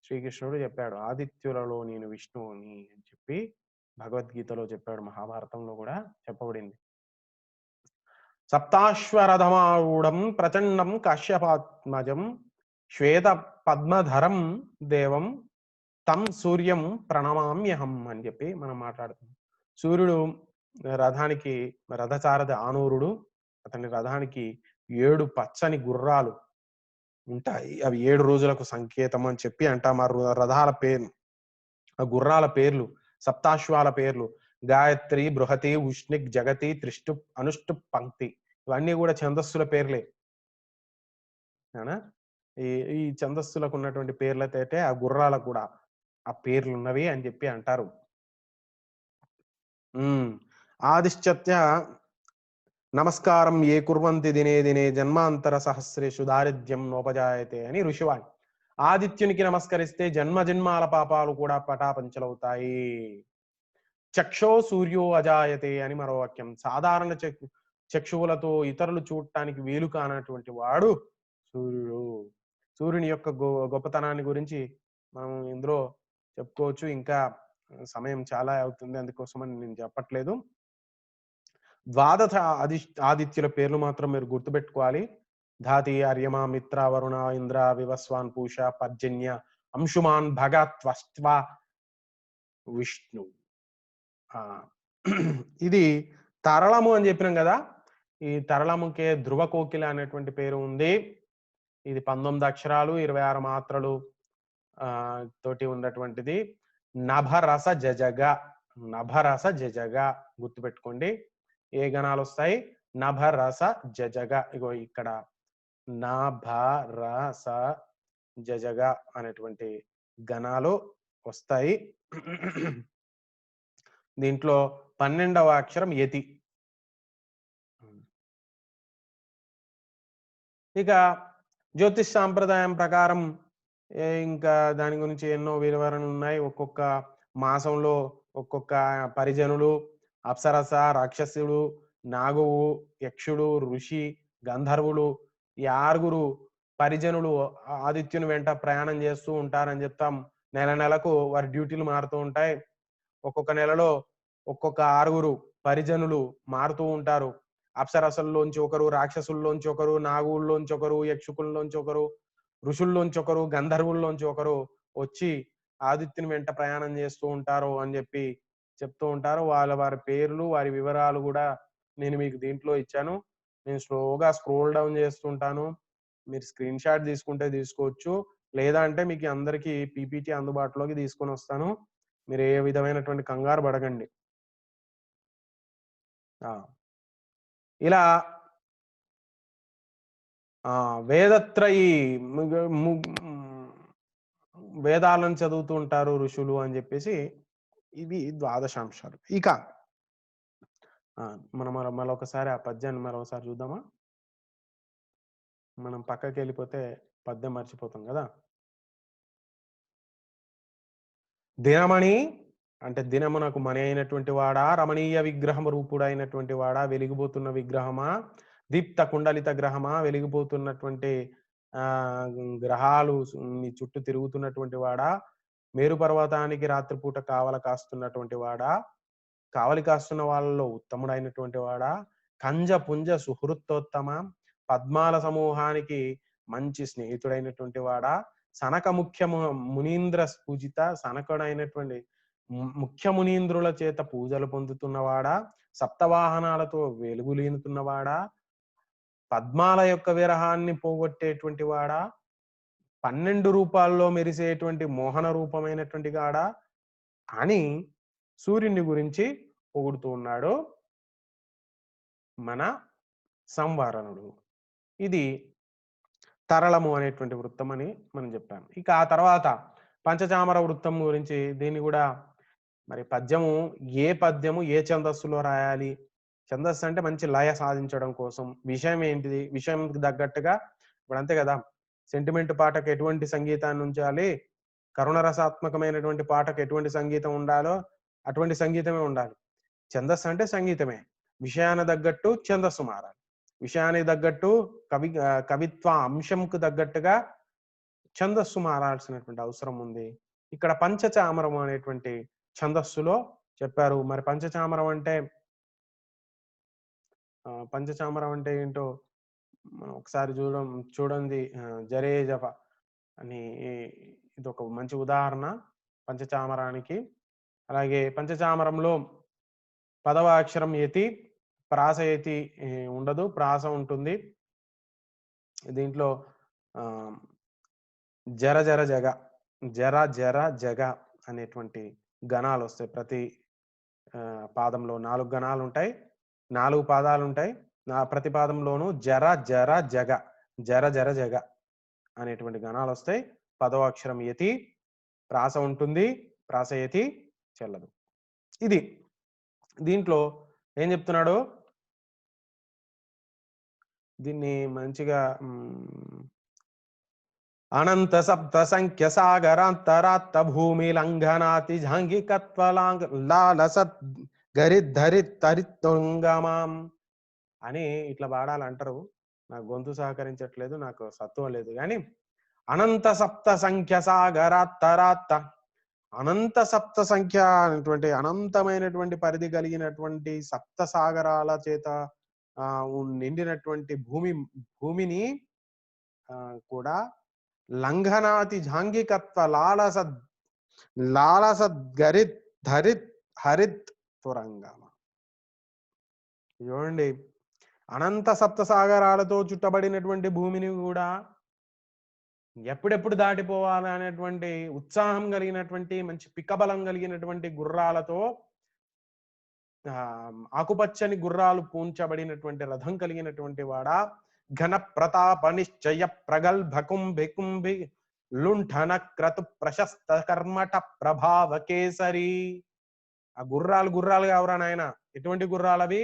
శ్రీకృష్ణుడు చెప్పాడు. ఆదిత్యులలో నేను విష్ణువుని అని చెప్పి భగవద్గీతలో చెప్పాడు. మహాభారతంలో కూడా చెప్పబడింది. సప్తాశ్వరథమారూఢం ప్రచండం కాశ్యపాత్మజం, శ్వేత పద్మధరం దేవం తం సూర్యం ప్రణమామ్యహం అని చెప్పి మనం మాట్లాడుతున్నాం. సూర్యుడు రథానికి, రథసారథి ఆనూరుడు, అతని రథానికి 7 పచ్చని గుర్రాలు ఉంటాయి. అవి 7 రోజులకు సంకేతం అని చెప్పి అంటాం. ఆ రథాల పేర్లు, ఆ గుర్రాల పేర్లు, సప్తాశ్వాల పేర్లు గాయత్రి, బృహతి, ఉష్ణిక్, జగతి, త్రిష్టుప్, అనుష్టుప్, పంక్తి. ఇవన్నీ కూడా ఛందస్సుల పేర్లే. ఈ ఛందస్సులకు ఉన్నటువంటి పేర్లతోటే ఆ గుర్రాలకు కూడా ఆ పేర్లు ఉన్నవి అని చెప్పి అంటారు. ఆదిశ్చత్య నమస్కారం ఏ కుర్వంతి దినే దినే జన్మాంతర సహస్రేషు దారిద్ర్యం నోపజాయతే అని ఋషివాణి. ఆదిత్యునికి నమస్కరిస్తే జన్మ జన్మాల పాపాలు కూడా పటాపంచలవుతాయి. చక్షో సూర్యో అజాయతే అని మరో వాక్యం. సాధారణ చక్షువులతో ఇతరులు చూడటానికి వీలు కానటువంటి వాడు సూర్యుడు. సూర్యుని యొక్క గొప్పతనాన్ని గురించి మనం ఇందులో చెప్పుకోవచ్చు. ఇంకా సమయం చాలా అవుతుంది, అందుకోసమని నేను చెప్పట్లేదు. ద్వాదశ ఆదిత్యుల పేర్లు మాత్రం మీరు గుర్తుపెట్టుకోవాలి. ధాతి, అర్యమ, మిత్ర, వరుణ, ఇంద్ర, వివస్వాన్, పూష, పర్జన్య, అంశుమాన్, భగ, త్వష్ట్వ, విష్ణు. ఇది తరళము అని చెప్పినాం కదా. ఈ తరళముకే ధ్రువ కోకిల అనేటువంటి పేరు ఉంది. ఇది 19 అక్షరాలు 26 మాత్రలు తోటి ఉన్నటువంటిది. నభరస జజగ, నభరస జజగ గుర్తుపెట్టుకోండి. ఏ గణాలు వస్తాయి? నభరస జజగ. ఇగో ఇక్కడ నభరస జజగ అనేటువంటి గణాలు వస్తాయి. దీంట్లో 12వ అక్షరం యతి. ఇక జ్యోతిష్ సాంప్రదాయం ప్రకారం ఇంకా దాని గురించి ఎన్నో వివరణలు ఉన్నాయి. ఒక్కొక్క మాసంలో ఒక్కొక్క పరిజనులు, అప్సరస, రాక్షసుడు, నాగువు, యక్షుడు, ఋషి, గంధర్వులు ఈ 6 పరిజనులు ఆదిత్యుని వెంట ప్రయాణం చేస్తూ ఉంటారని చెప్తాం. నెల నెలకు వారి డ్యూటీలు మారుతూ ఉంటాయి. ఒక్కొక్క నెలలో ఒక్కొక్క 6 పరిజనులు మారుతూ ఉంటారు. అప్సరసల్లోంచి ఒకరు, రాక్షసుల్లోంచి ఒకరు, నాగుల్లోంచి ఒకరు, యక్షుకుల్లోంచి ఒకరు, ఋషుల్లోంచి ఒకరు, గంధర్వుల్లోంచి ఒకరు వచ్చి ఆదిత్యుని వెంట ప్రయాణం చేస్తూ ఉంటారు అని చెప్పి చెప్తూ ఉంటారు. వారి పేర్లు, వారి వివరాలు కూడా నేను మీకు దీంట్లో ఇచ్చాను. నేను స్లోగా స్క్రోల్ డౌన్ చేస్తుంటాను. మీరు స్క్రీన్ షాట్ తీసుకుంటే తీసుకోవచ్చు. లేదా అంటే మీకు అందరికీ పీపీటీ అందుబాటులోకి తీసుకొనొస్తాను. మీరు ఏ విధమైనటువంటి కంగారు పడకండి. ఆ! ఇలా వేదత్రయీ ముగ ము వేదాలను చదువుతూ ఉంటారు ఋషులు అని జెప్పేసి ఇవి ద్వాదశాంశాలు. ఇక మనం మరొకసారి ఆ పద్యాన్ని మరొకసారి చూద్దామా? మనం పక్కకెళ్ళిపోతే పద్యం మర్చిపోతాం గదా! దినమణి అంటే దినమునకు మణి అయినటువంటి వాడా, రమణీయ విగ్రహం రూపుడైనటువంటి వాడా, వెలిగిపోతున్న విగ్రహమా, దీప్త కుండలిత గ్రహమా, వెలిగిపోతున్నటువంటి ఆహ్, గ్రహాలు మీ చుట్టూ తిరుగుతున్నటువంటి వాడా, మేరు పర్వతానికి రాత్రిపూట కావల కాస్తున్నటువంటి వాడా, కావలి కాస్తున్న వాళ్ళలో ఉత్తముడైనటువంటి వాడా, కంజ పుంజ సుహృత్తోత్తమ, పద్మాల సమూహానికి మంచి స్నేహితుడైనటువంటి వాడా, సనక మునీంద్ర పూజిత సనకుడైనటువంటి ముఖ్య మునీంద్రుల చేత పూజలు పొందుతున్నవాడా, సప్తవాహనాలతో వెలుగులీనుతున్నవాడా, పద్మాల యొక్క విరహాన్ని పోగొట్టేటువంటి వాడా, 12 రూపాల్లో మెరిసేటువంటి మోహన రూపమైనటువంటి గాడా అని సూర్యుని గురించి పొగుడుతూ ఉన్నాడు మన సంవరణుడు. ఇది తరళము అనేటువంటి వృత్తం అని మనం చెప్పాం. ఇక ఆ తర్వాత పంచచామర వృత్తం గురించి దీన్ని కూడా మరి పద్యము ఏ ఛందస్సులో రాయాలి? ఛందస్సు అంటే మంచి లయ సాధించడం కోసం. విషయం ఏంటిది? విషయంకి తగ్గట్టుగా ఇప్పుడు అంతే కదా! సెంటిమెంట్ పాటకు ఎటువంటి సంగీతాన్ని ఉంచాలి? కరుణ రసాత్మకమైనటువంటి పాటకు ఎటువంటి సంగీతం ఉండాలో అటువంటి సంగీతమే ఉండాలి. ఛందస్సు అంటే సంగీతమే. విషయానికి తగ్గట్టు ఛందస్సు మారాలి. విషయానికి తగ్గట్టు కవిత్వ అంశంకు తగ్గట్టుగా ఛందస్సు మారాల్సినటువంటి అవసరం ఉంది. ఇక్కడ పంచచామరం అనేటువంటి ఛందస్సులో చెప్పారు. మరి పంచచామరం అంటే ఏంటో మనం ఒకసారి చూడండి. జరేజవ అని ఇదొక మంచి ఉదాహరణ పంచచామరానికి. అలాగే పంచచామరంలో పదవ అక్షరం యతి, ప్రాస యతి ఉండదు. ప్రాస ఉంటుంది. దీంట్లో ఆహ్, జర జర జగ, జర జర జగ అనేటువంటి గణాలొస్తాయి. ప్రతి పాదంలో 4 గణాలుంటాయి. 4 పాదాలుంటాయి. ప్రతి పాదంలోనూ జర జర జగ, జర జర జగ అనేటువంటి గణాలొస్తాయి. పదవ అక్షరం యతి, ప్రాస ఉంటుంది. ప్రాస యతి చెల్లదు. ఇది. దీంట్లో ఏం చెప్తున్నాడు? దీన్ని మంచిగా అనంత సప్త సంఖ్య సాగరాంతరాత్త భూమి లంఘనాతి జాంగికత్వలాంగ్ లాలసత్ గరిద్ధరిత్ తరిత్తుంగమాం అని ఇట్లా పాడాలంటారు. నాకు గొంతు సహకరించట్లేదు. నాకు సత్తువ లేదు గాని అనంత సప్త సంఖ్య సాగరాత్తరాత్త అనంత సప్త సంఖ్య అనేటువంటి అనంతమైనటువంటి పరిధి కలిగినటువంటి సప్త సాగరాల చేత నిండినటువంటి భూమిని కూడా లంఘనాతి జాంగికత్వ లాలసద్ గరిత్ ధరిత్ హరిత్ తురంగమ. చూడండి, అనంత సప్త సాగరాలతో చుట్టబడినటువంటి భూమిని కూడా ఎప్పుడెప్పుడు దాటిపోవాలి అనేటువంటి ఉత్సాహం కలిగినటువంటి మంచి పిక్కబలం కలిగినటువంటి గుర్రాలతో ఆకుపచ్చని గుర్రాలు పూంచబడినటువంటి రథం కలిగినటువంటి వాడా, ఘన ప్రతాప నిశ్చయ ప్రగల్భ కుంభి లుంఠన క్రతు ప్రశస్త కర్మట ప్రభావ కేసరి. ఆ గుర్రాలు కావరా నాయన. ఎటువంటి గుర్రాలు అవి?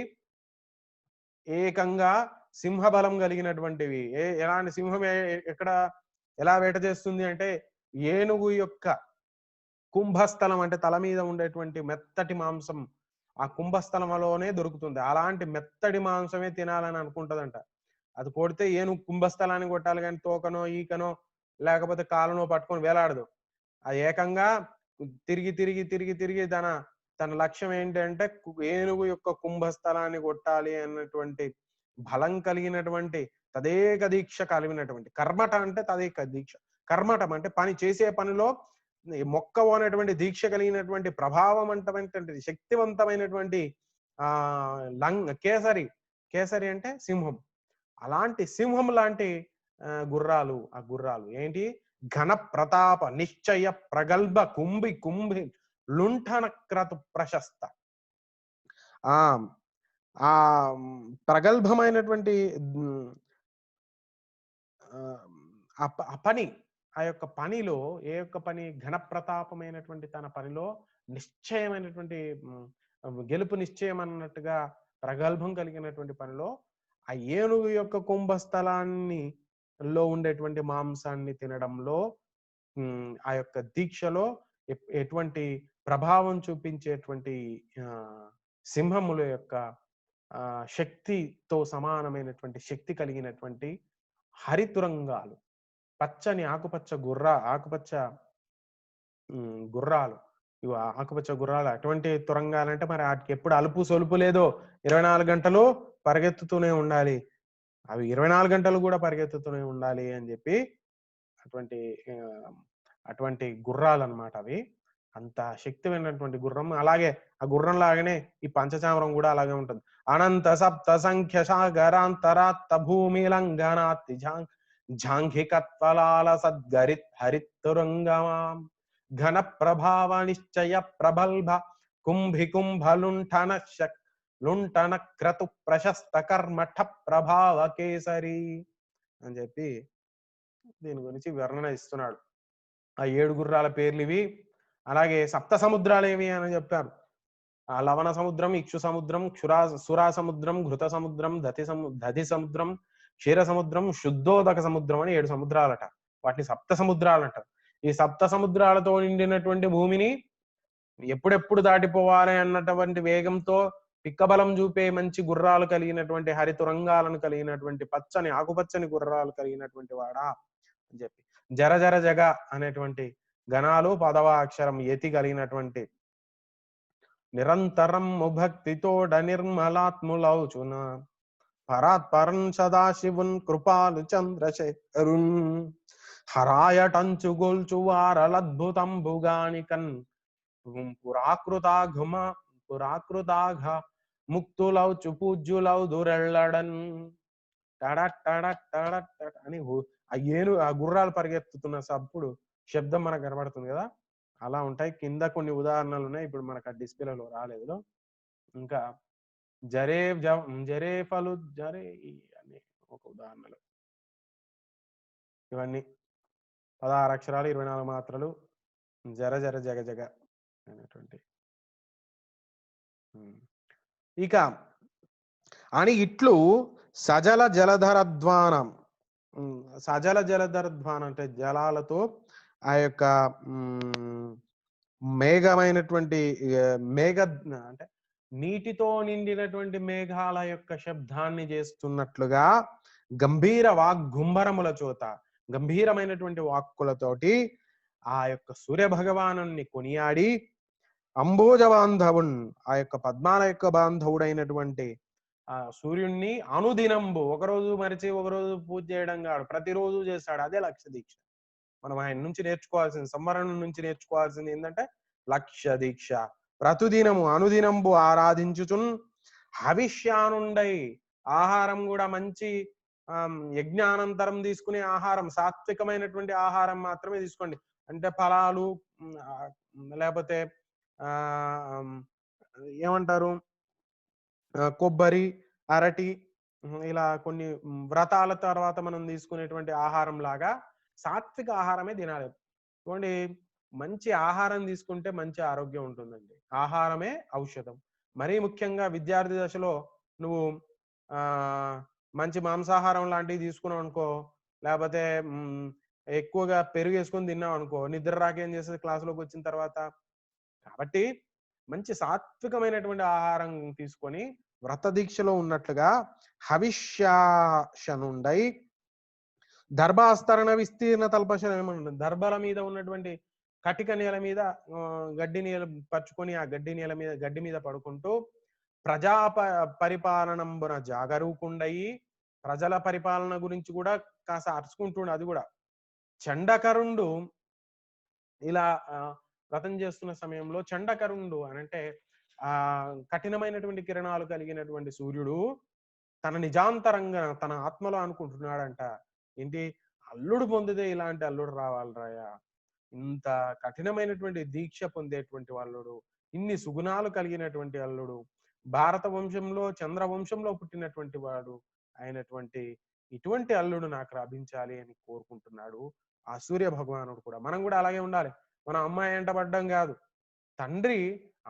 ఏకంగా సింహబలం కలిగినటువంటివి. ఎలాంటి సింహం ఎక్కడ ఎలా వేట చేస్తుంది అంటే ఏనుగు యొక్క కుంభస్థలం అంటే తల మీద ఉండేటువంటి మెత్తటి మాంసం ఆ కుంభస్థలంలోనే దొరుకుతుంది. అలాంటి మెత్తటి మాంసమే తినాలని అనుకుంటదంట. అది కొడితే ఏనుగు కుంభస్థలాన్ని కొట్టాలి కానీ తోకనో ఈకనో లేకపోతే కాలునో పట్టుకొని వేలాడదు. అది ఏకంగా తిరిగి తిరిగి తిరిగి తిరిగి తన లక్ష్యం ఏంటంటే ఏనుగు యొక్క కుంభస్థలాన్ని కొట్టాలి అన్నటువంటి బలం కలిగినటువంటి తదేక దీక్ష కలిగినటువంటి కర్మట అంటే తదేక దీక్ష. కర్మటం అంటే పని చేసే పనిలో మొక్కవోనటువంటి దీక్ష కలిగినటువంటి ప్రభావవంతమైనటువంటి శక్తివంతమైనటువంటి కేసరి. కేసరి అంటే సింహం. అలాంటి సింహం లాంటి గుర్రాలు. ఆ గుర్రాలు ఏంటి? ఘన ప్రతాప నిశ్చయ ప్రగల్భ కుంభి కుంభి లుంఠన క్రతు ప్రశస్త. ఆ ఆ ప్రగల్భమైనటువంటి ఆ పని, ఆ యొక్క పనిలో ఏ యొక్క పని ఘన ప్రతాపమైనటువంటి తన పనిలో నిశ్చయమైనటువంటి గెలుపు నిశ్చయం అన్నట్టుగా ప్రగల్భం కలిగినటువంటి పనిలో ఆ ఏనుగు యొక్క కుంభస్థలాన్ని లో ఉండేటువంటి మాంసాన్ని తినడంలో ఆ యొక్క దీక్షలో ఎటువంటి ప్రభావం చూపించేటువంటి సింహముల యొక్క శక్తితో సమానమైనటువంటి శక్తి కలిగినటువంటి హరితురంగాలు, పచ్చని ఆకుపచ్చ గుర్రాలు. ఇవి ఆకుపచ్చ గుర్రాలు అటువంటి తురంగాలంటే మరి వాటికి ఎప్పుడు అలుపు సొలుపు లేదో 24 గంటలు పరిగెత్తుతూనే ఉండాలి. అవి 24 గంటలు కూడా పరిగెత్తుతూనే ఉండాలి అని చెప్పి అటువంటి గుర్రాలు అన్నమాట అవి. అంత శక్తిమైనటువంటి గుర్రం. అలాగే ఆ గుర్రం లాగానే ఈ పంచచామరం కూడా అలాగే ఉంటుంది. అనంత సప్త సంఖ్య సాగరాంతరాత్త భూమి లంఘనాతి జాంఘికత్వలాల సద్గరిత్ హరితురంగమాం ఘన ప్రభావ నిశ్చయ ప్రబల్భ కుంభి కుంభ లుంఠన క్రతు ప్రశస్త కర్మఠ ప్రభావ కేసరి అని చెప్పి దీని గురించి వర్ణన ఇస్తున్నాడు. ఆ 7 గుర్రాల పేర్లు ఇవి. అలాగే సప్త సముద్రాలు ఏవి అని చెప్పారు. ఆ లవణ సముద్రం, ఇక్షు సముద్రం, సురా సముద్రం, ఘృత సముద్రం, దధి సముద్రం, క్షీర సముద్రం, శుద్ధోదక సముద్రం అని 7 సముద్రాలట. వాటిని సప్త సముద్రాలంట. ఈ సప్త సముద్రాలతో నిండినటువంటి భూమిని ఎప్పుడెప్పుడు దాటిపోవాలి అన్నటువంటి వేగంతో పిక్కబలం చూపే మంచి గుర్రాలు కలిగినటువంటి హరితురంగాలను కలిగినటువంటి పచ్చని ఆకుపచ్చని గుర్రాలు కలిగినటువంటి వాడా అని చెప్పి జర జర జగ అనేటువంటి గణాలు 10వ అక్షరం యతి కలిగినటువంటి నిరంతరం భక్తితోడ నిర్మలాత్ములౌచున పరాత్పరం సదాశివున్ కృపాలు చంద్రశేఖరున్ హరాయటంచు గోల్చు వారలద్భుతంబుగానికన్ పురాకృతాఘ ముక్తులౌచు పూజ్యులౌ దురెళ్ళడన్ అని ఆ గుర్రాలు పరిగెత్తుతున్న సప్పుడు శబ్దం మనకు కనబడుతుంది కదా, అలా ఉంటాయి. కింద కొన్ని ఉదాహరణలు ఉన్నాయి, ఇప్పుడు మనకు ఆ డిస్ప్లేలో రాలేదు. ఇంకా జరేఫలు జరే అని ఒక ఉదాహరణలు. ఇవన్నీ 16 అక్షరాలు 24 మాత్రలు జర జర జగ జగ అనేటువంటి. ఇక అని ఇట్లు సజల జలధరధ్వానం. సజల జలధరధ్వానం అంటే జలాలతో ఆ యొక్క మేఘమైనటువంటి అంటే నీటితో నిండినటువంటి మేఘాల యొక్క శబ్దాన్ని చేస్తున్నట్లుగా గంభీర వాగ్గుంభరముల చోత గంభీరమైనటువంటి వాక్కులతోటి ఆ యొక్క సూర్య భగవాను కొనియాడి అంబోజ బాంధవున్ ఆ యొక్క పద్మాల యొక్క బాంధవుడైనటువంటి ఆ సూర్యుణ్ణి అనుదినంబు ఒకరోజు మరిచి ఒకరోజు పూజ చేయడం కాదు, ప్రతిరోజు చేస్తాడు. అదే లక్ష్య దీక్ష. మనం ఆయన నుంచి నేర్చుకోవాల్సింది, సంవరణం నుంచి నేర్చుకోవాల్సింది ఏంటంటే లక్ష్య దీక్ష. ప్రతిదినము అనుదినంబు ఆరాధించుచున్ హవిష్యానుండై ఆహారం కూడా మంచి యజ్ఞానంతరం తీసుకునే ఆహారం, సాత్వికమైనటువంటి ఆహారం మాత్రమే తీసుకోండి. అంటే ఫలాలు లేకపోతే ఏమంటారు కొబ్బరి, అరటి ఇలా కొన్ని వ్రతాల తర్వాత మనం తీసుకునేటువంటి ఆహారం లాగా సాత్విక ఆహారమే తినాలి. చూడండి, మంచి ఆహారం తీసుకుంటే మంచి ఆరోగ్యం ఉంటుందండి. ఆహారమే ఔషధం. మరీ ముఖ్యంగా విద్యార్థి దశలో నువ్వు మంచి మాంసాహారం లాంటివి తీసుకున్నాం అనుకో, లేకపోతే ఎక్కువగా పెరుగేసుకొని తిన్నాం అనుకో, నిద్ర రాక ఏం చేస్తది క్లాస్‌లోకి వచ్చిన తర్వాత. కాబట్టి మంచి సాత్వికమైనటువంటి ఆహారం తీసుకొని వ్రత దీక్షలో ఉన్నట్లుగా హవిష్యాశనుండై దర్భాస్తరణ విస్తీర్ణ తల్పశనం, దర్భల మీద ఉన్నటువంటి కటిక నేల మీద గడ్డి నేల పరుచుకొని ఆ గడ్డి మీద పడుకుంటూ ప్రజా పరిపాలనంబున జాగరూకుండయి, ప్రజల పరిపాలన గురించి కూడా కాస్త అరుచుకుంటుండు. అది కూడా చండకరుండు ఇలా వ్రతం చేస్తున్న సమయంలో చండకరుండు అనంటే కఠినమైనటువంటి కిరణాలు కలిగినటువంటి సూర్యుడు తన నిజాంతరంగా తన ఆత్మలో అనుకుంటున్నాడంట, ఏంటి, అల్లుడు పొందితే ఇలాంటి అల్లుడు రావాలిరాయా, ఇంత కఠినమైనటువంటి దీక్ష పొందేటువంటి అల్లుడు, ఇన్ని సుగుణాలు కలిగినటువంటి అల్లుడు, భారత వంశంలో చంద్రవంశంలో పుట్టినటువంటి వాడు అయినటువంటి ఇటువంటి అల్లుడు నాకు లభించాలి అని కోరుకుంటున్నాడు ఆ సూర్య భగవానుడు కూడా. మనం కూడా అలాగే ఉండాలి. మన అమ్మాయి ఎంట పడ్డం కాదు,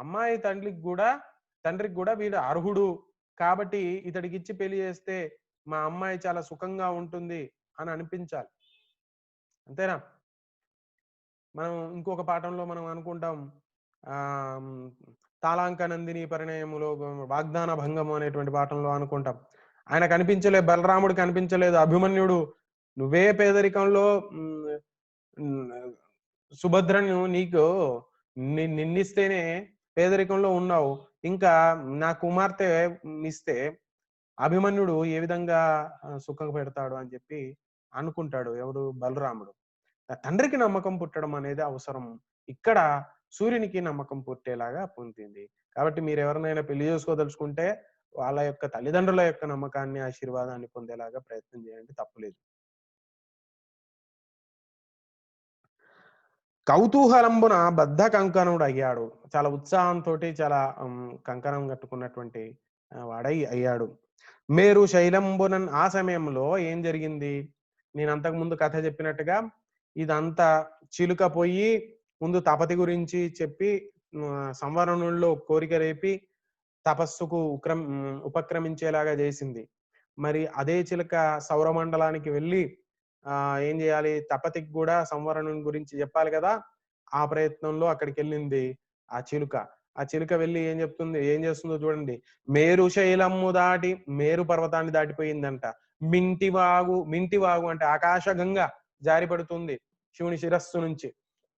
అమ్మాయి తండ్రికి కూడా వీడు అర్హుడు కాబట్టి ఇతడికి ఇచ్చి పెళ్లి చేస్తే మా అమ్మాయి చాలా సుఖంగా ఉంటుంది అని అనిపించాలి. అంతేనా? మనం ఇంకొక పాఠంలో మనం అనుకుంటాం, తాళాంక నందిని పరిణయములో వాగ్దాన భంగము అనేటువంటి పాఠంలో అనుకుంటాం. ఆయన కనిపించలేదు, బలరాముడు కనిపించలేదు, అభిమన్యుడు నువ్వే పేదరికంలో సుభద్రను నీకు నిన్నిస్తేనే పేదరికంలో ఉన్నావు, ఇంకా నా కుమార్తె ఇస్తే అభిమన్యుడు ఏ విధంగా సుఖం పెడతాడు అని చెప్పి అనుకుంటాడు ఎవడు, బలరాముడు. తండ్రికి నమ్మకం పుట్టడం అనేది అవసరం. ఇక్కడ సూర్యునికి నమ్మకం పుట్టేలాగా పొందింది. కాబట్టి మీరు ఎవరినైనా పెళ్లి చేసుకోదలుచుకుంటే వాళ్ళ యొక్క తల్లిదండ్రుల యొక్క నమ్మకాన్ని, ఆశీర్వాదాన్ని పొందేలాగా ప్రయత్నం చేయండి, తప్పులేదు. కౌతూహలంబున బద్ధ కంకణుడు అయ్యాడు. చాలా ఉత్సాహంతో చాలా కంకణం కట్టుకున్నటువంటి అయ్యాడు. మేరు శైలంబునన్ ఆ సమయంలో ఏం జరిగింది? నేను అంతకుముందు కథ చెప్పినట్టుగా ఇదంతా చిలుక పోయి ముందు తపతి గురించి చెప్పి సంవరణుల్లో కోరిక రేపి తపస్సుకు ఉపక్రమించేలాగా చేసింది. మరి అదే చిలుక సౌరమండలానికి వెళ్ళి ఏం చేయాలి, తపతికి కూడా సంవరణం గురించి చెప్పాలి కదా. ఆ ప్రయత్నంలో అక్కడికి వెళ్ళింది ఆ చిలుక వెళ్ళి ఏం చేస్తుందో చూడండి. మేరు శైలమ్ము దాటి మేరు పర్వతాన్ని దాటిపోయిందంట. మింటివాగు అంటే ఆకాశగంగా జారిపడుతుంది శివుని శిరస్సు నుంచి.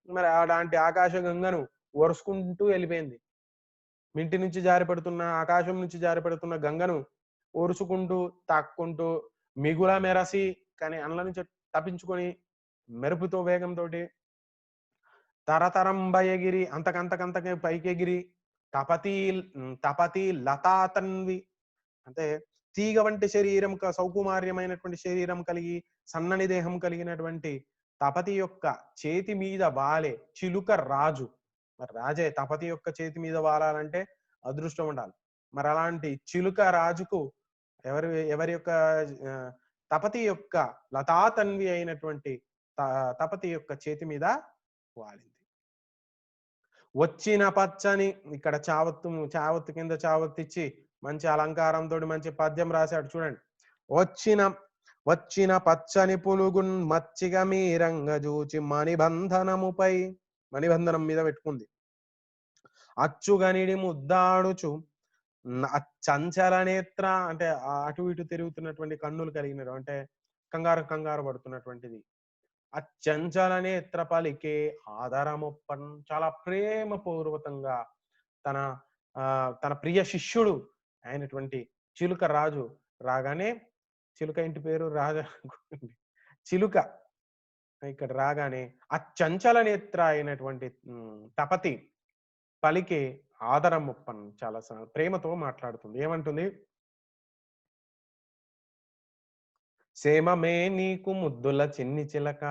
మరి అలాంటి ఆకాశగంగను ఒరుసుకుంటూ వెళ్ళిపోయింది. మింటి నుంచి జారిపడుతున్న, ఆకాశం నుంచి జారిపడుతున్న గంగను ఓరుసుకుంటూ తాక్కుంటూ మిగుల మెరసి కానీ అందులో నుంచి తప్పించుకొని మెరుపుతో వేగంతో తరతరంబయగిరి అంతకంతకంతకి పైకెగిరి తపతి లతాతన్వి అంటే తీగ వంటి శరీరం, సౌకుమార్యమైనటువంటి శరీరం కలిగి సన్నని దేహం కలిగినటువంటి తపతి యొక్క చేతి మీద వాలే చిలుక రాజు. మరి రాజే తపతి యొక్క చేతి మీద వాలాలంటే అదృష్టం ఉండాలి. మరి అలాంటి చిలుక రాజుకు ఎవరి యొక్క తపతి యొక్క లతాతన్వి అయినటువంటి తపతి యొక్క చేతి మీద వాలింది. వచ్చిన పచ్చని, ఇక్కడ చావత్తు కింద చావత్తిచ్చి మంచి అలంకారంతో మంచి పద్యం రాశాడు చూడండి. వచ్చిన పచ్చని పులుగున్ మచ్చిగా మీరంగ చూచి మణిబంధనముపై, మణిబంధనం మీద పెట్టుకుంది. అచ్చుగనిడి ముద్దాడుచు చంచల నేత్ర అంటే అటు ఇటు తిరుగుతున్నటువంటి కన్నులు కలిగిన అంటే కంగారు పడుతున్నటువంటిది. అచ్చంచల నేత్ర పలికే ఆధారమొప్పన్, చాలా ప్రేమపూర్వకంగా తన ప్రియ శిష్యుడు అయినటువంటి చిలుక రాజు రాగానే, చిలుక ఇంటి పేరు రాజా, చిలుక ఇక్కడ రాగానే అచ్చంచల నేత్ర అయినటువంటి తపతి పలికే ఆదరముప్పన్ చాలా ప్రేమతో మాట్లాడుతుంది. ఏమంటుంది? క్షేమమే నీకు ముద్దుల చిన్ని చిలక.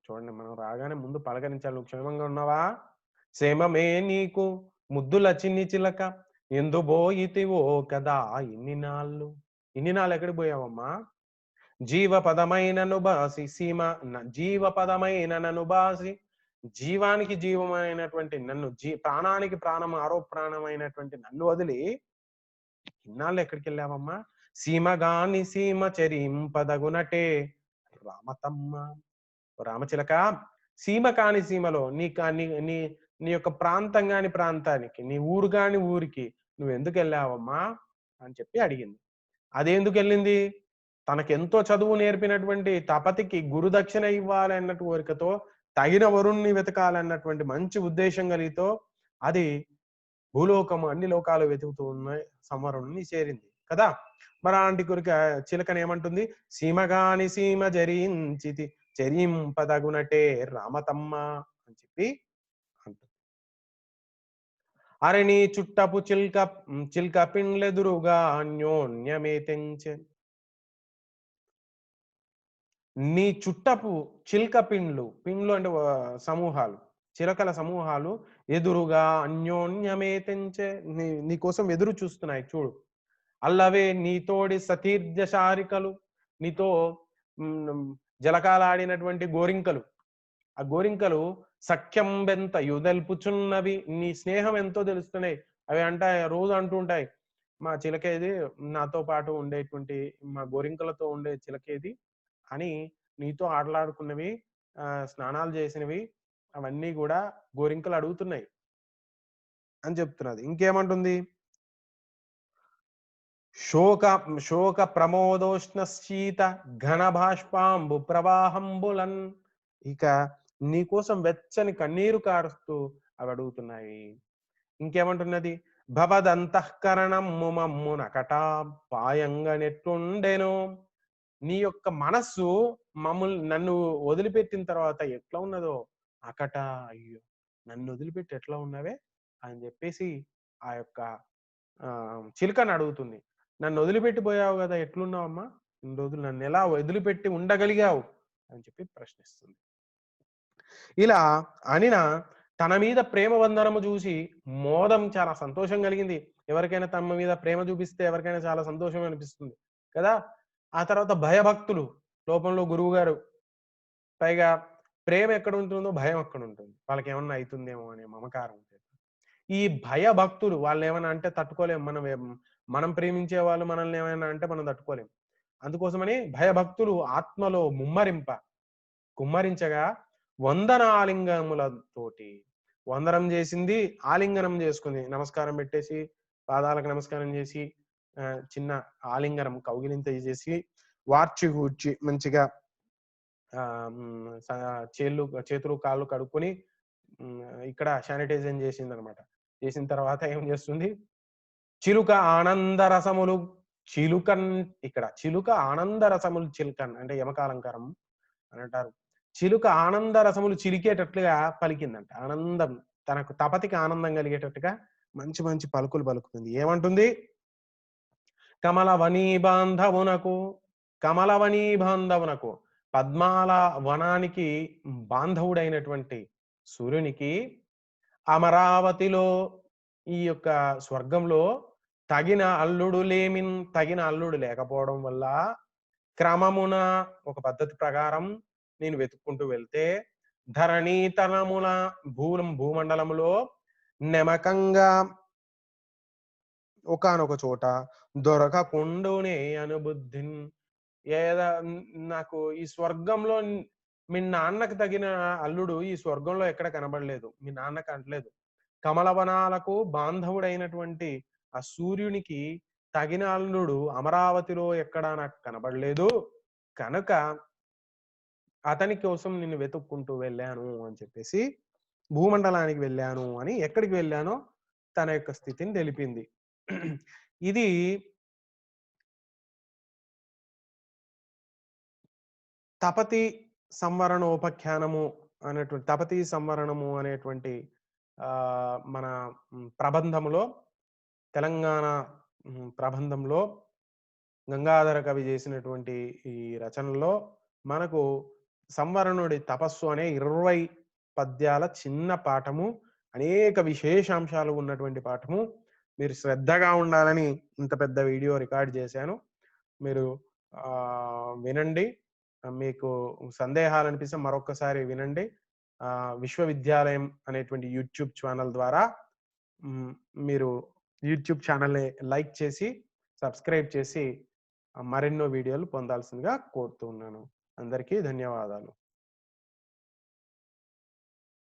చూడండి, మనం రాగానే ముందు పలకరించాలి, నువ్వు క్షేమంగా ఉన్నావా? క్షేమమే నీకు ముద్దుల చిన్ని చిలక ఎందు పోయితివో కదా ఇన్ని నాళ్ళు ఎక్కడికి పోయావమ్మా? జీవపదమైనను బాసి జీవపదమైనను బాసి, జీవానికి జీవమైనటువంటి నన్ను, ప్రాణానికి ప్రాణం, ఆరో ప్రాణమైనటువంటి నన్ను వదిలి ఇన్నాళ్ళు ఎక్కడికి వెళ్ళావమ్మా? సీమగాని సీమ చెరింపదగునటే రామతమ్మ. రామచిలక, సీమ కాని సీమలో నీ నీ నీ నీ యొక్క ప్రాంతం కాని ప్రాంతానికి, నీ ఊరు కాని ఊరికి నువ్వెందుకు వెళ్ళావమ్మా అని చెప్పి అడిగింది. అదెందుకు వెళ్ళింది? తనకెంతో చదువు నేర్పినటువంటి తపతికి గురుదక్షిణ ఇవ్వాలి అన్న కోరికతో, తగిన వరుణ్ణి వెతకాలన్నటువంటి మంచి ఉద్దేశం కలిగితో అది భూలోకము అన్ని లోకాలు వెతుకుతూ ఉన్నాయి సంవరుణ్ణి చేరింది కదా. మరి అలాంటి కోరిక చిలకని ఏమంటుంది? సీమగాని సీమ జరించితి చెరింపదగునటే రామతమ్మ అని చెప్పి అంటుంది. అరే నీ చుట్టపు చిల్క పిండ్లెదురుగా అన్యోన్యమే తెంచె. నీ చుట్టపు చిల్క పిండ్లు అంటే సమూహాలు, చిలకల సమూహాలు ఎదురుగా అన్యోన్యమే తెంచె, నీ కోసం ఎదురు చూస్తున్నాయి చూడు. అల్లవే నీతోడి సతీర్జ శారికలు, నీతో జలకాలాడినటువంటి గోరింకలు, ఆ గోరింకలు సఖ్యం బెంత యుదల్పుచున్నవి, నీ స్నేహం ఎంతో తెలుస్తున్నాయి. అవి రోజు అంటూ ఉంటాయి, మా చిలకేది, నాతో పాటు ఉండేటువంటి మా గోరింకలతో ఉండే చిలకేది అని నీతో ఆటలాడుకున్నవి, స్నానాలు చేసినవి అవన్నీ కూడా గోరింకలు అడుగుతున్నాయి అని చెప్తున్నది. ఇంకేమంటుంది? శోక ప్రమోదోష్ణ శీత ఘన భాష్పాంబు ప్రవాహంబులన్. ఇక నీకోసం వెచ్చని కన్నీరు కారుస్తూ అవి అడుగుతున్నాయి. ఇంకేమంటున్నది? భవదంతఃకరణము మమ్మునకట పాయంగా నెట్టుండెను. నీ యొక్క మనస్సు నన్ను వదిలిపెట్టిన తర్వాత ఎట్లా ఉన్నదో అకట, అయ్యో నన్ను వదిలిపెట్టి ఎట్లా ఉన్నావే అని చెప్పేసి ఆ యొక్క చిలుకని అడుగుతుంది. నన్ను వదిలిపెట్టిపోయావు కదా, ఎట్లున్నావమ్మా, ఇన్ని రోజులు నన్ను ఎలా వదిలిపెట్టి ఉండగలిగావు అని చెప్పి ప్రశ్నిస్తుంది. ఇలా అనిన తన మీద ప్రేమ బంధనము చూసి మోదం, చాలా సంతోషం కలిగింది. ఎవరికైనా తమ మీద ప్రేమ చూపిస్తే ఎవరికైనా చాలా సంతోషం అనిపిస్తుంది కదా. ఆ తర్వాత భయభక్తులు, లోపంలో గురువు గారు, పైగా ప్రేమ ఎక్కడ ఉంటుందో భయం అక్కడ ఉంటుంది, వాళ్ళకి ఏమన్నా అవుతుందేమో అనే మమకారం. ఈ భయభక్తులు వాళ్ళు ఏమైనా అంటే తట్టుకోలేం, మనం ప్రేమించే వాళ్ళు మనల్ని ఏమైనా అంటే మనం తట్టుకోలేం. అందుకోసమని భయభక్తులు ఆత్మలో కుమ్మరించగా వందన ఆలింగములతోటి, వందనం చేసింది, ఆలింగనం చేసుకుంది, నమస్కారం పెట్టేసి పాదాలకు నమస్కారం చేసి చిన్న ఆలింగనం కౌగిలింత చేసి వార్చి కూర్చి మంచిగా చేతులు కాళ్ళు కడుక్కొని ఇక్కడ శానిటైజేషన్ చేసింది అనమాట. చేసిన తర్వాత ఏం చేస్తుంది? చిలుక ఆనంద రసములు చిలుకన్, ఇక్కడ చిలుక ఆనంద రసములు చిలుకన్ అంటే యమకాలంకారం అని అంటారు. చిలుక ఆనంద రసములు చిలికేటట్లుగా పలికిందంట. ఆనందం, తనకు తపతికి ఆనందం కలిగేటట్టుగా మంచి మంచి పలుకులు పలుకుతుంది. ఏమంటుంది? కమలవనీ బాంధవునకు పద్మాల వనానికి బాంధవుడైనటువంటి సూర్యునికి అమరావతిలో, ఈ యొక్క స్వర్గంలో తగిన అల్లుడు లేకపోవడం వల్ల క్రమమున ఒక పద్ధతి ప్రకారం నేను వెతుక్కుంటూ వెళ్తే ధరణీతనముల భూమండలములో నెమకంగా ఒకానొక చోట దొరకకుండునే అనుబుద్ధిన్. ఏదా నాకు ఈ స్వర్గంలో మీ నాన్నకు తగిన అల్లుడు ఈ స్వర్గంలో ఎక్కడ కనబడలేదు, మీ నాన్నకు అంటలేదు. కమలవనాలకు బాంధవుడైనటువంటి ఆ సూర్యునికి తగిన అల్లుడు అమరావతిలో ఎక్కడా నాకు కనబడలేదు, కనుక అతని కోసం నిన్ను వెతుక్కుంటూ వెళ్ళాను అని చెప్పేసి భూమండలానికి వెళ్ళాను అని, ఎక్కడికి వెళ్ళానో తన యొక్క స్థితిని తెలిపింది. ఇది తపతి సంవరణోపఖ్యానము అనేటువంటి, తపతి సంవరణము అనేటువంటి మన ప్రబంధములో, తెలంగాణ ప్రబంధంలో గంగాధర కవి చేసినటువంటి ఈ రచనలో మనకు సంవరణుడి తపస్సు అనే 20 పద్యాల చిన్న పాఠము, అనేక విశేషాంశాలు ఉన్నటువంటి పాఠము. మీరు శ్రద్ధగా ఉండాలని ఇంత పెద్ద వీడియో రికార్డ్ చేశాను. మీరు వినండి. మీకు సందేహాలు అనిపిస్తే మరొకసారి వినండి. విశ్వవిద్యాలయం అనేటువంటి యూట్యూబ్ ఛానల్ ద్వారా మీరు యూట్యూబ్ ఛానల్ని లైక్ చేసి, సబ్స్క్రైబ్ చేసి మరెన్నో వీడియోలు పొందాల్సిందిగా కోరుతూ ఉన్నాను. అందరికీ ధన్యవాదాలు.